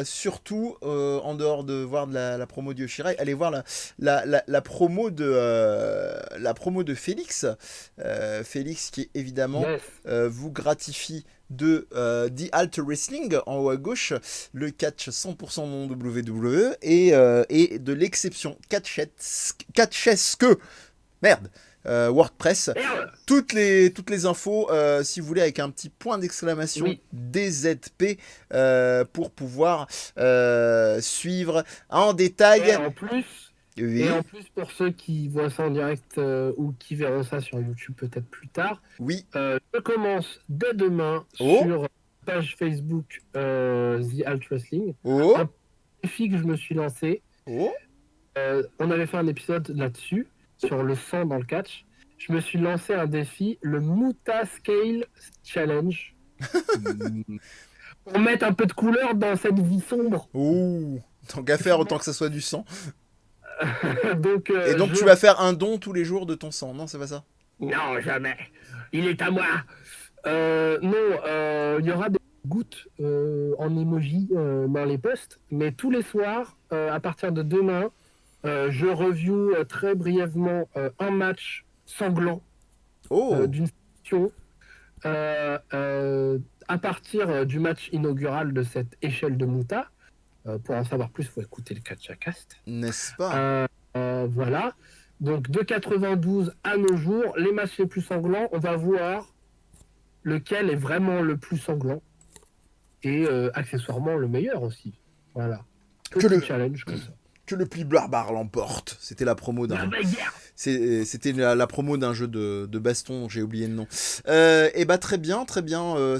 surtout, en dehors de voir la promo de Yoshirai, allez voir la promo de Félix. Félix qui évidemment vous gratifie de The Alt Wrestling en haut à gauche, le catch 100% non WWE et de l'exception catchesque WordPress. Toutes les infos, si vous voulez, avec un petit point d'exclamation, oui. DZP, pour pouvoir suivre en détail. Et en plus, oui. Et en plus, pour ceux qui voient ça en direct ou qui verront ça sur YouTube peut-être plus tard, oui. Je commence dès demain sur la page Facebook The Alt Wrestling. Un défi que je me suis lancé. On avait fait un épisode là-dessus, sur le sang dans le catch. Je me suis lancé un défi, le Muta Scale Challenge. Pour mettre un peu de couleur dans cette vie sombre. Tant qu'à faire, autant que ça soit du sang. Et donc tu vas faire un don tous les jours de ton sang, non, c'est pas ça? Non, jamais. Il est à moi. Non, il y aura des gouttes en emoji dans les posts, mais tous les soirs, à partir de demain, je review très brièvement un match sanglant d'une section à partir du match inaugural de cette échelle de Muta. Pour en savoir plus, il faut écouter le Catchacast. N'est-ce pas? Voilà. Donc, de 92 à nos jours, les matchs les plus sanglants, on va voir lequel est vraiment le plus sanglant. Et accessoirement, le meilleur aussi. Voilà. Challenge comme ça. Que le plus barbare l'emporte. C'était la promo d'un... C'était la promo d'un jeu de baston, j'ai oublié le nom. Et bah très bien,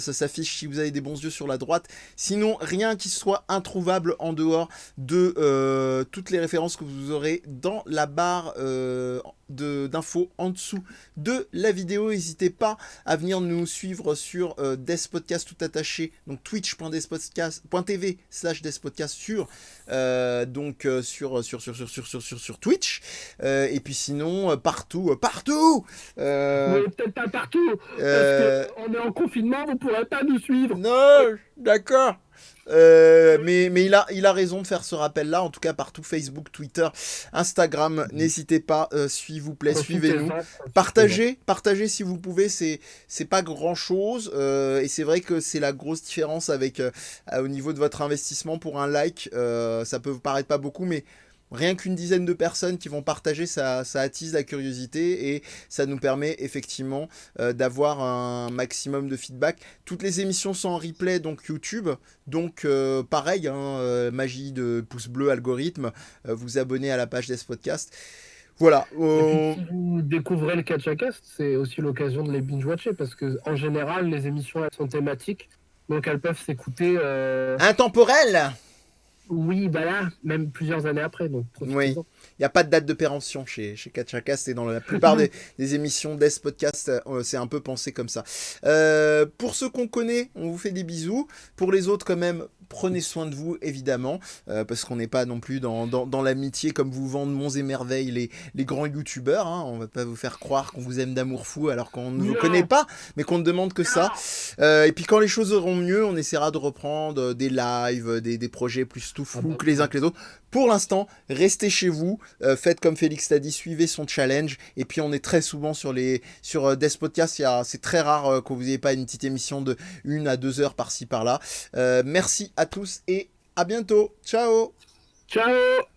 ça s'affiche si vous avez des bons yeux sur la droite. Sinon, rien qui soit introuvable en dehors de toutes les références que vous aurez dans la barre d'infos en dessous de la vidéo. N'hésitez pas à venir nous suivre sur Despodcast tout attaché, donc twitch.despodcast.tv/Despodcast sur Twitch, et puis sinon partout mais peut-être pas partout parce qu'on est en confinement, vous pourrez pas nous suivre. Non, d'accord. Mais il a raison de faire ce rappel là, en tout cas partout, Facebook, Twitter, Instagram, n'hésitez pas, s'il vous plaît, suivez-nous, partagez si vous pouvez, c'est pas grand chose, et c'est vrai que c'est la grosse différence avec au niveau de votre investissement. Pour un like, ça peut vous paraître pas beaucoup, mais rien qu'une dizaine de personnes qui vont partager, ça attise la curiosité et ça nous permet effectivement d'avoir un maximum de feedback. Toutes les émissions sont en replay, donc YouTube. Donc pareil, hein, magie de pouce bleu, algorithme, vous abonnez à la page des podcasts. Voilà. Et puis si vous découvrez le KatchaCast, c'est aussi l'occasion de les binge-watcher parce que en général, les émissions elles sont thématiques, donc elles peuvent s'écouter. Intemporel. Oui, bah là, même plusieurs années après, donc Oui, profitez-en. il n'y a pas de date de péremption chez Catchacast et dans la plupart des émissions d'Es Podcast, c'est un peu pensé comme ça. Pour ceux qu'on connaît, on vous fait des bisous. Pour les autres, quand même, prenez soin de vous, évidemment, parce qu'on n'est pas non plus dans l'amitié comme vous vendent Monts et Merveilles les grands youtubeurs. Hein. On va pas vous faire croire qu'on vous aime d'amour fou alors qu'on ne vous connaît pas, mais qu'on ne demande que ça. Et puis quand les choses iront mieux, on essaiera de reprendre des lives, des projets plus tout fous que les uns que les autres. Pour l'instant, restez chez vous, faites comme Félix l'a dit, suivez son challenge, et puis on est très souvent sur Des Podcasts, c'est très rare que vous n'ayez pas une petite émission de 1 à 2 heures par-ci par-là. Merci à tous et à bientôt. Ciao. Ciao!